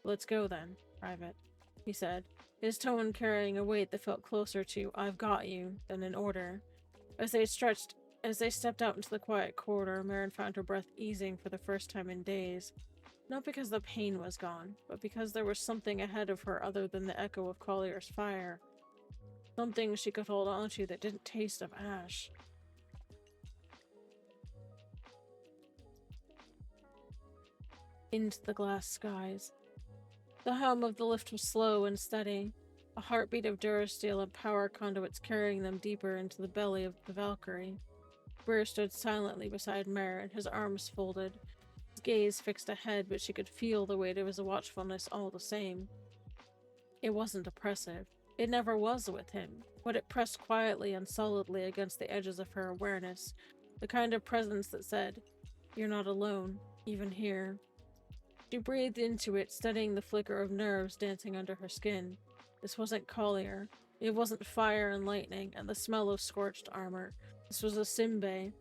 Let's go then, Private, he said, his tone carrying a weight that felt closer to "I've got you" than an order. As they stepped out into the quiet corridor, Marin found her breath easing for the first time in days. Not because the pain was gone, but because there was something ahead of her other than the echo of Collier's fire. Something she could hold on to that didn't taste of ash. Into the glass skies. The hum of the lift was slow and steady, a heartbeat of Durasteel and power conduits carrying them deeper into the belly of the Valkyrie. Greer stood silently beside Marin, his arms folded, his gaze fixed ahead, but she could feel the weight of his watchfulness all the same. It wasn't oppressive. It never was with him, but it pressed quietly and solidly against the edges of her awareness, the kind of presence that said, "You're not alone, even here." She breathed into it, studying the flicker of nerves dancing under her skin. This wasn't Collier. It wasn't fire and lightning and the smell of scorched armor. This was a simbay.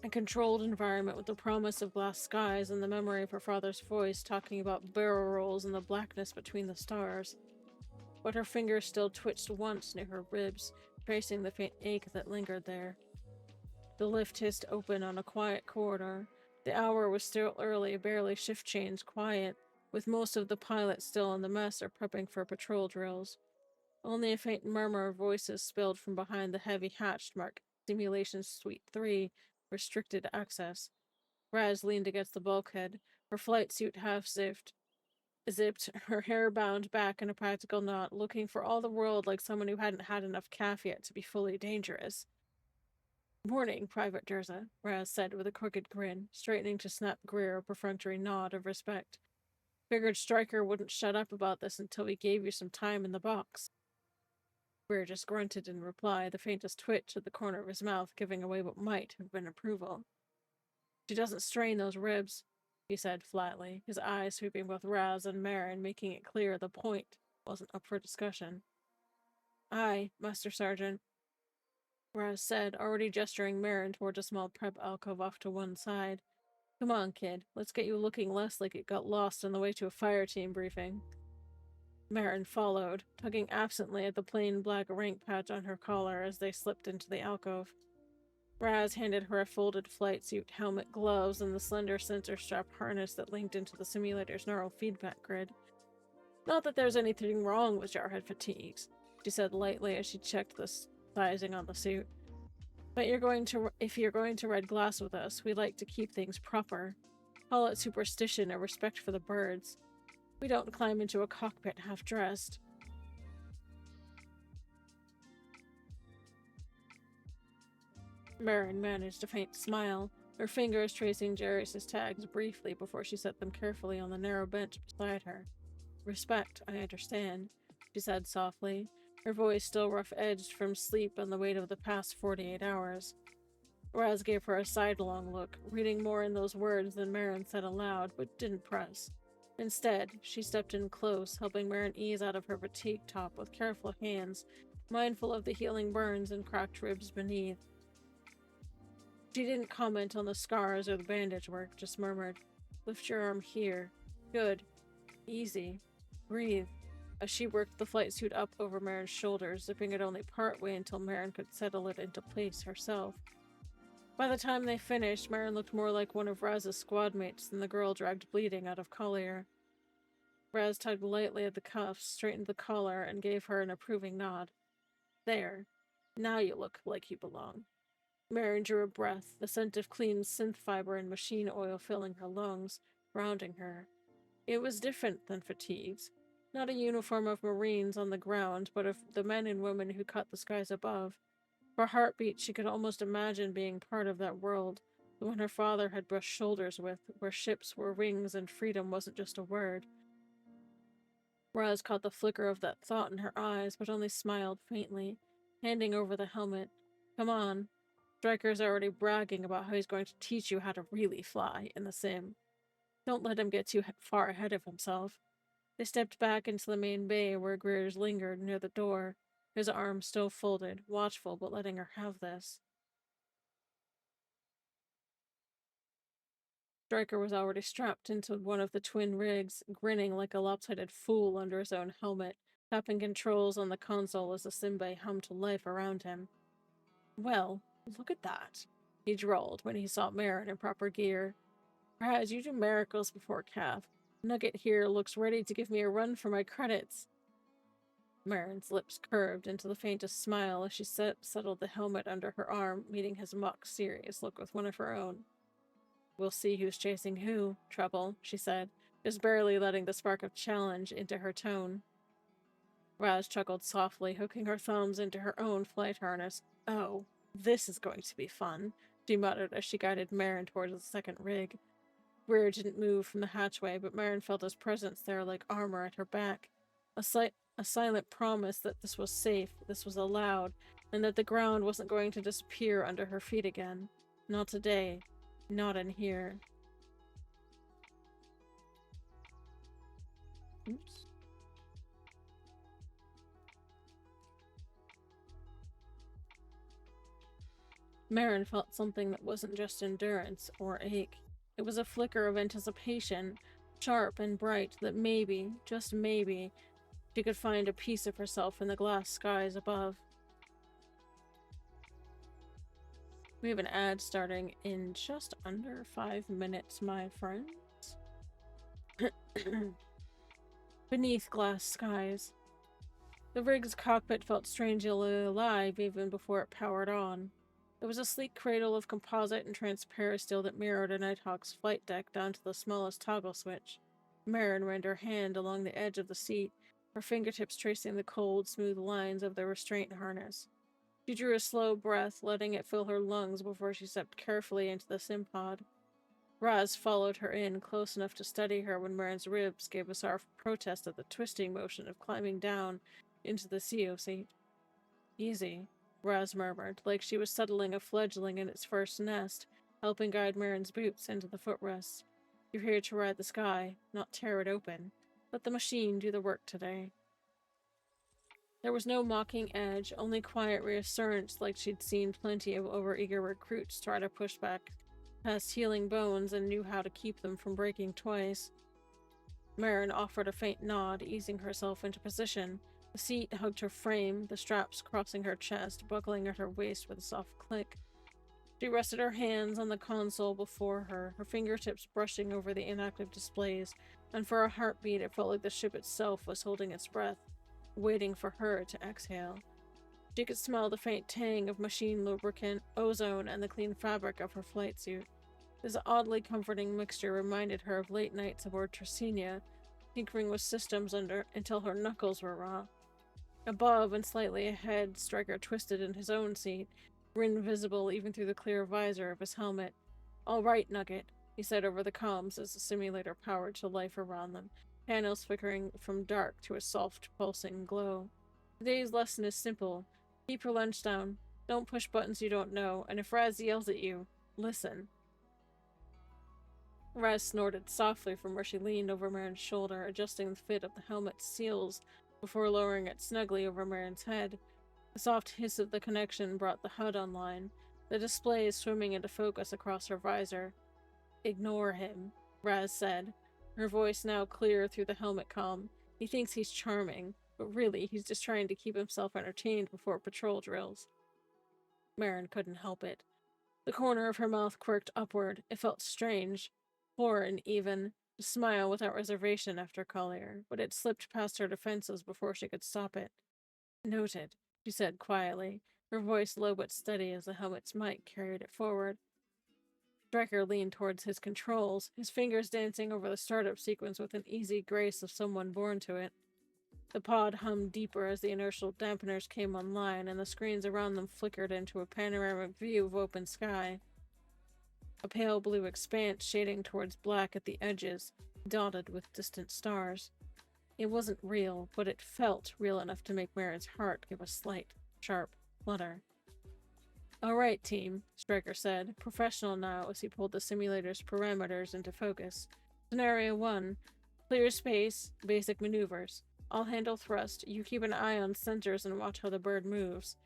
A controlled environment with the promise of glass skies and the memory of her father's voice talking about barrel rolls and the blackness between the stars. But her fingers still twitched once near her ribs, tracing the faint ache that lingered there. The lift hissed open on a quiet corridor. The hour was still early, barely shift change quiet, with most of the pilots still in the mess or prepping for patrol drills. Only a faint murmur of voices spilled from behind the heavy hatch marked Simulation Suite 3, restricted access. Raz leaned against the bulkhead, her flight suit half zipped, her hair bound back in a practical knot, looking for all the world like someone who hadn't had enough caff yet to be fully dangerous. "Morning, Private Durza," Raz said with a crooked grin, straightening to snap Greer a perfunctory nod of respect. "Figured Stryker wouldn't shut up about this until we gave you some time in the box." Greer just grunted in reply, the faintest twitch at the corner of his mouth giving away what might have been approval. "She doesn't strain those ribs," he said flatly, his eyes sweeping both Raz and Marin, making it clear the point wasn't up for discussion. "Aye, Master Sergeant," Raz said, already gesturing Marin toward a small prep alcove off to one side. "Come on, kid. Let's get you looking less like it got lost on the way to a fire team briefing." Marin followed, tugging absently at the plain black rank patch on her collar as they slipped into the alcove. Raz handed her a folded flight suit, helmet, gloves, and the slender sensor strap harness that linked into the simulator's neural feedback grid. "Not that there's anything wrong with Jarhead fatigues," she said lightly as she checked the sizing on the suit. "But if you're going to red glass with us, we like to keep things proper. Call it superstition or respect for the birds. We don't climb into a cockpit half-dressed." Marin managed a faint smile, her fingers tracing Jairus' tags briefly before she set them carefully on the narrow bench beside her. "Respect, I understand," she said softly, her voice still rough-edged from sleep and the weight of the past 48 hours. Raz gave her a sidelong look, reading more in those words than Marin said aloud, but didn't press. Instead, she stepped in close, helping Marin ease out of her fatigue top with careful hands, mindful of the healing burns and cracked ribs beneath. She didn't comment on the scars or the bandage work, just murmured, "Lift your arm here. Good. Easy. Breathe," as she worked the flight suit up over Marin's shoulders, zipping it only partway until Marin could settle it into place herself. By the time they finished, Marin looked more like one of Raz's squad mates than the girl dragged bleeding out of Collier. Raz tugged lightly at the cuffs, straightened the collar, and gave her an approving nod. There. Now you look like you belong. Marin drew a breath, the scent of clean synth fiber and machine oil filling her lungs, grounding her. It was different than fatigues. Not a uniform of Marines on the ground, but of the men and women who cut the skies above. For a heartbeat, she could almost imagine being part of that world, the one her father had brushed shoulders with, where ships were wings and freedom wasn't just a word. Raz caught the flicker of that thought in her eyes, but only smiled faintly, handing over the helmet. Come on. Stryker's already bragging about how he's going to teach you how to really fly in the sim. Don't let him get too far ahead of himself. They stepped back into the main bay where Greers lingered near the door, his arms still folded, watchful but letting her have this. Stryker was already strapped into one of the twin rigs, grinning like a lopsided fool under his own helmet, tapping controls on the console as the simbay hummed to life around him. Well, look at that, he drawled when he saw Marin in proper gear. Raz, you do miracles before Calf. Nugget here looks ready to give me a run for my credits. Marin's lips curved into the faintest smile as she settled the helmet under her arm, meeting his mock serious look with one of her own. We'll see who's chasing who, Trouble, she said, just barely letting the spark of challenge into her tone. Raz chuckled softly, hooking her thumbs into her own flight harness. Oh, this is going to be fun, she muttered as she guided Marin towards the second rig. Greer didn't move from the hatchway, but Marin felt his presence there like armor at her back. A silent promise that this was safe, this was allowed, and that the ground wasn't going to disappear under her feet again. Not today. Not in here. Oops. Marin felt something that wasn't just endurance or ache. It was a flicker of anticipation, sharp and bright, that maybe, just maybe, she could find a piece of herself in the glass skies above. We have an ad starting in just under 5 minutes, my friends. Beneath glass skies. The rig's cockpit felt strangely alive even before it powered on. It was a sleek cradle of composite and transparent steel that mirrored a Nighthawk's flight deck down to the smallest toggle switch. Marin ran her hand along the edge of the seat, her fingertips tracing the cold, smooth lines of the restraint harness. She drew a slow breath, letting it fill her lungs before she stepped carefully into the sim pod. Raz followed her in, close enough to steady her when Marin's ribs gave a soft protest at the twisting motion of climbing down into the CO seat. Easy, Raz murmured, like she was settling a fledgling in its first nest, helping guide Marin's boots into the footrests. You're here to ride the sky, not tear it open. Let the machine do the work today. There was no mocking edge, only quiet reassurance like she'd seen plenty of overeager recruits try to push back past healing bones and knew how to keep them from breaking twice. Marin offered a faint nod, easing herself into position. The seat hugged her frame, the straps crossing her chest, buckling at her waist with a soft click. She rested her hands on the console before her, her fingertips brushing over the inactive displays, and for a heartbeat it felt like the ship itself was holding its breath, waiting for her to exhale. She could smell the faint tang of machine lubricant, ozone, and the clean fabric of her flight suit. This oddly comforting mixture reminded her of late nights aboard Tracenia, tinkering with systems until her knuckles were raw. Above and slightly ahead, Stryker twisted in his own seat, grin visible even through the clear visor of his helmet. All right, Nugget, he said over the comms as the simulator powered to life around them, panels flickering from dark to a soft, pulsing glow. Today's lesson is simple. Keep your lunch down. Don't push buttons you don't know, and if Raz yells at you, listen. Raz snorted softly from where she leaned over Marin's shoulder, adjusting the fit of the helmet's seals before lowering it snugly over Marin's head. The soft hiss of the connection brought the HUD online, the display swimming into focus across her visor. Ignore him, Raz said, her voice now clear through the helmet comm. He thinks he's charming, but really he's just trying to keep himself entertained before patrol drills. Marin couldn't help it. The corner of her mouth quirked upward. It felt strange. Foreign, even. to smile without reservation after Collier, but it slipped past her defenses before she could stop it. Noted, she said quietly, her voice low but steady as the helmet's mic carried it forward. Stryker leaned towards his controls, his fingers dancing over the startup sequence with an easy grace of someone born to it. The pod hummed deeper as the inertial dampeners came online and the screens around them flickered into a panoramic view of open sky. A pale blue expanse shading towards black at the edges, dotted with distant stars. It wasn't real, but it felt real enough to make Marin's heart give a slight, sharp flutter. All right, team, Stryker said, professional now as he pulled the simulator's parameters into focus. Scenario 1. Clear space, basic maneuvers. I'll handle thrust, you keep an eye on sensors and watch how the bird moves.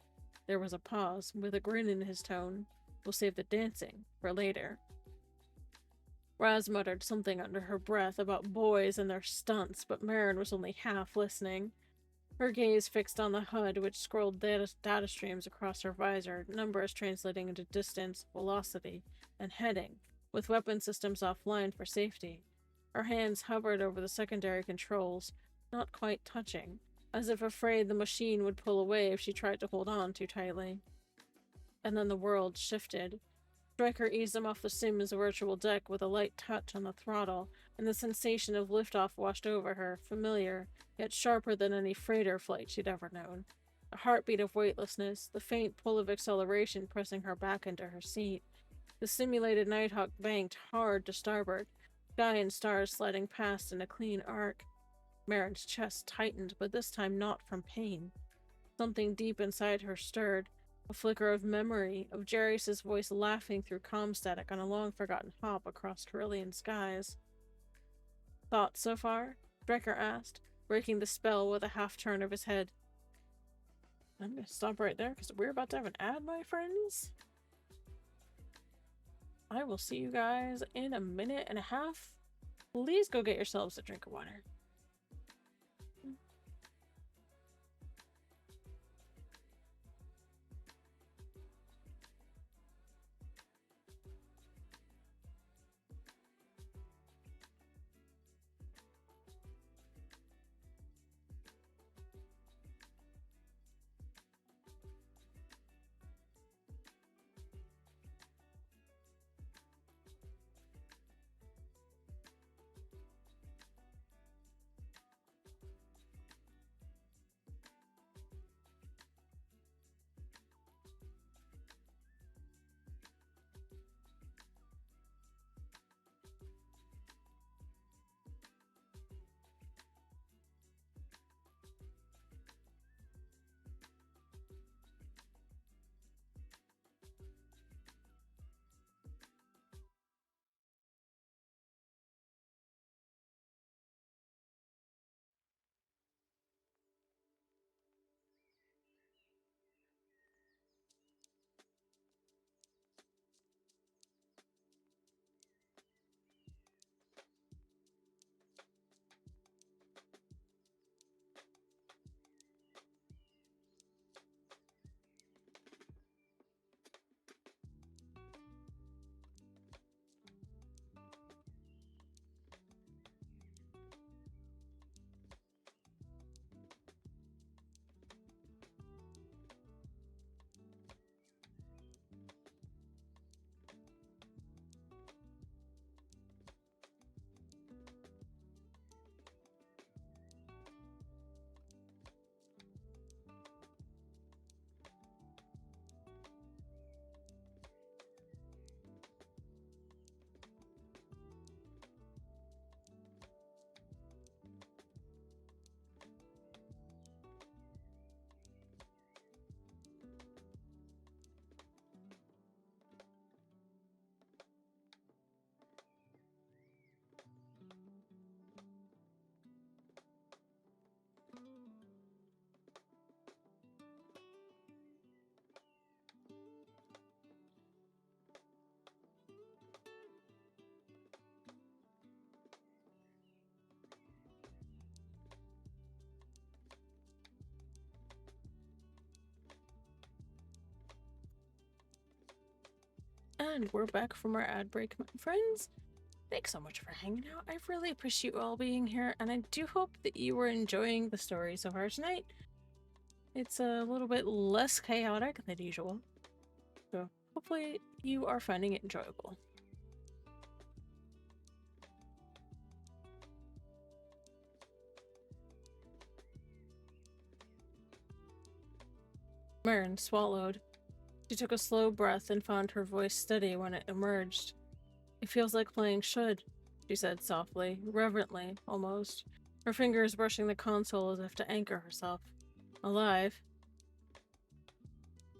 There was a pause, with a grin in his tone. We'll save the dancing for later. Raz muttered something under her breath about boys and their stunts, but Marin was only half listening. Her gaze fixed on the HUD, which scrolled data streams across her visor, numbers translating into distance, velocity, and heading, with weapon systems offline for safety. Her hands hovered over the secondary controls, not quite touching, as if afraid the machine would pull away if she tried to hold on too tightly. And then the world shifted. Stryker eased him off the sim's virtual deck with a light touch on the throttle, and the sensation of liftoff washed over her, familiar, yet sharper than any freighter flight she'd ever known. A heartbeat of weightlessness, the faint pull of acceleration pressing her back into her seat. The simulated Nighthawk banked hard to starboard, sky and stars sliding past in a clean arc. Marin's chest tightened, but this time not from pain. Something deep inside her stirred, a flicker of memory, of Jarius' voice laughing through comm static on a long-forgotten hop across Carillion skies. Thoughts so far? Stryker asked, breaking the spell with a half-turn of his head. I'm gonna stop right there, because we're about to have an ad, my friends. I will see you guys in a minute and a half. Please go get yourselves a drink of water. And we're back from our ad break, my friends. Thanks so much for hanging out. I really appreciate you all being here, and I do hope that you were enjoying the story so far tonight. It's a little bit less chaotic than usual, so hopefully you are finding it enjoyable. Marin swallowed. She took a slow breath and found her voice steady when it emerged. It feels like playing should, she said softly, reverently, almost, her fingers brushing the console as if to anchor herself. Alive.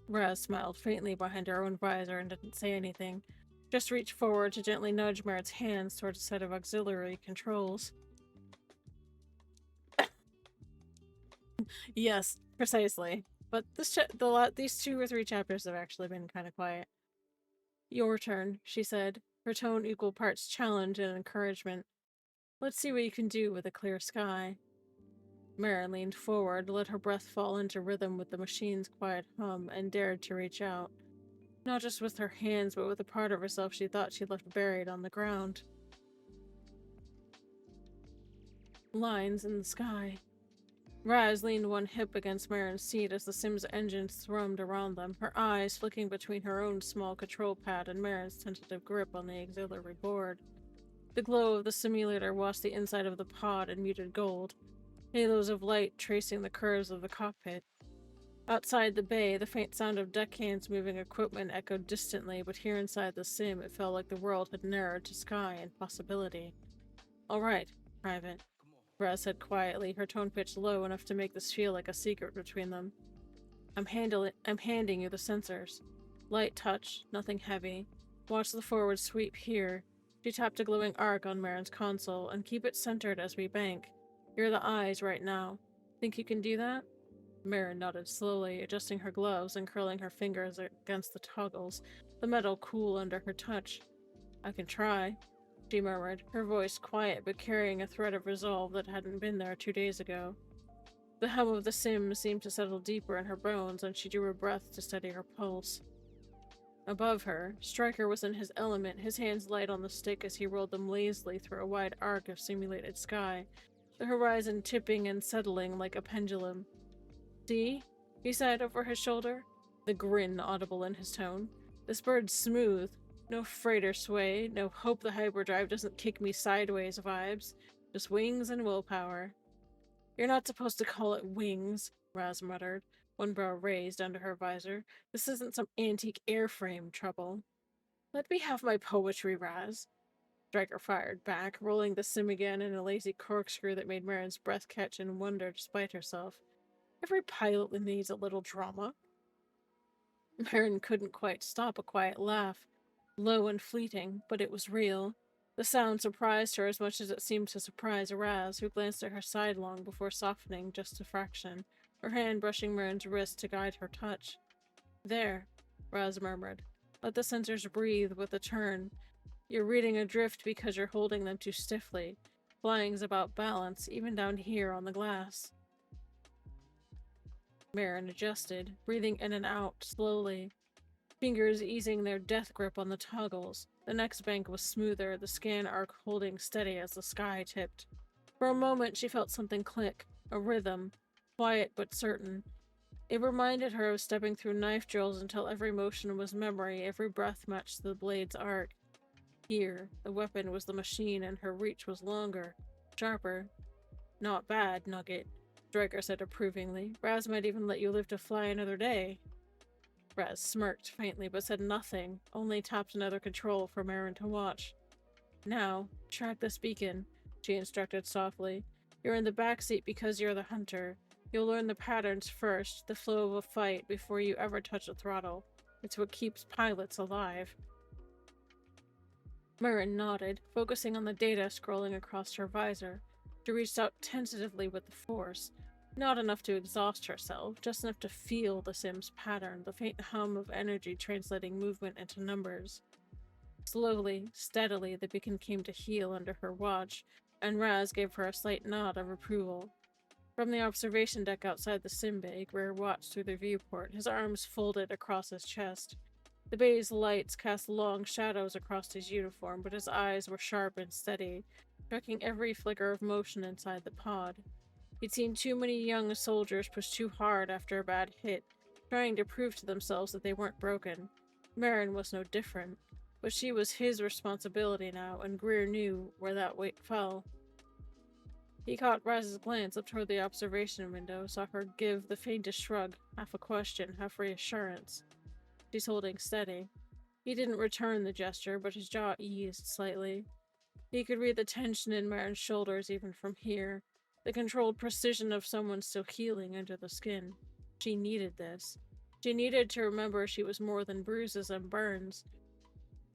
Raz smiled faintly behind her own visor and didn't say anything, just reached forward to gently nudge Merritt's hands towards a set of auxiliary controls. Yes, precisely. But these 2 or 3 chapters have actually been kind of quiet. Your turn, she said, her tone equal parts challenge and encouragement. Let's see what you can do with a clear sky. Marin leaned forward, let her breath fall into rhythm with the machine's quiet hum, and dared to reach out. Not just with her hands, but with a part of herself she thought she'd left buried on the ground. Lines in the sky. Raz leaned one hip against Marin's seat as the Sim's engines thrummed around them, her eyes flicking between her own small control pad and Marin's tentative grip on the auxiliary board. The glow of the simulator washed the inside of the pod in muted gold, halos of light tracing the curves of the cockpit. Outside the bay, the faint sound of deckhands moving equipment echoed distantly, but here inside the Sim it felt like the world had narrowed to sky and possibility. All right, Private, Raz said quietly, her tone pitched low enough to make this feel like a secret between them. I'm handing you the sensors. Light touch, nothing heavy. Watch the forward sweep here. She tapped a glowing arc on Marin's console, and keep it centered as we bank. You're the eyes right now. Think you can do that? Marin nodded slowly, adjusting her gloves and curling her fingers against the toggles, the metal cool under her touch. I can try, she murmured, her voice quiet but carrying a thread of resolve that hadn't been there 2 days ago. The hum of the Sim seemed to settle deeper in her bones, and she drew a breath to steady her pulse. Above her, Stryker was in his element, his hands light on the stick as he rolled them lazily through a wide arc of simulated sky, the horizon tipping and settling like a pendulum. See? He said over his shoulder, the grin audible in his tone. This bird's smooth. No freighter sway, no hope the hyperdrive doesn't kick me sideways vibes. Just wings and willpower. You're not supposed to call it wings, Raz muttered, one brow raised under her visor. This isn't some antique airframe trouble. Let me have my poetry, Raz. Stryker fired back, rolling the Sim again in a lazy corkscrew that made Marin's breath catch in wonder despite herself. Every pilot needs a little drama. Marin couldn't quite stop a quiet laugh, low and fleeting, but it was real. The sound surprised her as much as it seemed to surprise Raz, who glanced at her sidelong before softening just a fraction, her hand brushing Marin's wrist to guide her touch. There, Raz murmured. Let the sensors breathe with a turn. You're reading adrift because you're holding them too stiffly. Flying's about balance, even down here on the glass. Marin adjusted, breathing in and out, slowly, fingers easing their death grip on the toggles. The next bank was smoother, the scan arc holding steady as the sky tipped. For a moment she felt something click, a rhythm, quiet but certain. It reminded her of stepping through knife drills until every motion was memory, every breath matched the blade's arc. Here, the weapon was the machine and her reach was longer, sharper. Not bad, Nugget, Stryker said approvingly. Raz might even let you live to fly another day. Raz smirked faintly but said nothing, only tapped another control for Marin to watch. Now, track this beacon, she instructed softly. You're in the backseat because you're the hunter. You'll learn the patterns first, the flow of a fight, before you ever touch a throttle. It's what keeps pilots alive. Marin nodded, focusing on the data scrolling across her visor. She reached out tentatively with the force. Not enough to exhaust herself, just enough to feel the Sim's pattern, the faint hum of energy translating movement into numbers. Slowly, steadily, the beacon came to heel under her watch, and Raz gave her a slight nod of approval. From the observation deck outside the Sim bay, Greer watched through the viewport, his arms folded across his chest. The bay's lights cast long shadows across his uniform, but his eyes were sharp and steady, tracking every flicker of motion inside the pod. He'd seen too many young soldiers push too hard after a bad hit, trying to prove to themselves that they weren't broken. Marin was no different, but she was his responsibility now, and Greer knew where that weight fell. He caught Raz's glance up toward the observation window, saw her give the faintest shrug, half a question, half reassurance. She's holding steady. He didn't return the gesture, but his jaw eased slightly. He could read the tension in Marin's shoulders even from here, the controlled precision of someone still healing under the skin. She needed this. She needed to remember she was more than bruises and burns.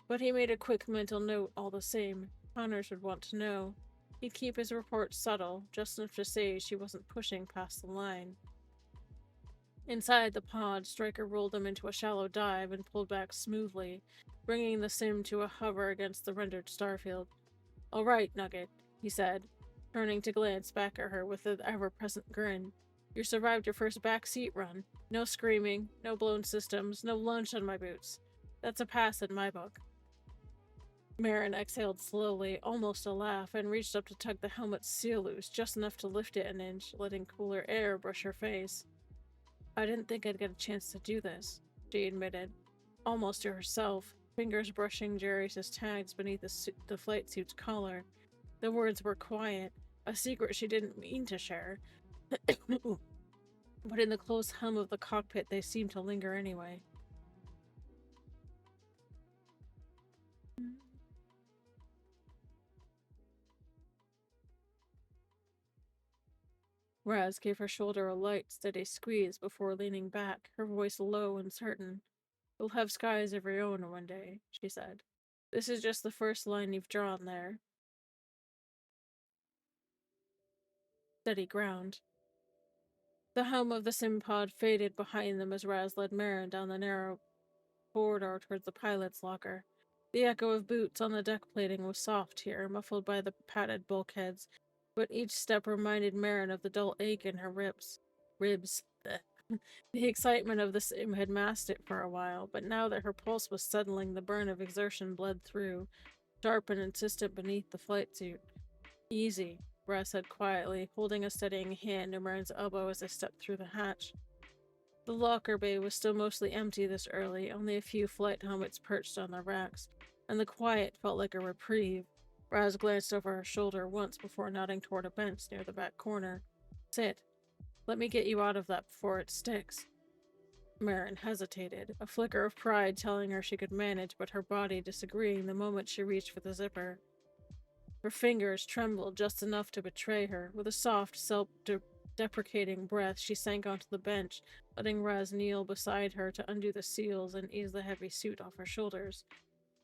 But he made a quick mental note all the same. Connors would want to know. He'd keep his report subtle, just enough to say she wasn't pushing past the line. Inside the pod, Stryker rolled him into a shallow dive and pulled back smoothly, bringing the sim to a hover against the rendered starfield. "All right, Nugget," he said, turning to glance back at her with an ever-present grin. "You survived your first backseat run. No screaming, no blown systems, no lunch on my boots. That's a pass in my book." Marin exhaled slowly, almost a laugh, and reached up to tug the helmet's seal loose, just enough to lift it an inch, letting cooler air brush her face. "I didn't think I'd get a chance to do this," she admitted, almost to herself, fingers brushing Jarius' tags beneath the flight suit's collar. The words were quiet, a secret she didn't mean to share, but in the close hum of the cockpit they seemed to linger anyway. Raz gave her shoulder a light, steady squeeze before leaning back, her voice low and certain. "You'll have skies of your own one day," she said. "This is just the first line you've drawn there." Steady ground. The hum of the simpod faded behind them as Raz led Marin down the narrow corridor towards the pilot's locker. The echo of boots on the deck plating was soft here, muffled by the padded bulkheads, but each step reminded Marin of the dull ache in her ribs. The excitement of the sim had masked it for a while, but now that her pulse was settling, the burn of exertion bled through, sharp and insistent beneath the flight suit. "Easy," Raz said quietly, holding a steadying hand to Marin's elbow as they stepped through the hatch. The locker bay was still mostly empty this early, only a few flight helmets perched on their racks, and the quiet felt like a reprieve. Raz glanced over her shoulder once before nodding toward a bench near the back corner. "Sit. Let me get you out of that before it sticks." Marin hesitated, a flicker of pride telling her she could manage, but her body disagreeing the moment she reached for the zipper. Her fingers trembled just enough to betray her. With a soft, self-deprecating breath, she sank onto the bench, letting Raz kneel beside her to undo the seals and ease the heavy suit off her shoulders.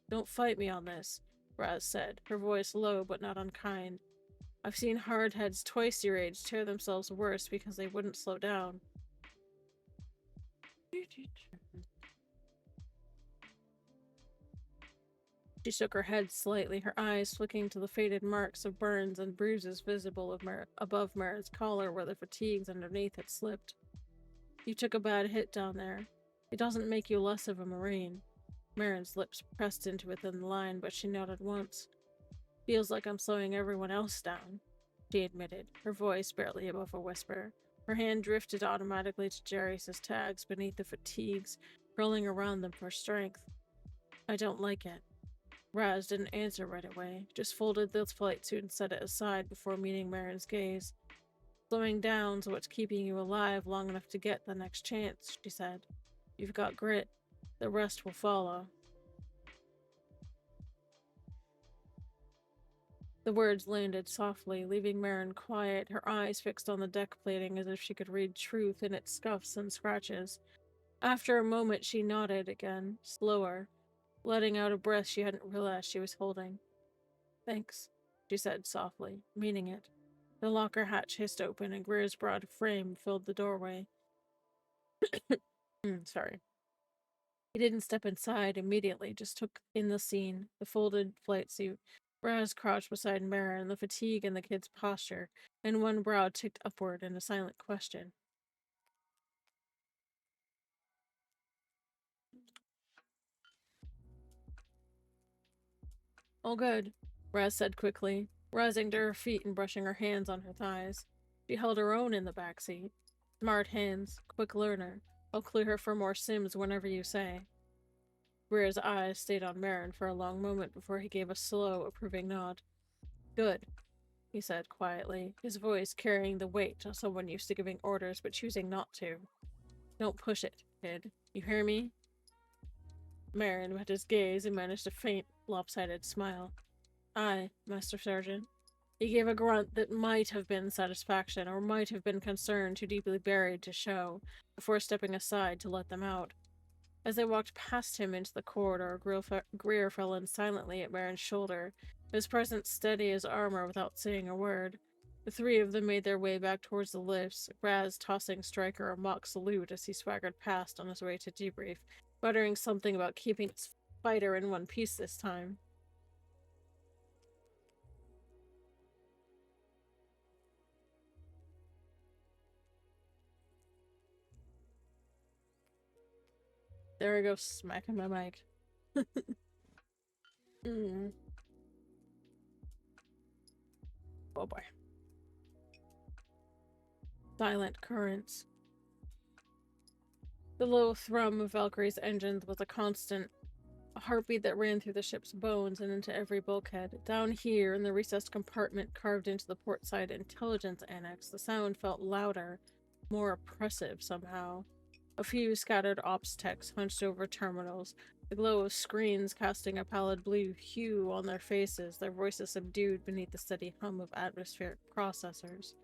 "Don't fight me on this," Raz said, her voice low but not unkind. "I've seen hardheads twice your age tear themselves worse because they wouldn't slow down." She shook her head slightly, her eyes flicking to the faded marks of burns and bruises visible above Marin's collar where the fatigues underneath had slipped. "You took a bad hit down there. It doesn't make you less of a Marine." Marin's lips pressed into a thin line, but she nodded once. "Feels like I'm slowing everyone else down," she admitted, her voice barely above a whisper. Her hand drifted automatically to Jarius' tags beneath the fatigues, curling around them for strength. "I don't like it." Raz didn't answer right away, just folded the flight suit and set it aside before meeting Marin's gaze. "Slowing down's what's keeping you alive long enough to get the next chance," she said. "You've got grit. The rest will follow." The words landed softly, leaving Marin quiet, her eyes fixed on the deck plating as if she could read truth in its scuffs and scratches. After a moment, she nodded again, slower, letting out a breath she hadn't realized she was holding. "Thanks," she said softly, meaning it. The locker hatch hissed open and Greer's broad frame filled the doorway. Sorry. He didn't step inside immediately, just took in the scene, the folded flight suit. Raz crouched beside Marin, the fatigue in the kid's posture, and one brow ticked upward in a silent question. All good, Raz said quickly, rising to her feet and brushing her hands on her thighs. She held her own in the back seat. Smart hands, quick learner. I'll clear her for more sims whenever you say. Greer's eyes stayed on Marin for a long moment before he gave a slow, approving nod. Good, he said quietly, his voice carrying the weight of someone used to giving orders but choosing not to. Don't push it, kid. You hear me? Marin met his gaze and managed a faint, lopsided smile. Aye, Master Sergeant. He gave a grunt that might have been satisfaction or might have been concern too deeply buried to show, before stepping aside to let them out. As they walked past him into the corridor, Greer fell in silently at Marin's shoulder, his presence steady as armor without saying a word. The three of them made their way back towards the lifts, Raz tossing Stryker a mock salute as he swaggered past on his way to debrief, muttering something about keeping his fighter in one piece this time. There I go, smacking my mic. Oh boy. Silent currents. The low thrum of Valkyrie's engines was a constant, a heartbeat that ran through the ship's bones and into every bulkhead. Down here, in the recessed compartment carved into the portside intelligence annex, the sound felt louder, more oppressive somehow. A few scattered ops techs hunched over terminals, the glow of screens casting a pallid blue hue on their faces, their voices subdued beneath the steady hum of atmospheric processors.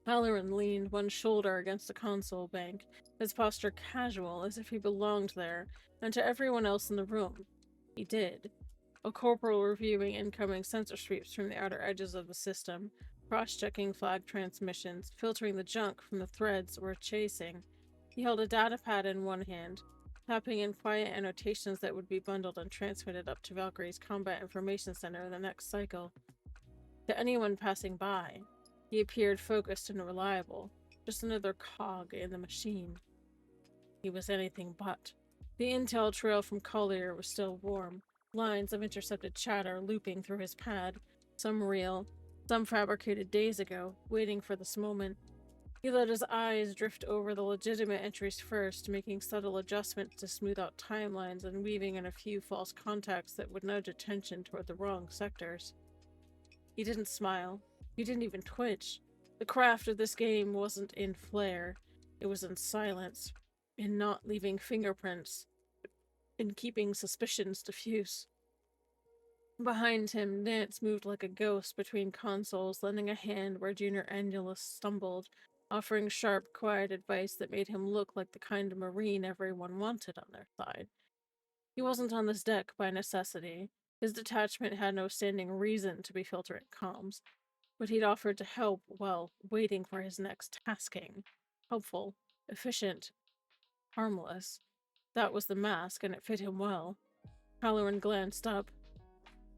Halloran leaned one shoulder against a console bank, his posture casual, as if he belonged there, and to everyone else in the room. He did. A corporal reviewing incoming sensor sweeps from the outer edges of the system, cross-checking flag transmissions, filtering the junk from the threads we're chasing. He held a datapad in one hand, tapping in quiet annotations that would be bundled and transmitted up to Valkyrie's Combat Information Center in the next cycle. To anyone passing by, he appeared focused and reliable, just another cog in the machine. He was anything but. The intel trail from Collier was still warm, lines of intercepted chatter looping through his pad, some real, some fabricated days ago, waiting for this moment. He let his eyes drift over the legitimate entries first, making subtle adjustments to smooth out timelines and weaving in a few false contacts that would nudge attention toward the wrong sectors. He didn't smile. He didn't even twitch. The craft of this game wasn't in flair. It was in silence, in not leaving fingerprints, in keeping suspicions diffuse. Behind him, Nance moved like a ghost between consoles, lending a hand where Junior Annulus stumbled, offering sharp, quiet advice that made him look like the kind of Marine everyone wanted on their side. He wasn't on this deck by necessity. His detachment had no standing reason to be filtering comms, but he'd offered to help while waiting for his next tasking. Helpful, efficient, harmless. That was the mask, and it fit him well. Halloran glanced up,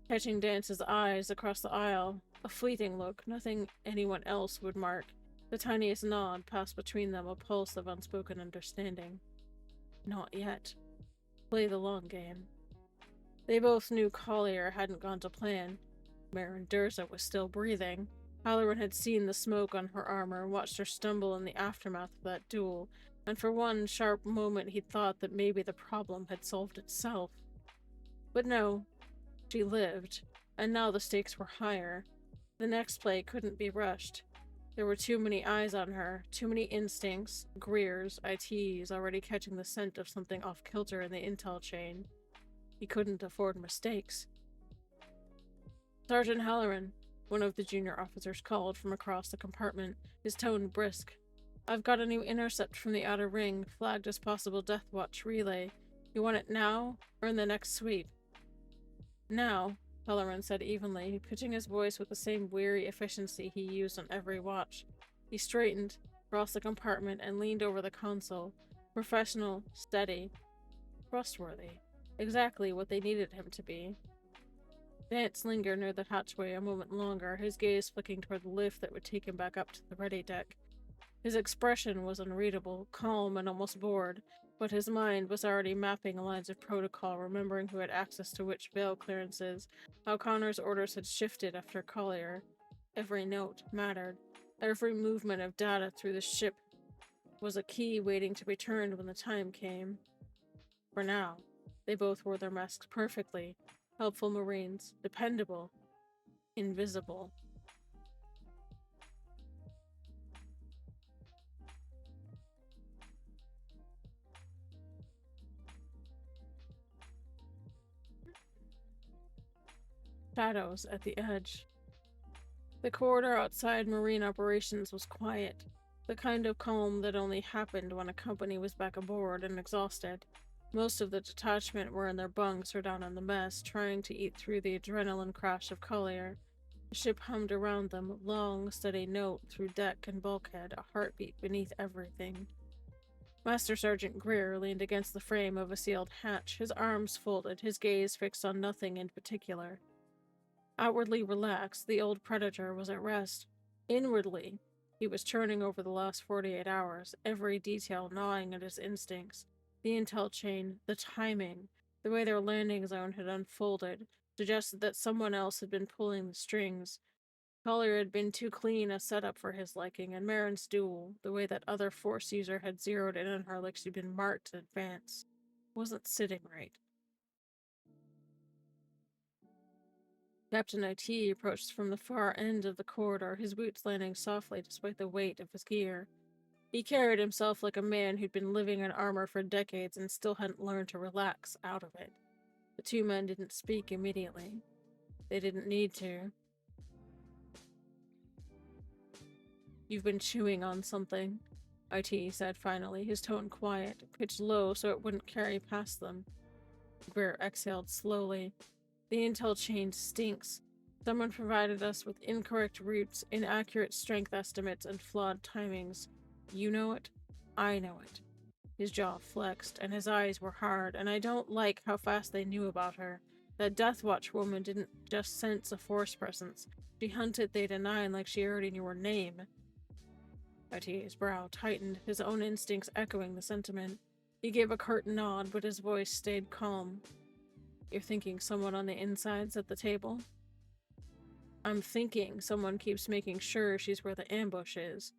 catching Dance's eyes across the aisle. A fleeting look, nothing anyone else would mark. The tiniest nod passed between them, a pulse of unspoken understanding. Not yet. Play the long game. They both knew Collier hadn't gone to plan. Marin Durza was still breathing. Halloran had seen the smoke on her armor, watched her stumble in the aftermath of that duel, and for one sharp moment he'd thought that maybe the problem had solved itself. But no, she lived, and now the stakes were higher. The next play couldn't be rushed. There were too many eyes on her, too many instincts, Greer's, IT's, already catching the scent of something off-kilter in the intel chain. He couldn't afford mistakes. Sergeant Halloran, one of the junior officers called from across the compartment, his tone brisk. I've got a new intercept from the outer ring, flagged as possible Death Watch relay. You want it now, or in the next sweep? Now, Halloran said evenly, pitching his voice with the same weary efficiency he used on every watch. He straightened, crossed the compartment, and leaned over the console. Professional, steady, trustworthy. Exactly what they needed him to be. Vance lingered near the hatchway a moment longer, his gaze flicking toward the lift that would take him back up to the ready deck. His expression was unreadable, calm and almost bored, but his mind was already mapping lines of protocol, remembering who had access to which veil clearances, how Connor's orders had shifted after Collier. Every note mattered. Every movement of data through the ship was a key waiting to be turned when the time came. For now, they both wore their masks perfectly. Helpful Marines, dependable, invisible. Shadows at the edge. The corridor outside Marine operations was quiet, the kind of calm that only happened when a company was back aboard and exhausted. Most of the detachment were in their bunks or down in the mess, trying to eat through the adrenaline crash of Collier. The ship hummed around them, long, steady note through deck and bulkhead, a heartbeat beneath everything. Master Sergeant Greer leaned against the frame of a sealed hatch, his arms folded, his gaze fixed on nothing in particular. Outwardly relaxed, the old predator was at rest. Inwardly, he was turning over the last 48 hours, every detail gnawing at his instincts. The intel chain, the timing, the way their landing zone had unfolded, suggested that someone else had been pulling the strings. Collier had been too clean a setup for his liking, and Marin's duel, the way that other Force user had zeroed in on her like she'd been marked in advance, wasn't sitting right. Captain IT approached from the far end of the corridor, his boots landing softly despite the weight of his gear. He carried himself like a man who'd been living in armor for decades and still hadn't learned to relax out of it. The two men didn't speak immediately. They didn't need to. "You've been chewing on something," IT said finally, his tone quiet, pitched low so it wouldn't carry past them. Greer exhaled slowly. "The intel chain stinks. Someone provided us with incorrect routes, inaccurate strength estimates, and flawed timings. You know it. I know it." His jaw flexed, and his eyes were hard, and I don't like how fast they knew about her. That Deathwatch woman didn't just sense a Force presence. She hunted Theta 9 like she already knew her name. IT's brow tightened, his own instincts echoing the sentiment. He gave a curt nod, but his voice stayed calm. "You're thinking someone on the inside's at the table?" "I'm thinking someone keeps making sure she's where the ambush is,"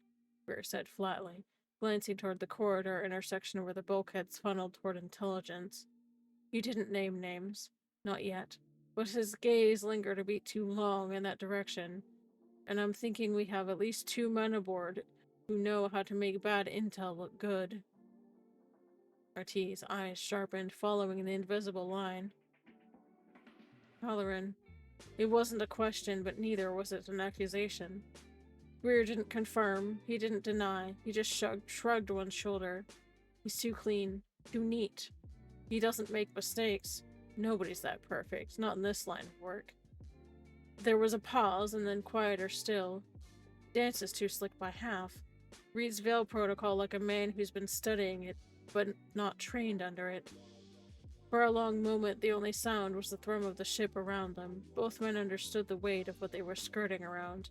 Greer said flatly, glancing toward the corridor intersection where the bulkheads funneled toward intelligence. He didn't name names. Not yet. But his gaze lingered a bit too long in that direction. "And I'm thinking we have at least 2 men aboard who know how to make bad intel look good." RT's eyes sharpened, following the invisible line. "Halloran." It wasn't a question, but neither was it an accusation. Greer didn't confirm, he didn't deny, he just shrugged one shoulder. "He's too clean, too neat. He doesn't make mistakes. Nobody's that perfect, not in this line of work." There was a pause, and then quieter still. "Dance is too slick by half. Reads Veil Protocol like a man who's been studying it, but not trained under it." For a long moment, the only sound was the thrum of the ship around them. Both men understood the weight of what they were skirting around.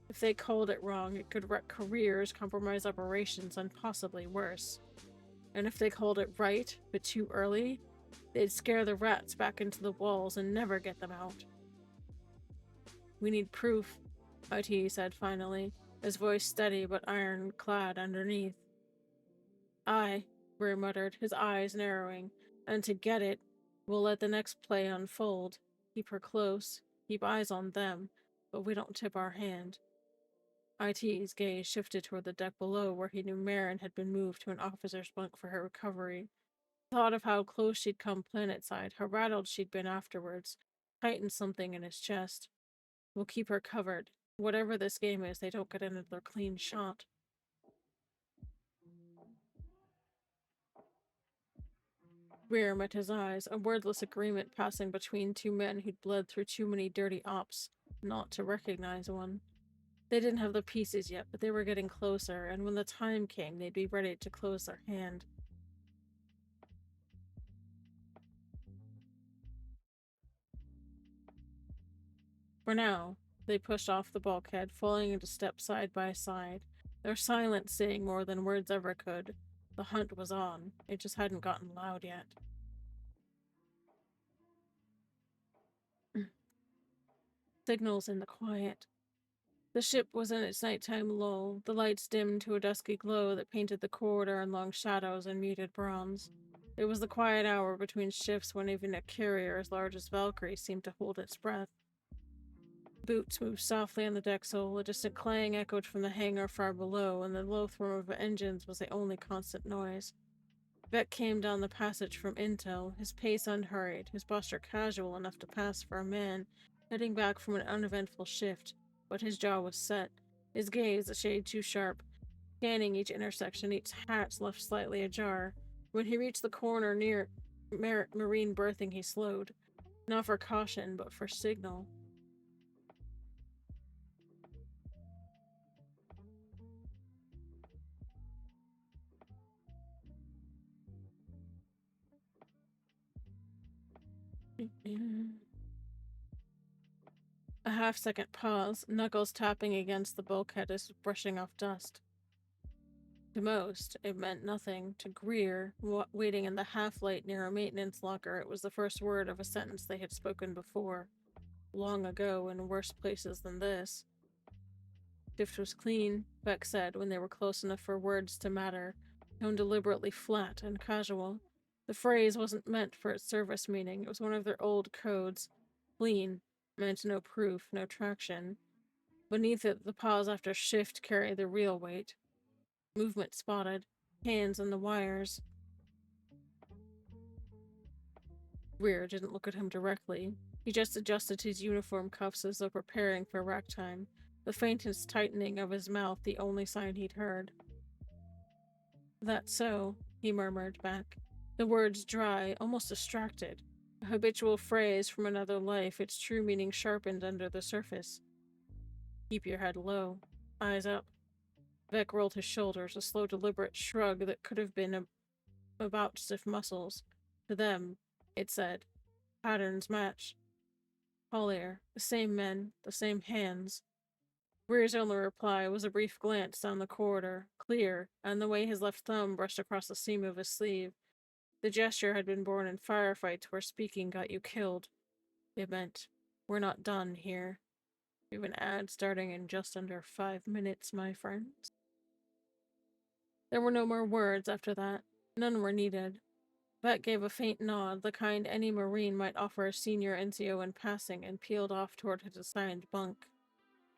If they called it wrong, it could wreck careers, compromise operations, and possibly worse. And if they called it right, but too early, they'd scare the rats back into the walls and never get them out. "We need proof," IT said finally, his voice steady but ironclad underneath. "Aye," Greer muttered, his eyes narrowing. "And to get it, we'll let the next play unfold. Keep her close, keep eyes on them, but we don't tip our hand." IT's gaze shifted toward the deck below, where he knew Marin had been moved to an officer's bunk for her recovery. The thought of how close she'd come planetside, how rattled she'd been afterwards, tightened something in his chest. "We'll keep her covered. Whatever this game is, they don't get another clean shot." Greer met his eyes, a wordless agreement passing between two men who'd bled through too many dirty ops not to recognize one. They didn't have the pieces yet, but they were getting closer, and when the time came, they'd be ready to close their hand. For now, they pushed off the bulkhead, falling into step side by side, their silence saying more than words ever could. The hunt was on. It just hadn't gotten loud yet. Signals in the quiet. The ship was in its nighttime lull, the lights dimmed to a dusky glow that painted the corridor in long shadows and muted bronze. It was the quiet hour between shifts when even a carrier as large as Valkyrie seemed to hold its breath. Boots moved softly on the deck sole, a distant clang echoed from the hangar far below, and the low thrum of engines was the only constant noise. Vec came down the passage from Intel, his pace unhurried, his posture casual enough to pass for a man heading back from an uneventful shift, but his jaw was set, his gaze a shade too sharp, scanning each intersection, each hatch left slightly ajar. When he reached the corner near Marine berthing, he slowed, not for caution, but for signal. A half-second pause, knuckles tapping against the bulkhead as brushing off dust. To most, it meant nothing. To Greer, waiting in the half-light near a maintenance locker, it was the first word of a sentence they had spoken before. Long ago, in worse places than this. Shift was clean, Beck said when they were close enough for words to matter, tone deliberately flat and casual. The phrase wasn't meant for its service meaning. It was one of their old codes. Clean meant no proof, no traction. Beneath it, the pause after shift carried the real weight. Movement spotted, hands on the wires. Greer didn't look at him directly. He just adjusted his uniform cuffs as though preparing for rack time, the faintest tightening of his mouth the only sign he'd heard. "That's so," he murmured back, the words dry, almost distracted. A habitual phrase from another life, its true meaning sharpened under the surface. "Keep your head low. Eyes up." Vec rolled his shoulders, a slow, deliberate shrug that could have been about stiff muscles. To them, it said, patterns match. Collier, the same men, the same hands. Greer's only reply was a brief glance down the corridor, clear, and the way his left thumb brushed across the seam of his sleeve. The gesture had been born in firefights where speaking got you killed. It meant, we're not done here. We have an ad starting in just under 5 minutes, my friends. There were no more words after that. None were needed. Vet gave a faint nod, the kind any Marine might offer a senior NCO in passing, and peeled off toward his assigned bunk.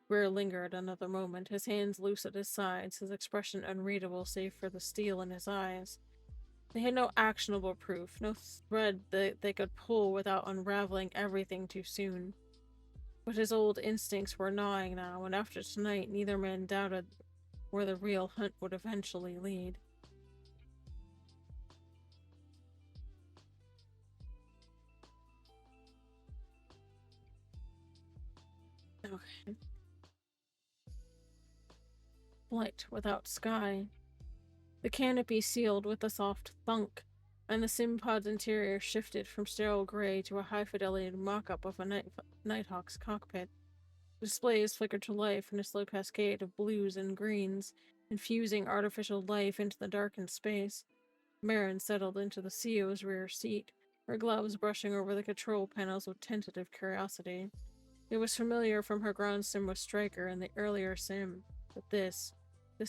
Greer lingered another moment, his hands loose at his sides, his expression unreadable save for the steel in his eyes. They had no actionable proof, no thread that they could pull without unraveling everything too soon. But his old instincts were gnawing now, and after tonight neither man doubted where the real hunt would eventually lead. Okay. Flight without sky. The canopy sealed with a soft thunk, and the Simpod's interior shifted from sterile gray to a high-fidelity mock-up of a Nighthawk's cockpit. Displays flickered to life in a slow cascade of blues and greens, infusing artificial life into the darkened space. Marin settled into the CO's rear seat, her gloves brushing over the control panels with tentative curiosity. It was familiar from her ground sim with Stryker and the earlier sim, but this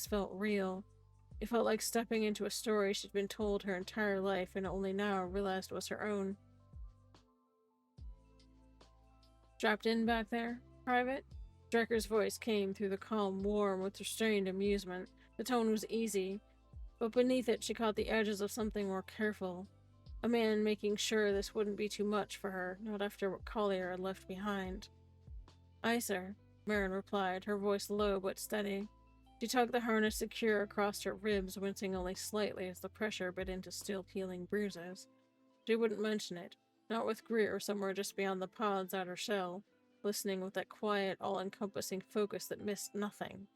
felt real. It felt like stepping into a story she'd been told her entire life and only now realized was her own. Strapped in back there, Private? Stryker's voice came through the calm, warm, with restrained amusement. The tone was easy, but beneath it she caught the edges of something more careful. A man making sure this wouldn't be too much for her, not after what Collier had left behind. "Aye, sir," Marin replied, her voice low but steady. She tugged the harness secure across her ribs, wincing only slightly as the pressure bit into still-healing bruises. She wouldn't mention it, not with Greer somewhere just beyond the pod's outer shell, listening with that quiet, all-encompassing focus that missed nothing.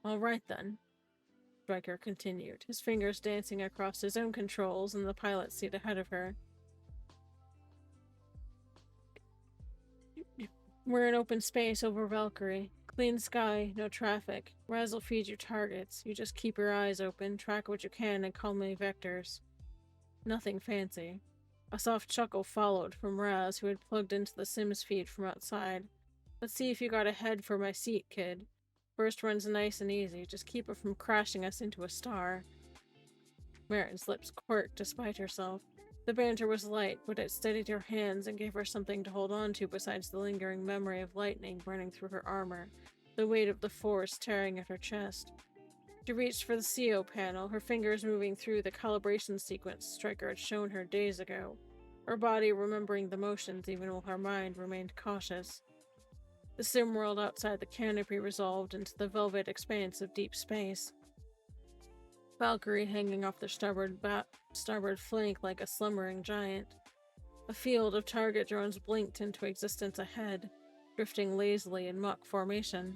"All right, then," Stryker continued, his fingers dancing across his own controls in the pilot's seat ahead of her. "We're in open space over Valkyrie. Clean sky, no traffic. Raz will feed you targets. You just keep your eyes open, track what you can, and call me vectors. Nothing fancy. A soft chuckle followed from Raz, who had plugged into the Sims feed from outside. Let's see if you got a head for my seat, kid. First run's nice and easy. Just keep it from crashing us into a star. Marin's lips quirked despite herself. The banter was light, but it steadied her hands and gave her something to hold on to besides the lingering memory of lightning burning through her armor, the weight of the force tearing at her chest. She reached for the CO panel, her fingers moving through the calibration sequence Stryker had shown her days ago, her body remembering the motions even while her mind remained cautious. The sim world outside the canopy resolved into the velvet expanse of deep space. Valkyrie hanging off their starboard flank like a slumbering giant. A field of target drones blinked into existence ahead, drifting lazily in mock formation.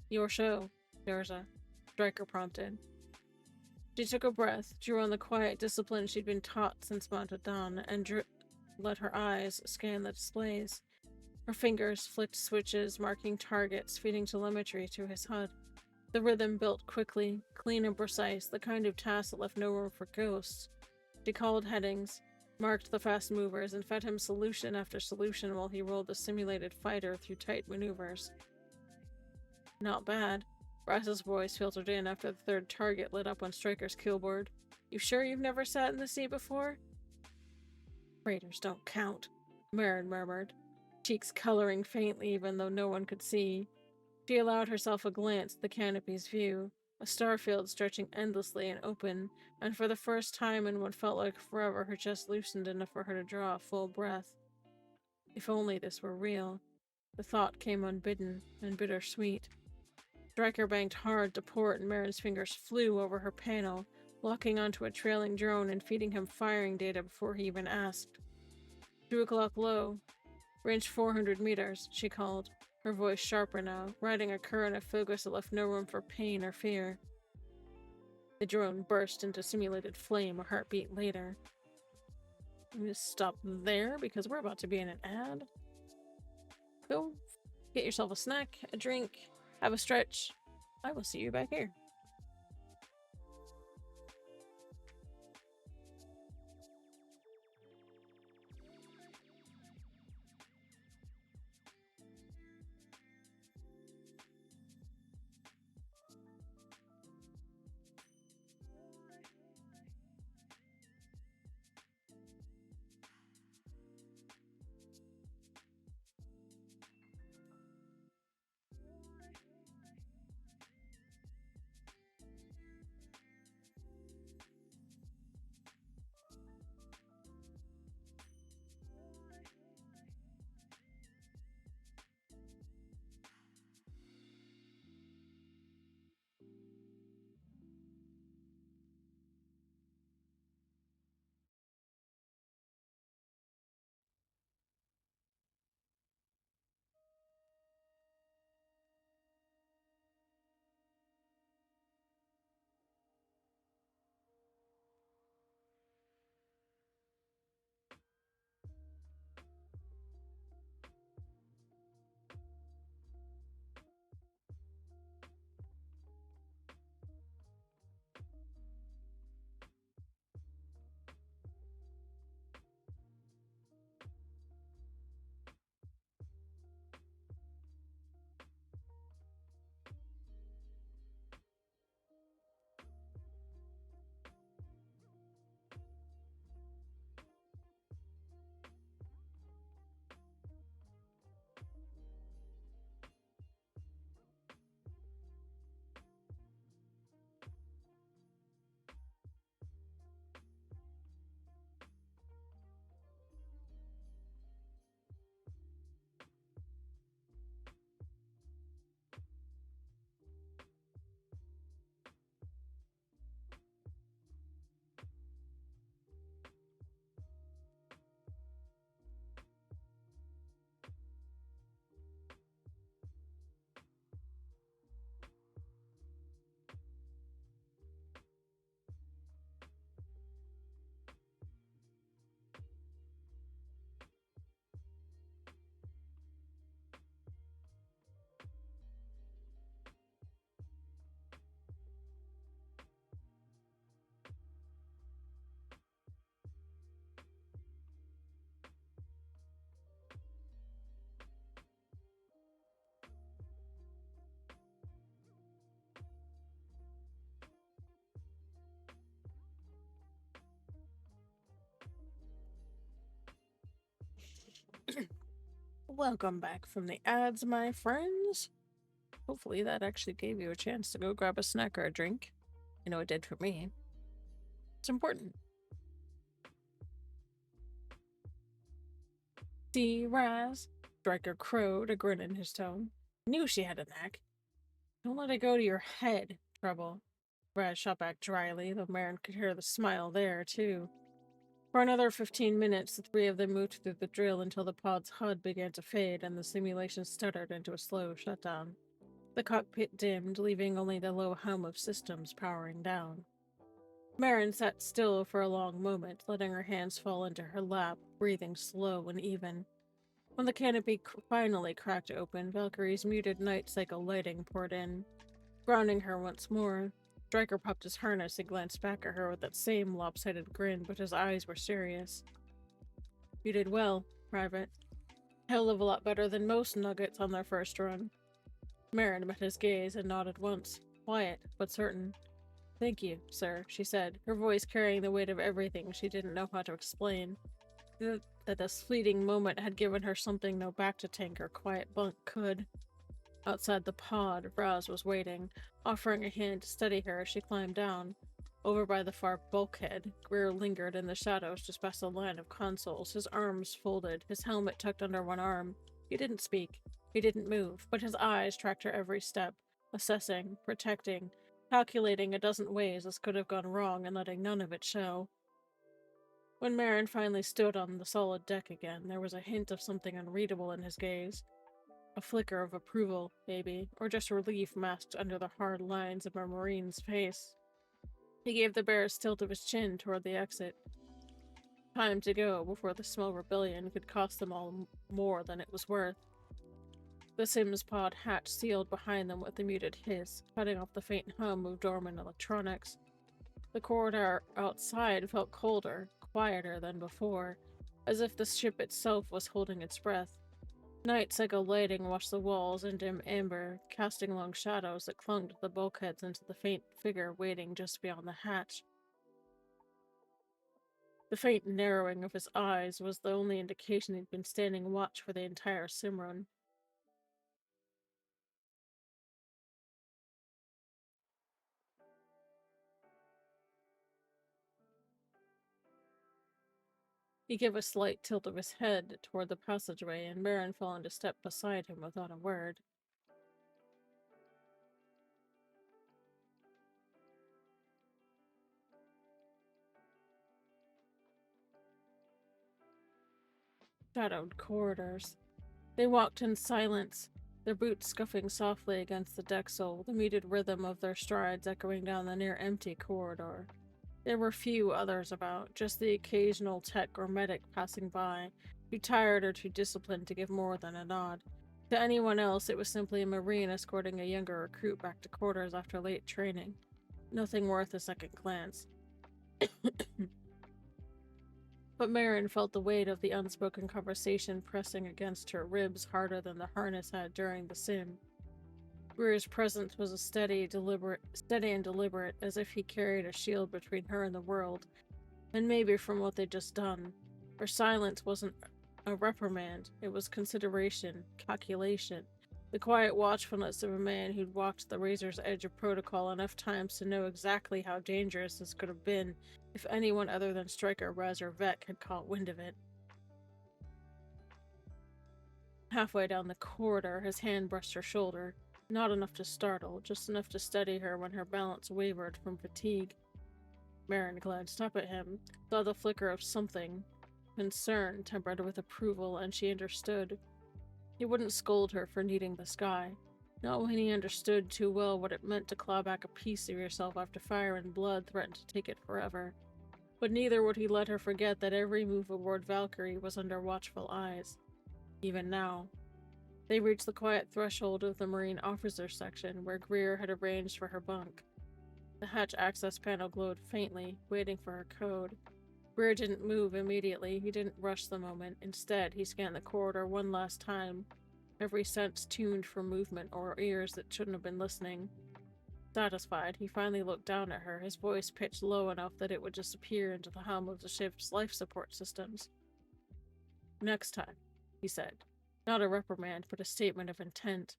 Your show, Durza, Stryker prompted. She took a breath, drew on the quiet discipline she'd been taught since Montadan, and let her eyes scan the displays. Her fingers flicked switches, marking targets, feeding telemetry to his HUD. The rhythm built quickly, clean and precise, the kind of task that left no room for ghosts. She called headings, marked the fast movers, and fed him solution after solution while he rolled the simulated fighter through tight maneuvers. Not bad. Brass's voice filtered in after the third target lit up on Stryker's killboard. You sure you've never sat in the seat before? Raiders don't count, Marin murmured, cheeks coloring faintly even though no one could see. She allowed herself a glance at the canopy's view, a starfield stretching endlessly and open, and for the first time in what felt like forever her chest loosened enough for her to draw a full breath. If only this were real. The thought came unbidden and bittersweet. Stryker banked hard to port and Marin's fingers flew over her panel, locking onto a trailing drone and feeding him firing data before he even asked. 2 o'clock low. Range 400 meters, she called, her voice sharper now, riding a current of focus that left no room for pain or fear. The drone burst into simulated flame a heartbeat later. Let me just stop there because we're about to be in an ad. Go get yourself a snack, a drink, have a stretch. I will see you back here. Welcome back from the ads, my friends. Hopefully that actually gave you a chance to go grab a snack or a drink. I know it did for me. It's important. See, Raz? Striker crowed, a grin in his tone. Knew she had a knack. Don't let it go to your head, Trouble. Raz shot back dryly, though Marin could hear the smile there, too. For another 15 minutes, the three of them moved through the drill until the pod's HUD began to fade and the simulation stuttered into a slow shutdown. The cockpit dimmed, leaving only the low hum of systems powering down. Marin sat still for a long moment, letting her hands fall into her lap, breathing slow and even. When the canopy finally cracked open, Valkyrie's muted night cycle lighting poured in. Grounding her once more, Stryker popped his harness and glanced back at her with that same lopsided grin, but his eyes were serious. You did well, Private. Hell of a lot better than most nuggets on their first run. Marin met his gaze and nodded once, quiet but certain. Thank you, sir, she said, her voice carrying the weight of everything she didn't know how to explain. That this fleeting moment had given her something no back-to-tank or quiet bunk could. Outside the pod, Raz was waiting, offering a hand to steady her as she climbed down. Over by the far bulkhead, Greer lingered in the shadows just past a line of consoles, his arms folded, his helmet tucked under one arm. He didn't speak. He didn't move, but his eyes tracked her every step, assessing, protecting, calculating a dozen ways this could have gone wrong and letting none of it show. When Marin finally stood on the solid deck again, there was a hint of something unreadable in his gaze. A flicker of approval, maybe, or just relief masked under the hard lines of a Marine's face. He gave the barest tilt of his chin toward the exit. Time to go before the small rebellion could cost them all more than it was worth. The Sims pod hatch sealed behind them with a muted hiss, cutting off the faint hum of dormant electronics. The corridor outside felt colder, quieter than before, as if the ship itself was holding its breath. Night cycle lighting washed the walls in dim amber, casting long shadows that clung to the bulkheads into the faint figure waiting just beyond the hatch. The faint narrowing of his eyes was the only indication he'd been standing watch for the entire sim run. He gave a slight tilt of his head toward the passageway, and Marin fell into step beside him without a word. Shadowed corridors. They walked in silence, their boots scuffing softly against the deck sole, the muted rhythm of their strides echoing down the near-empty corridor. There were few others about, just the occasional tech or medic passing by, too tired or too disciplined to give more than a nod. To anyone else, it was simply a Marine escorting a younger recruit back to quarters after late training. Nothing worth a second glance. But Marin felt the weight of the unspoken conversation pressing against her ribs harder than the harness had during the sim. Greer's presence was steady and deliberate, as if he carried a shield between her and the world, and maybe from what they'd just done. Her silence wasn't a reprimand, it was consideration, calculation, the quiet watchfulness of a man who'd walked the razor's edge of protocol enough times to know exactly how dangerous this could have been if anyone other than Stryker, Raz, or Vec had caught wind of it. Halfway down the corridor, his hand brushed her shoulder. Not enough to startle, just enough to steady her when her balance wavered from fatigue. Marin glanced up at him, saw the flicker of something. Concern tempered with approval, and she understood. He wouldn't scold her for needing the sky. Not when he understood too well what it meant to claw back a piece of yourself after fire and blood threatened to take it forever. But neither would he let her forget that every move aboard Valkyrie was under watchful eyes. Even now. They reached the quiet threshold of the Marine officer section, where Greer had arranged for her bunk. The hatch access panel glowed faintly, waiting for her code. Greer didn't move immediately, he didn't rush the moment. Instead, he scanned the corridor one last time, every sense tuned for movement or ears that shouldn't have been listening. Satisfied, he finally looked down at her, his voice pitched low enough that it would disappear into the hum of the ship's life support systems. Next time, he said. Not a reprimand, but a statement of intent.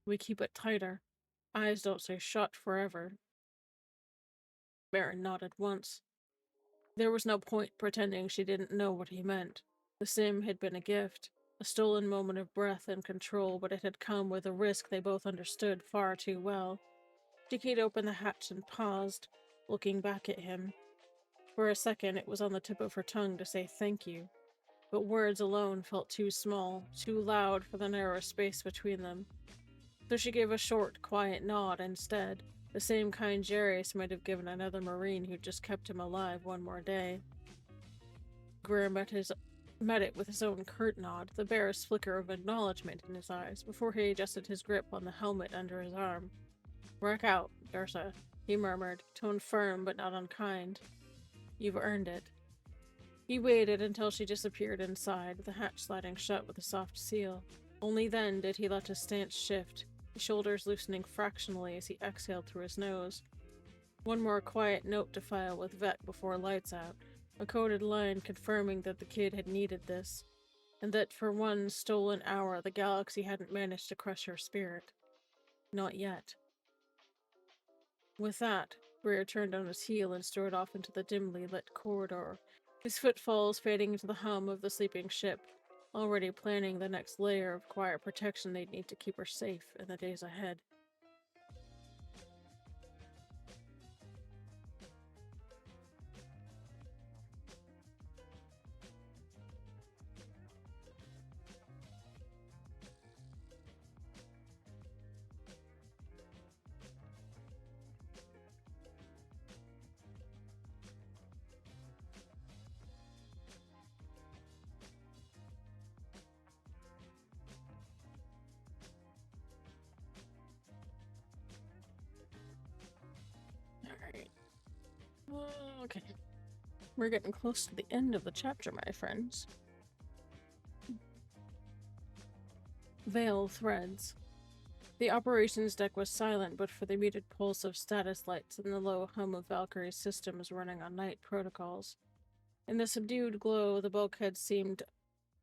We keep it tighter. Eyes don't say shut forever. Marin nodded once. There was no point pretending she didn't know what he meant. The sim had been a gift, a stolen moment of breath and control, but it had come with a risk they both understood far too well. She opened the hatch and paused, looking back at him. For a second, it was on the tip of her tongue to say thank you, but words alone felt too small, too loud for the narrow space between them. So she gave a short, quiet nod instead, the same kind Jarius might have given another Marine who'd just kept him alive one more day. Greer met it with his own curt nod, the barest flicker of acknowledgement in his eyes, before he adjusted his grip on the helmet under his arm. "Work out, Dursa," he murmured, tone firm but not unkind. "You've earned it." He waited until she disappeared inside, the hatch sliding shut with a soft seal. Only then did he let his stance shift, his shoulders loosening fractionally as he exhaled through his nose. One more quiet note to file with Vec before lights out, a coded line confirming that the kid had needed this, and that for one stolen hour the galaxy hadn't managed to crush her spirit. Not yet. With that, Greer turned on his heel and strode off into the dimly lit corridor, his footfalls fading into the hum of the sleeping ship, already planning the next layer of quiet protection they'd need to keep her safe in the days ahead. Alright. Okay. We're getting close to the end of the chapter, my friends. Veil threads. The operations deck was silent but for the muted pulse of status lights and the low hum of Valkyrie's systems running on night protocols. In the subdued glow, the bulkhead seemed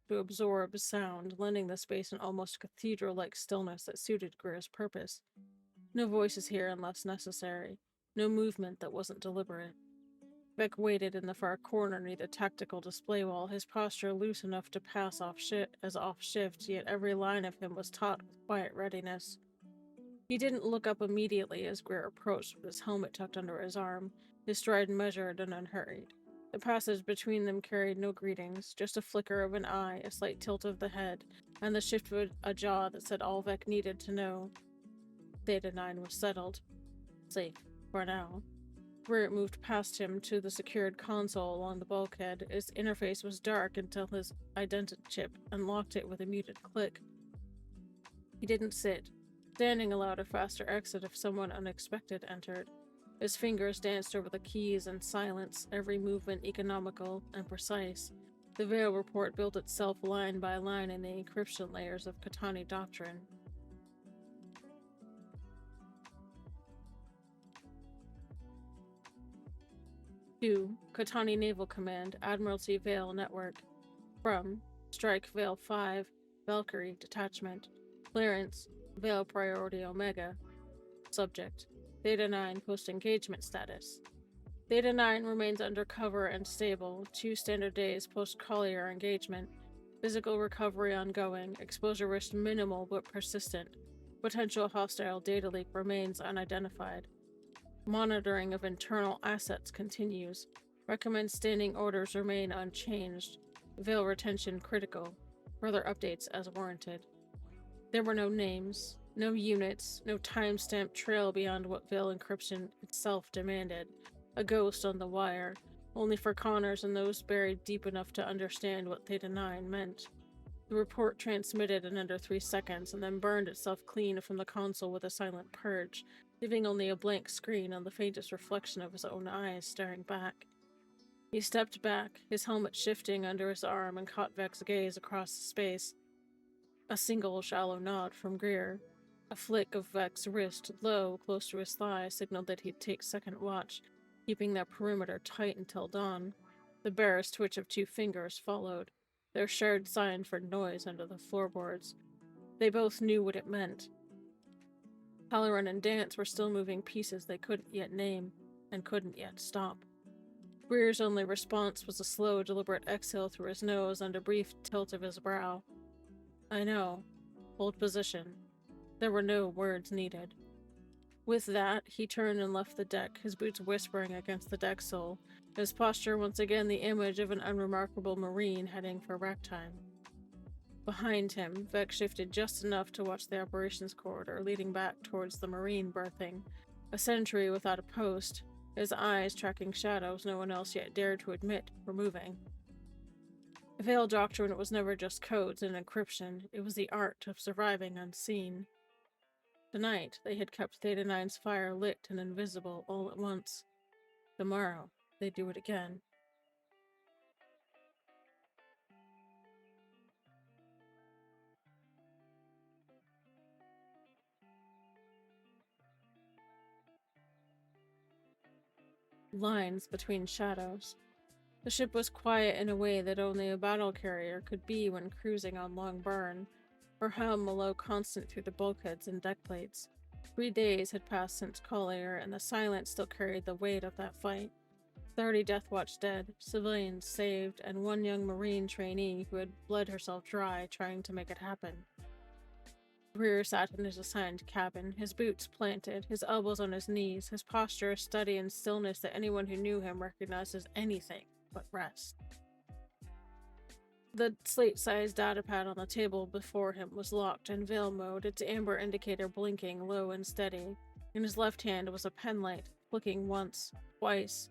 to absorb sound, lending the space an almost cathedral-like stillness that suited Greer's purpose. No voices here unless necessary, no movement that wasn't deliberate. Beck waited in the far corner near the tactical display wall, his posture loose enough to pass off shift, yet every line of him was taut with quiet readiness. He didn't look up immediately as Greer approached with his helmet tucked under his arm, his stride measured and unhurried. The passage between them carried no greetings, just a flicker of an eye, a slight tilt of the head, and the shift of a jaw that said all Vec needed to know. Theta 9 was settled. Safe, for now. Greer moved past him to the secured console along the bulkhead. His interface was dark until his identity chip unlocked it with a muted click. He didn't sit. Standing allowed a faster exit if someone unexpected entered. His fingers danced over the keys in silence, every movement economical and precise. The Veil report built itself line by line in the encryption layers of Katani doctrine. To Katani Naval Command, Admiralty Veil Network. From Strike Veil 5, Valkyrie Detachment. Clearance, Veil Priority Omega. Subject, Theta 9 post-engagement status. Theta 9 remains undercover and stable, 2 standard days post-Collier engagement. Physical recovery ongoing, exposure risk minimal but persistent. Potential hostile data leak remains unidentified. Monitoring of internal assets continues. Recommend standing orders remain unchanged. Veil retention critical. Further updates as warranted. There were no names, no units, no timestamp trail beyond what Veil encryption itself demanded. A ghost on the wire, only for Connors and those buried deep enough to understand what Theta 9 meant. The report transmitted in under 3 seconds and then burned itself clean from the console with a silent purge, leaving only a blank screen on the faintest reflection of his own eyes staring back. He stepped back, his helmet shifting under his arm, and caught Vec's gaze across the space. A single shallow nod from Greer. A flick of Vec's wrist, low, close to his thigh, signaled that he'd take second watch, keeping that perimeter tight until dawn. The barest twitch of 2 fingers followed. their shared sign for noise under the floorboards. They both knew what it meant. Halloran and Dance were still moving pieces they couldn't yet name, and couldn't yet stop. Greer's only response was a slow, deliberate exhale through his nose and a brief tilt of his brow. I know. Hold position. There were no words needed. With that, he turned and left the deck, his boots whispering against the deck sole, his posture once again the image of an unremarkable Marine heading for wreck time. Behind him, Vec shifted just enough to watch the operations corridor leading back towards the Marine berthing, a sentry without a post, his eyes tracking shadows no one else yet dared to admit were moving. Veil Doctrine was never just codes and encryption, it was the art of surviving unseen. Tonight, they had kept Theta 9's fire lit and invisible all at once. Tomorrow, they'd do it again. Lines between shadows. The ship was quiet in a way that only a battle carrier could be when cruising on long burn, her helm a low constant through the bulkheads and deck plates. 3 days had passed since Collier, and the silence still carried the weight of that fight. 30 Deathwatch dead, civilians saved, and 1 young Marine trainee who had bled herself dry trying to make it happen. Greer sat in his assigned cabin, his boots planted, his elbows on his knees, his posture a study in stillness that anyone who knew him recognized as anything but rest. The slate-sized datapad on the table before him was locked in veil mode, its amber indicator blinking low and steady. In his left hand was a penlight, flicking once, twice,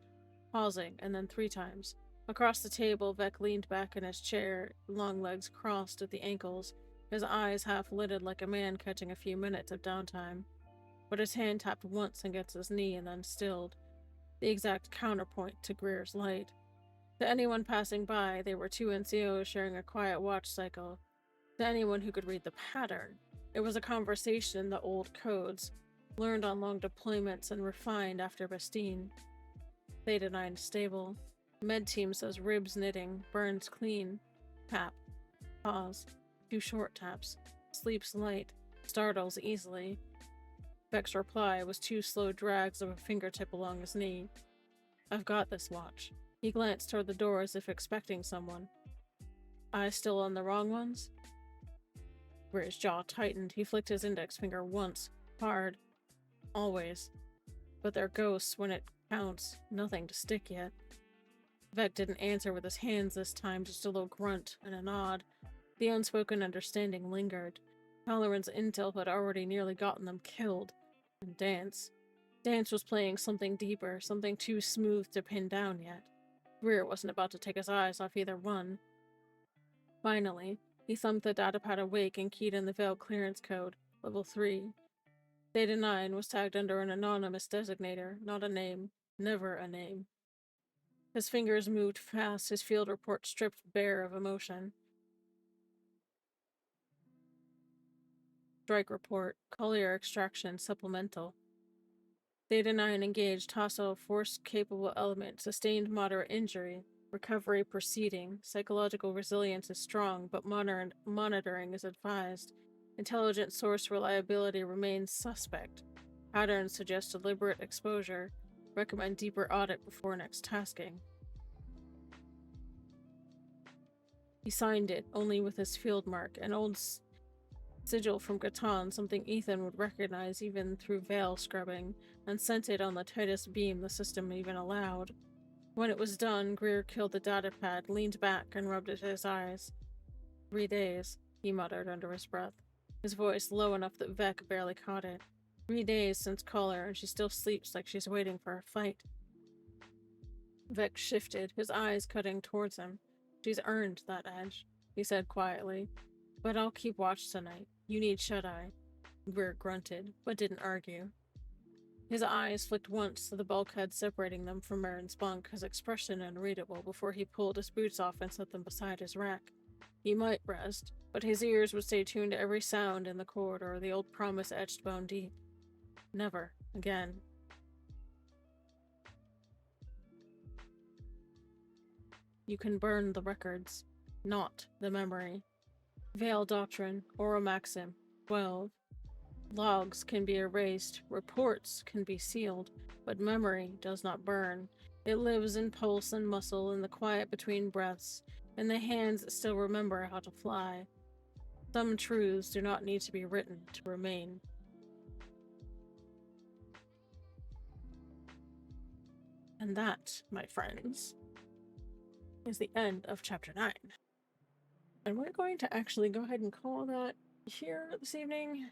pausing, and then 3 times. Across the table, Vec leaned back in his chair, long legs crossed at the ankles, his eyes half-lidded like a man catching a few minutes of downtime. But his hand tapped once against his knee and then stilled, the exact counterpoint to Greer's light. To anyone passing by, they were 2 NCOs sharing a quiet watch cycle. To anyone who could read the pattern, it was a conversation in the old codes, learned on long deployments and refined after Bastine. Theta 9 stable. Med team says ribs knitting, burns clean. Tap. Pause. 2 short taps. Sleeps light. Startles easily. Vec's reply was 2 slow drags of a fingertip along his knee. I've got this watch. He glanced toward the door as if expecting someone. Eyes still on the wrong ones? Greer's jaw tightened. He flicked his index finger once, hard. Always. But they're ghosts when it counts. Nothing to stick yet. Vec didn't answer with his hands this time, just a low grunt and a nod. The unspoken understanding lingered. Halloran's intel had already nearly gotten them killed. And Dance. Dance was playing something deeper, something too smooth to pin down yet. Greer wasn't about to take his eyes off either one. Finally, he thumped the datapad awake and keyed in the Veil clearance code, level 3. Theta 9 was tagged under an anonymous designator, not a name, never a name. His fingers moved fast, his field report stripped bare of emotion. Strike report, Collier extraction supplemental. Theta 9 engaged hostile force-capable element, sustained moderate injury, recovery proceeding, psychological resilience is strong, but monitoring is advised. Intelligence source reliability remains suspect. Patterns suggest deliberate exposure. Recommend deeper audit before next tasking. He signed it, only with his field mark, an old sigil from Catan, something Ethan would recognize even through veil scrubbing, and sent it on the tightest beam the system even allowed. When it was done, Greer killed the datapad, leaned back, and rubbed at his eyes. 3 days, he muttered under his breath, his voice low enough that Vec barely caught it. 3 days since Collar, and she still sleeps like she's waiting for a fight. Vec shifted, his eyes cutting towards him. She's earned that edge, he said quietly. But I'll keep watch tonight. You need shut-eye. Greer grunted, but didn't argue. His eyes flicked once to the bulkhead separating them from Marin's bunk, his expression unreadable, before he pulled his boots off and set them beside his rack. He might rest, but his ears would stay tuned to every sound in the corridor, the old promise etched bone deep. Never again. You can burn the records. not the memory. Veil Doctrine, Oral Maxim 12. Logs can be erased, reports can be sealed, but memory does not burn. It lives in pulse and muscle, in the quiet between breaths, in the hands that still remember how to fly. Some truths do not need to be written to remain. And that, my friends, is the end of chapter 9. And we're going to actually go ahead and call that here this evening.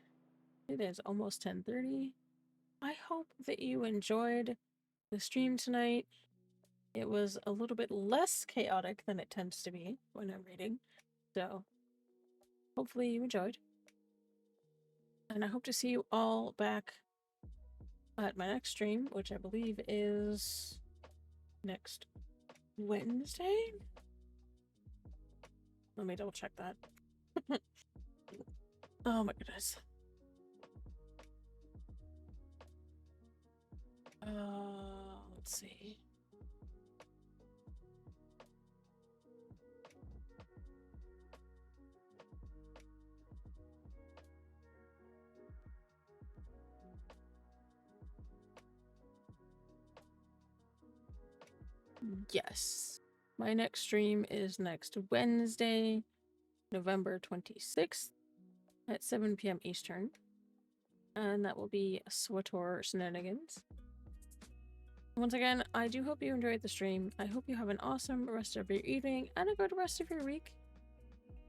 It is almost 10:30. I hope that you enjoyed the stream tonight. It was a little bit less chaotic than it tends to be when I'm reading, so hopefully you enjoyed. And I hope to see you all back at my next stream, which I believe is next Wednesday? Let me double check that. Oh my goodness. Let's see. Yes. My next stream is next Wednesday, November 26th at 7 p.m. Eastern. And that will be SWTOR Shenanigans. Once again, I do hope you enjoyed the stream. I hope you have an awesome rest of your evening and a good rest of your week.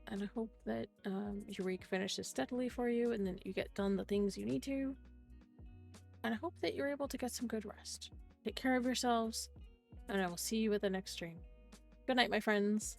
And I hope that your week finishes steadily for you and that you get done the things you need to. And I hope that you're able to get some good rest. Take care of yourselves, and I will see you at the next stream. Good night, my friends.